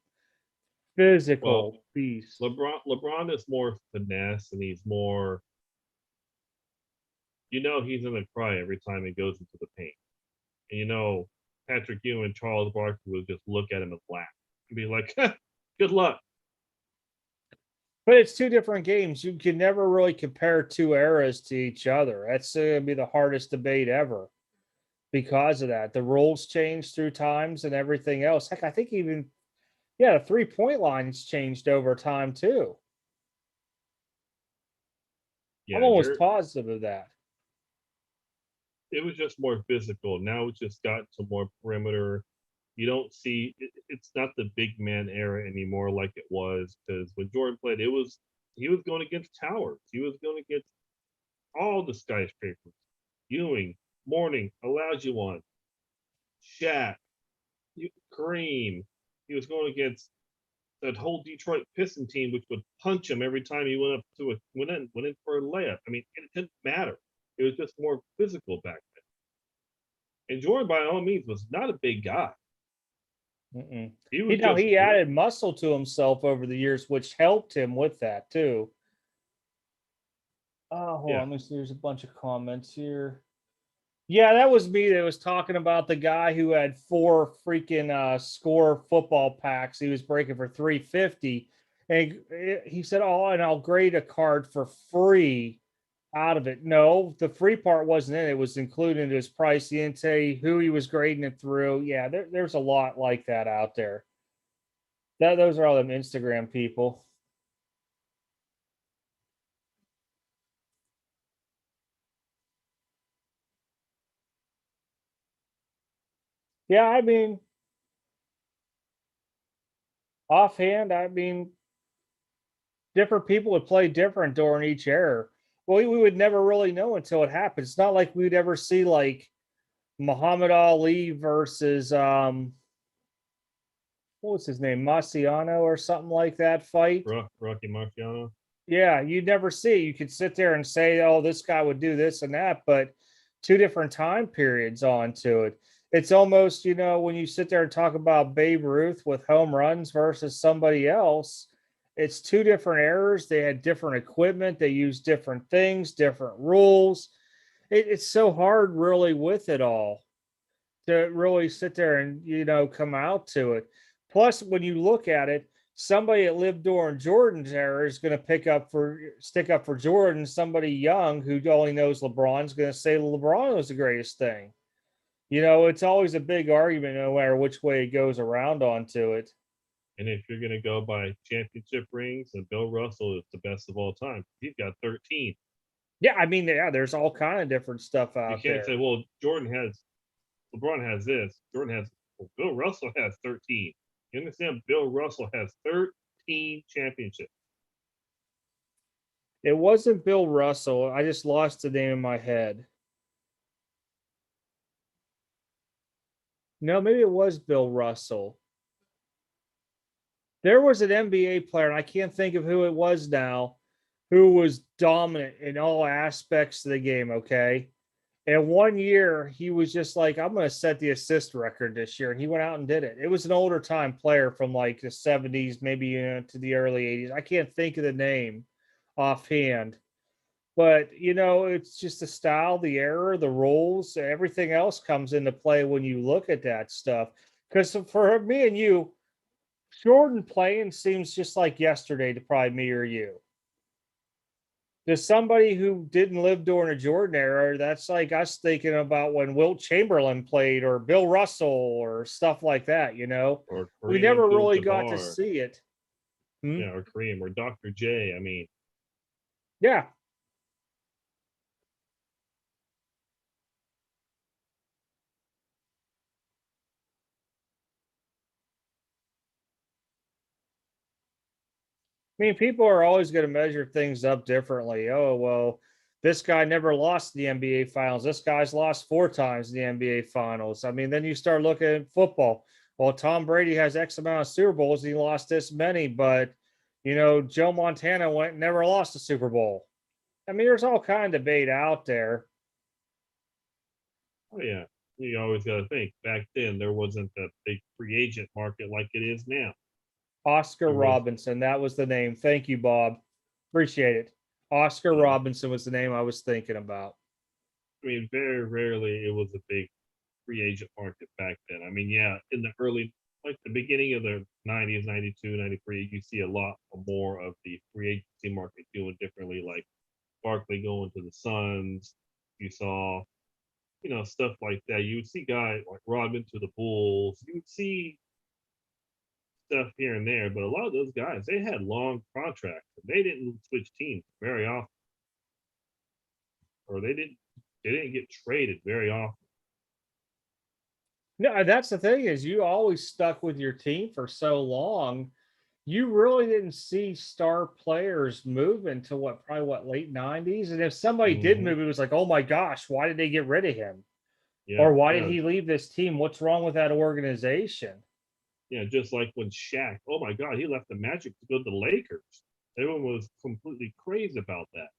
beasts. LeBron is more finesse, and he's more. He's gonna cry every time he goes into the paint. And Patrick Ewing and Charles Barkley would just look at him and laugh and be like, "Good luck." But it's two different games. You can never really compare two eras to each other. That's going to be the hardest debate ever because of that. The rules change through times and everything else. Heck, I think even, the 3-point line's changed over time too. Yeah, I'm almost positive of that. It was just more physical. Now it's just got to more perimeter. You don't see it's not the big man era anymore like it was, because when Jordan played, he was going against towers. He was going against all the skyscrapers. Ewing, Mourning, Olajuwon, Shaq, Kareem. He was going against that whole Detroit Piston team, which would punch him every time he went in for a layup. I mean, it didn't matter. It was just more physical back then. And Jordan, by all means, was not a big guy. He added muscle to himself over the years, which helped him with that too. Oh, hold on. Let me see. There's a bunch of comments here. Yeah, that was me that was talking about the guy who had 4 freaking score football packs. He was breaking for $350. And he said, "Oh, and I'll grade a card for free out of it." No, the free part wasn't in it. It was included in his price. He didn't say who he was grading it through. Yeah, there's a lot like that out there. Those are all them Instagram people. Yeah, I mean, offhand, different people would play different during each era. Well, we would never really know until it happened. It's not like we'd ever see like Muhammad Ali versus what was his name, Marciano or something like that fight. Rocky Marciano. Yeah, you'd never see. You could sit there and say, "Oh, this guy would do this and that," but two different time periods onto it. It's almost, when you sit there and talk about Babe Ruth with home runs versus somebody else, it's two different eras. They had different equipment. They used different things, different rules. It's so hard, really, with it all to really sit there and come out to it. Plus, when you look at it, somebody that lived during Jordan's era is going to stick up for Jordan. Somebody young who only knows LeBron's going to say LeBron was the greatest thing. It's always a big argument no matter which way it goes around onto it. And if you're going to go by championship rings, and Bill Russell is the best of all time. He's got 13. Yeah, I mean, yeah, there's all kind of different stuff out there. You can't say, well, LeBron has this. Bill Russell has 13. You understand? Bill Russell has 13 championships. It wasn't Bill Russell. I just lost the name in my head. No, maybe it was Bill Russell. There was an NBA player, and I can't think of who it was now, who was dominant in all aspects of the game, okay? And one year, he was just like, I'm going to set the assist record this year. And he went out and did it. It was an older time player from like the 70s, maybe to the early 80s. I can't think of the name offhand. But, it's just the style, the era, the rules, everything else comes into play when you look at that stuff. Because for me and you, Jordan playing seems just like yesterday to probably me or you. To somebody who didn't live during a Jordan era, that's like us thinking about when Wilt Chamberlain played or Bill Russell or stuff like that, Or we never really got to see it. Yeah, or Kareem or Dr. J. I mean, yeah. I mean, people are always going to measure things up differently. Oh, well, this guy never lost the NBA finals. This guy's lost 4 times the NBA finals. I mean, then you start looking at football. Well, Tom Brady has X amount of Super Bowls. He lost this many, but, Joe Montana never lost a Super Bowl. I mean, there's all kind of debate out there. Oh, yeah. You always got to think back then there wasn't that big free agent market like it is now. Oscar Robinson, that was the name. Thank you, Bob. Appreciate it. Oscar Robinson was the name I was thinking about. I mean, very rarely it was a big free agent market back then. I mean, yeah, in the early, like the beginning of the 90s, 92, 93, you see a lot more of the free agency market doing differently, like Barkley going to the Suns. You saw, stuff like that. You would see guys like Rodman to the Bulls. You would see stuff here and there, but a lot of those guys, they had long contracts. They didn't switch teams very often, or they didn't get traded very often. No, that's the thing is you always stuck with your team for so long. You really didn't see star players move until late 90s. And if somebody did move, it was like, oh my gosh, why did they get rid of him? Yeah, or why did he leave this team? What's wrong with that organization? Yeah, just like when Shaq, oh my God, he left the Magic to go to the Lakers. Everyone was completely crazy about that.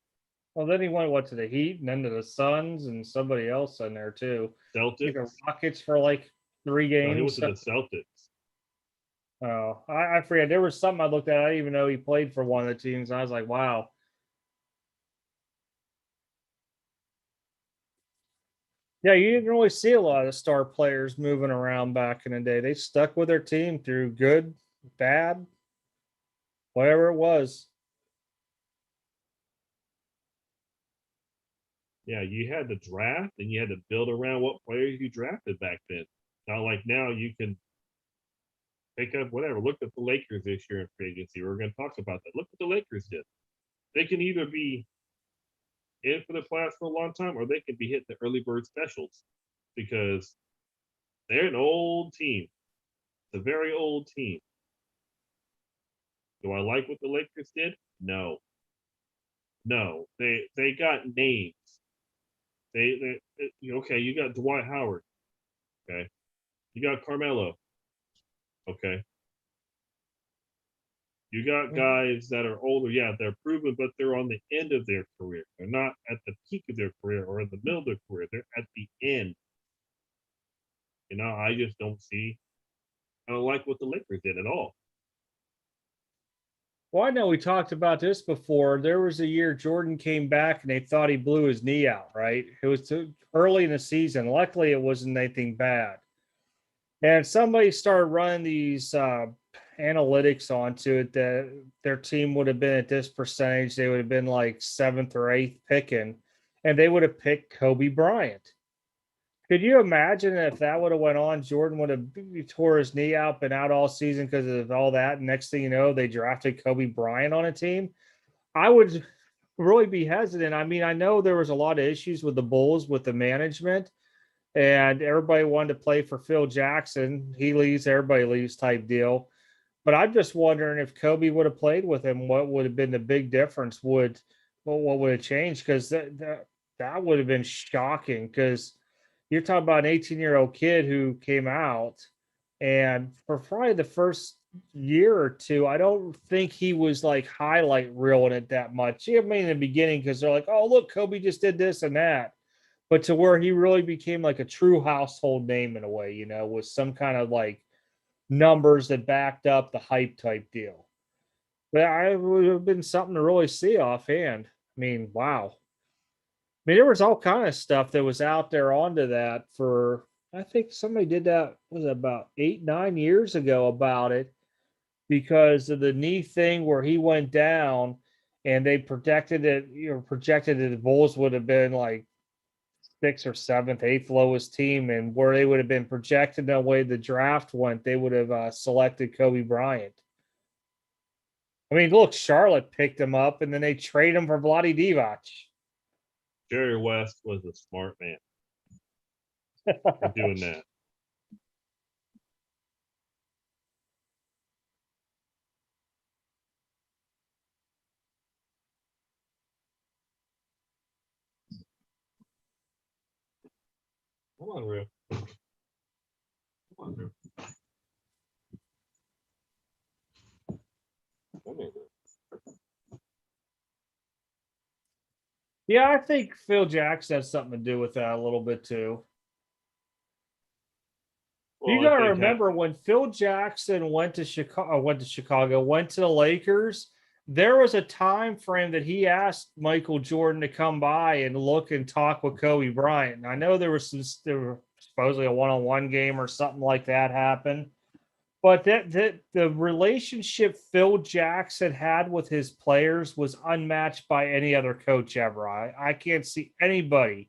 Well, then he went to the Heat and then to the Suns and somebody else in there too. Celtics. The Rockets for like 3 games. No, he went to the Celtics. Oh, I forget. There was something I looked at. I didn't even know he played for one of the teams. I was like, wow. Yeah, you didn't really see a lot of star players moving around back in the day. They stuck with their team through good, bad, whatever it was. Yeah, you had to draft and you had to build around what players you drafted back then. Not like now you can pick up whatever. Look at the Lakers this year in free agency. We're going to talk about that. Look what the Lakers did. They can either be in for the playoffs for a long time, or they could be hitting the early bird specials because they're an old team. It's a very old team. Do I like what the Lakers did? No. No. They got names. They okay, you got Dwight Howard. Okay. You got Carmelo. Okay. You got guys that are older, yeah, they're proven, but they're on the end of their career. They're not at the peak of their career or in the middle of their career. They're at the end. I just don't see. I don't like what the Lakers did at all. Well, I know we talked about this before. There was a year Jordan came back and they thought he blew his knee out, right? It was too early in the season. Luckily, it wasn't anything bad. And somebody started running these analytics onto it that their team would have been at this percentage. They would have been like seventh or eighth picking, and they would have picked Kobe Bryant. Could you imagine if that would have went on? Jordan would have tore his knee out, been out all season because of all that. And next thing you know, they drafted Kobe Bryant on a team. I would really be hesitant. I mean, I know there was a lot of issues with the Bulls with the management, and everybody wanted to play for Phil Jackson. He leaves, everybody leaves type deal. But I'm just wondering if Kobe would have played with him, what would have been the big difference? What would have changed? Because that would have been shocking. Because you're talking about an 18-year-old kid who came out, and for probably the first year or two, I don't think he was like highlight reeling it that much. I mean, in the beginning, because they're like, "Oh, look, Kobe just did this and that." But to where he really became like a true household name in a way, with some kind of like numbers that backed up the hype type deal. But I would have been something to really see offhand. I mean, wow. I mean, there was all kind of stuff that was out there onto that for, I think somebody did that, was it about 8, 9 years ago about it because of the knee thing where he went down and they protected it, projected that the Bulls would have been like sixth or seventh, eighth lowest team, and where they would have been projected the way the draft went, they would have selected Kobe Bryant. I mean, look, Charlotte picked him up, and then they trade him for Vlade Divac. Jerry West was a smart man for doing that. Come on, Real. Come on, Real. Yeah, I think Phil Jackson has something to do with that a little bit too. Well, you got to remember when Phil Jackson went to Chicago, went to the Lakers. There was a time frame that he asked Michael Jordan to come by and look and talk with Kobe Bryant. And I know there was supposedly a one-on-one game or something like that happened. But that the relationship Phil Jackson had with his players was unmatched by any other coach ever. I can't see anybody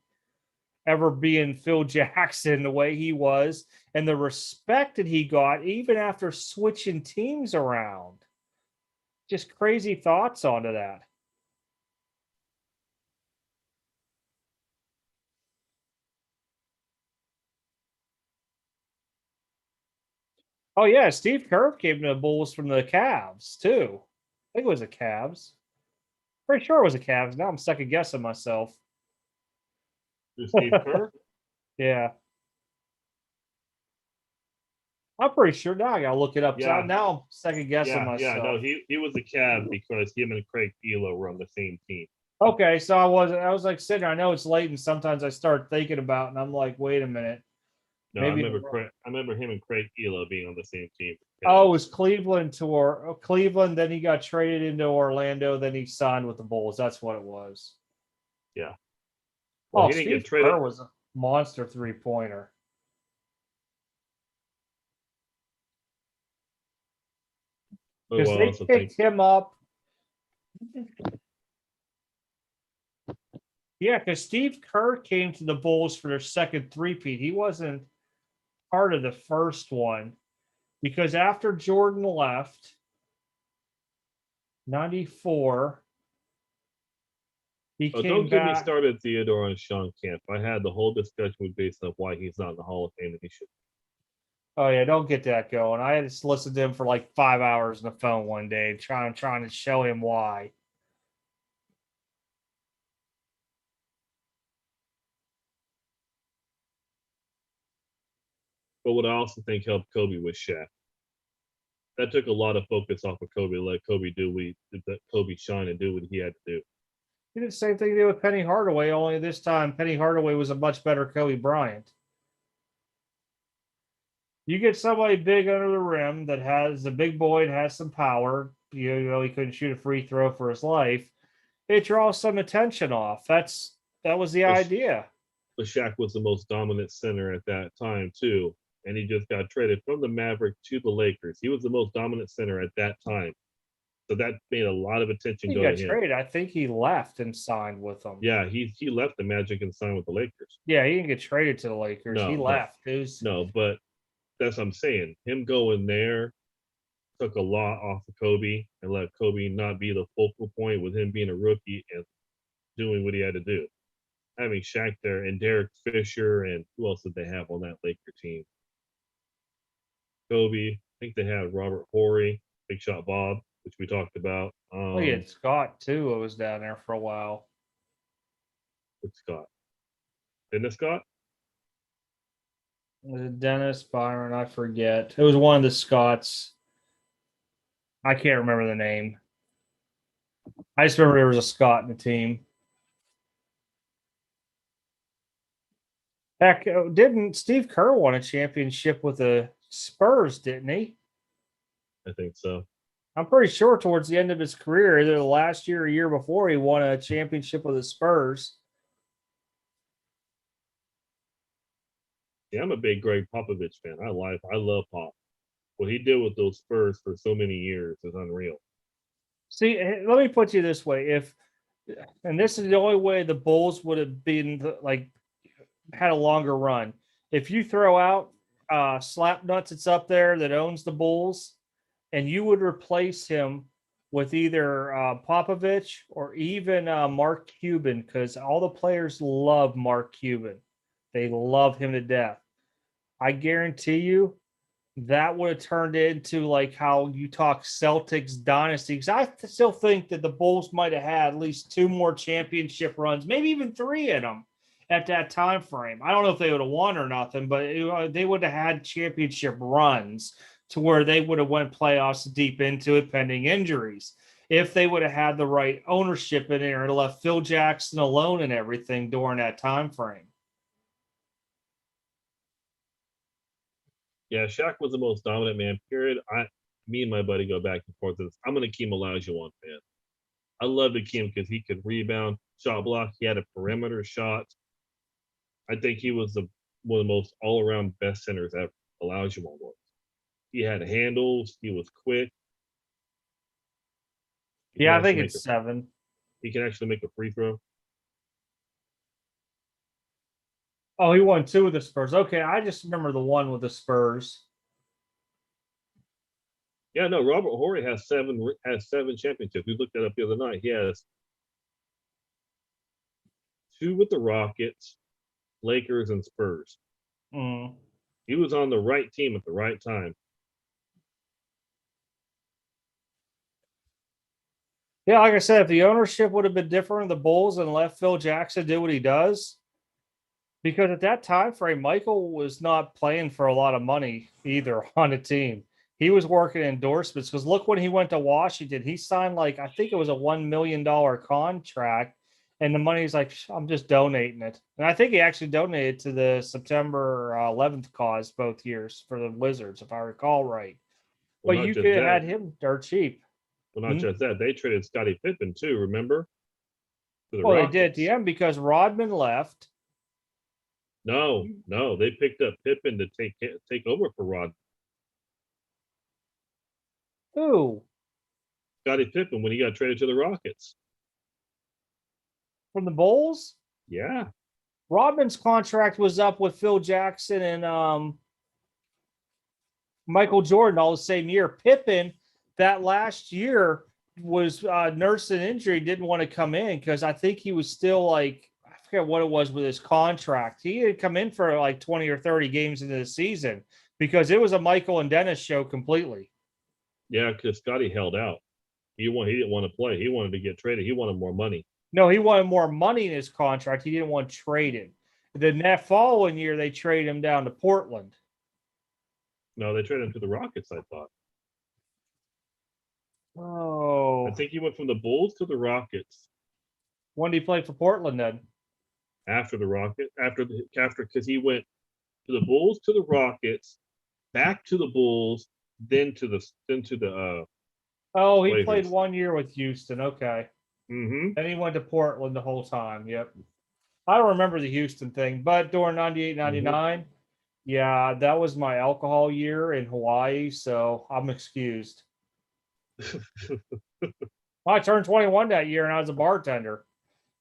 ever being Phil Jackson the way he was and the respect that he got even after switching teams around. Just crazy thoughts onto that. Oh yeah, Steve Kerr came to the Bulls from the Cavs too. I think it was the Cavs. Pretty sure it was the Cavs. Now I'm second guessing myself. Steve Kerr? Yeah. I'm pretty sure now I gotta look it up. Yeah. Now I'm second guessing myself. Yeah, no, he was a Cavs because him and Craig Elo were on the same team. Okay, so I was like sitting there. I know it's late, and sometimes I start thinking about, and I'm like, wait a minute. No, maybe I remember him and Craig Elo being on the same team. Oh, it was Cleveland to Cleveland. Then he got traded into Orlando. Then he signed with the Bulls. That's what it was. Yeah. Well, he didn't get traded. Kerr was a monster 3-pointer. Because they picked him up. Yeah, because Steve Kerr came to the Bulls for their second three-peat. He wasn't part of the first one because after Jordan left, 94, he came don't get me started, Theodore, on Sean Kemp. I had the whole discussion based on why he's not in the Hall of Fame and he should. Oh yeah, don't get that going. I had to listen to him for like 5 hours on the phone one day, trying to show him why. But what I also think helped Kobe was Shaq. that took a lot of focus off of Kobe. Let Kobe let Kobe shine and do what he had to do. He did the same thing he did with Penny Hardaway, only this time Penny Hardaway was a much better Kobe Bryant. You get somebody big under the rim that has a big boy and has some power. You know, he couldn't shoot a free throw for his life. It draws some attention off. That was the idea. But Shaq was the most dominant center at that time too, and he just got traded from the Maverick to the Lakers. He was the most dominant center at that time. So that made a lot of attention go to him. Traded. I think he left and signed with them. Yeah, he left the Magic and signed with the Lakers. Yeah, he didn't get traded to the Lakers. No, he left. No, but that's what I'm saying. Him going there took a lot off of Kobe and let Kobe not be the focal point with him being a rookie and doing what he had to do. Having Shaq there and Derek Fisher and who else did they have on that Laker team? Kobe. I think they had Robert Horry, Big Shot Bob, which we talked about. We had Scott too, who was down there for a while. With Scott. Dennis Scott? Was it Dennis, Byron? I forget. It was one of the Scotts. I can't remember the name. I just remember there was a Scott in the team. Heck, didn't Steve Kerr won a championship with the Spurs, didn't he? I think so. I'm pretty sure towards the end of his career, either the last year or year before, he won a championship with the Spurs. Yeah, I'm a big Greg Popovich fan. I love Pop. What he did with those Spurs for so many years is unreal. See, let me put you this way: and this is the only way the Bulls would have been had a longer run. If you throw out Slapnuts that's up there that owns the Bulls, and you would replace him with either Popovich or even Mark Cuban, because all the players love Mark Cuban. They love him to death. I guarantee you that would have turned into like how you talk Celtics dynasty. Because I still think that the Bulls might have had at least 2 more championship runs, maybe even 3 in them at that time frame. I don't know if they would have won or nothing, but they would have had championship runs to where they would have went playoffs deep into it pending injuries. If they would have had the right ownership in there and left Phil Jackson alone and everything during that time frame. Yeah, Shaq was the most dominant man, period. Me and my buddy go back and forth. I'm an Akeem Olajuwon fan. I loved Akeem because he could rebound, shot block. He had a perimeter shot. I think he was one of the most all-around best centers ever. Olajuwon was. He had handles. He was quick. Yeah, I think it's 7. He can actually make a free throw. Oh, he won 2 with the Spurs. Okay, I just remember the one with the Spurs. Yeah, no, Robert Horry has 7 championships. We looked that up the other night. He has 2 with the Rockets, Lakers, and Spurs. He was on the right team at the right time. Yeah, like I said, if the ownership would have been different, the Bulls and left Phil Jackson do what he does. Because at that time frame, Michael was not playing for a lot of money either on a team. He was working endorsements because look, when he went to Washington, he signed I think it was a $1 million contract. And the money's I'm just donating it. And I think he actually donated to the September 11th cause both years for the Wizards, if I recall right. Well, but you could have had him dirt cheap. Well, not just that. They traded Scottie Pippen too, remember? Well, they did at the end because Rodman left. No, they picked up Pippen to take over for Rodman. Who? Scottie Pippen when he got traded to the Rockets. From the Bulls? Yeah. Rodman's contract was up with Phil Jackson and Michael Jordan all the same year. Pippen, that last year, was nursing injury, didn't want to come in because I think he was still I forget what it was with his contract. He had come in for 20 or 30 games into the season because it was a Michael and Dennis show completely. Yeah, because Scottie held out. He didn't want to play. He wanted to get traded. He wanted more money. No, he wanted more money in his contract. He didn't want traded. Then that following year, they traded him down to Portland. No, they traded him to the Rockets, I thought. Oh, I think he went from the Bulls to the Rockets when did he play for Portland then? after the Rocket after because he went to the Bulls to the Rockets, back to the Bulls, then to the Oh, he played Blazers. 1 year with Houston. Okay. Mm-hmm. Then he went to Portland the whole time. Yep. I don't remember the Houston thing, but during 98, Mm-hmm. 99, yeah, that was my alcohol year in Hawaii, so I'm excused. I turned 21 that year and I was a bartender.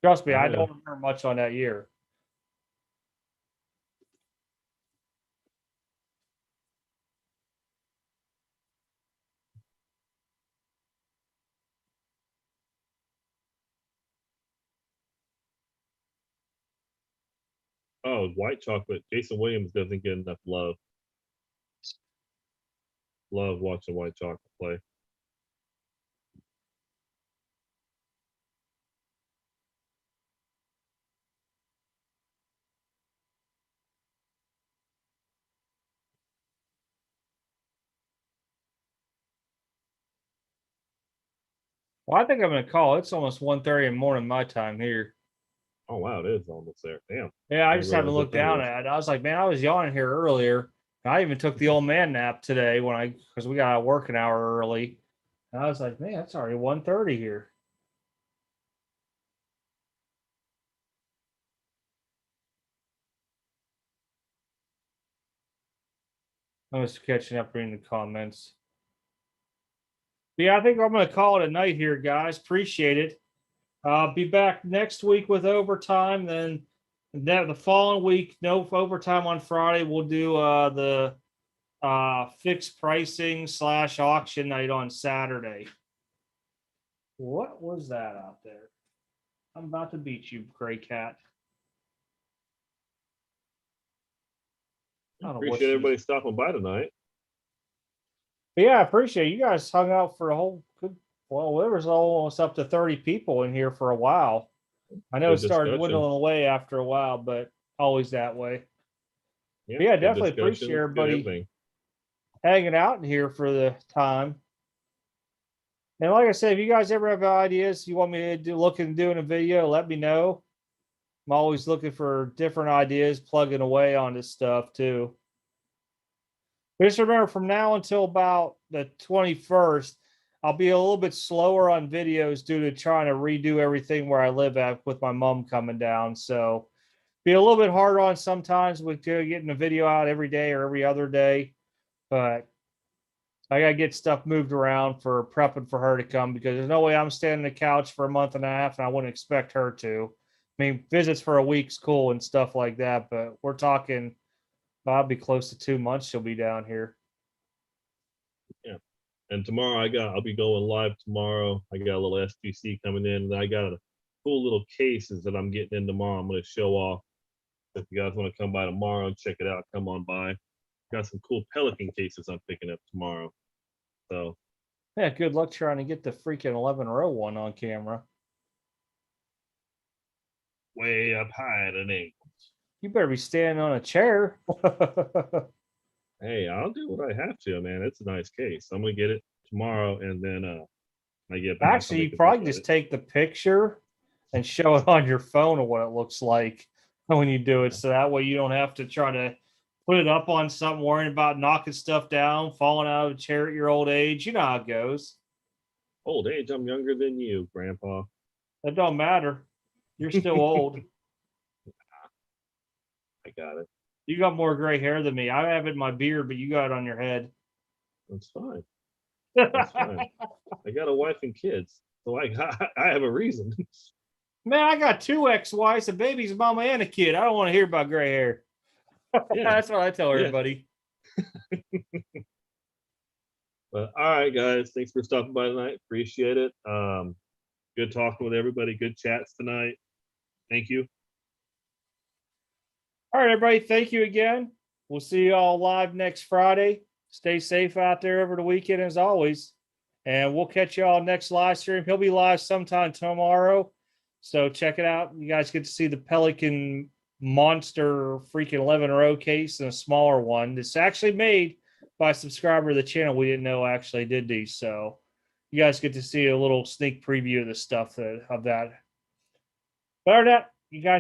Trust me, Oh I yeah. don't remember much on that year. Oh, white chocolate. Jason Williams doesn't get enough love. Love watching white chocolate play. Well, I think I'm going to call. It's almost 1:30 in the morning my time here. Oh wow, it is almost there. Damn. Yeah, I I just didn't haven't realize what looked time it down is. at it. I was like, man, I was yawning here earlier. I even took the old man nap today because we got to work an hour early. And I was like, man, it's already 1:30 here. I was catching up reading the comments. But yeah, I think I'm going to call it a night here, guys. Appreciate it. I'll be back next week with overtime. Then the following week, no overtime on Friday. We'll do the fixed pricing / auction night on Saturday. What was that out there? I'm about to beat you, Gray Cat. I don't know what Appreciate she's. everybody stopping by tonight. But yeah, I appreciate it. You guys hung out for a whole good. Well, there was almost up to 30 people in here for a while. I know it Good started discussion. dwindling away after a while, but always that way. Yeah, But yeah, good definitely appreciate discussions, good everybody everything. hanging out in here for the time. And like I said, if you guys ever have ideas you want me to look into doing a video, let me know. I'm always looking for different ideas, plugging away on this stuff too. Just remember from now until about the 21st, I'll be a little bit slower on videos due to trying to redo everything where I live at with my mom coming down. So be a little bit harder on sometimes with getting a video out every day or every other day. But I gotta get stuff moved around for prepping for her to come because there's no way I'm standing on the couch for a month and a half and I wouldn't expect her to. I mean, visits for a week's cool and stuff like that, but we're talking probably close to 2 months she'll be down here. Yeah. And tomorrow I'll be going live tomorrow. I got a little SBC coming in, and I got a cool little cases that I'm getting in tomorrow. I'm gonna show off. If you guys want to come by tomorrow and check it out, come on by. Got some cool Pelican cases I'm picking up tomorrow. So Yeah, good luck trying to get the freaking 11-row one on camera. way up high at an angle. You better be standing on a chair. Hey, I'll do what I have to, man. It's a nice case. I'm gonna get it tomorrow, and then when I get back, I'll Actually, make you a probably video of just it. take the picture and show it on your phone of what it looks like when you do it. Yeah. So that way you don't have to try to put it up on something, worrying about knocking stuff down, falling out of a chair at your old age. You know how it goes. Old age, I'm younger than you, Grandpa. It don't matter. You're still old. I got it. You got more gray hair than me. I have it in my beard, but you got it on your head. That's fine. That's fine. I got a wife and kids, so I have a reason. Man, I got 2 ex-wives, a baby's mama, and a kid. I don't want to hear about gray hair. Yeah, That's what I tell yeah. everybody. But all right, guys, thanks for stopping by tonight. Appreciate it. Good talking with everybody. Good chats tonight. Thank you. All right, everybody. Thank you again. We'll see you all live next Friday. Stay safe out there over the weekend as always. And we'll catch you all next live stream. He'll be live sometime tomorrow. So check it out. You guys get to see the Pelican monster freaking 11-row case and a smaller one. It's actually made by a subscriber of the channel we didn't know actually did these. So you guys get to see a little sneak preview of the stuff of that. But other than that, you guys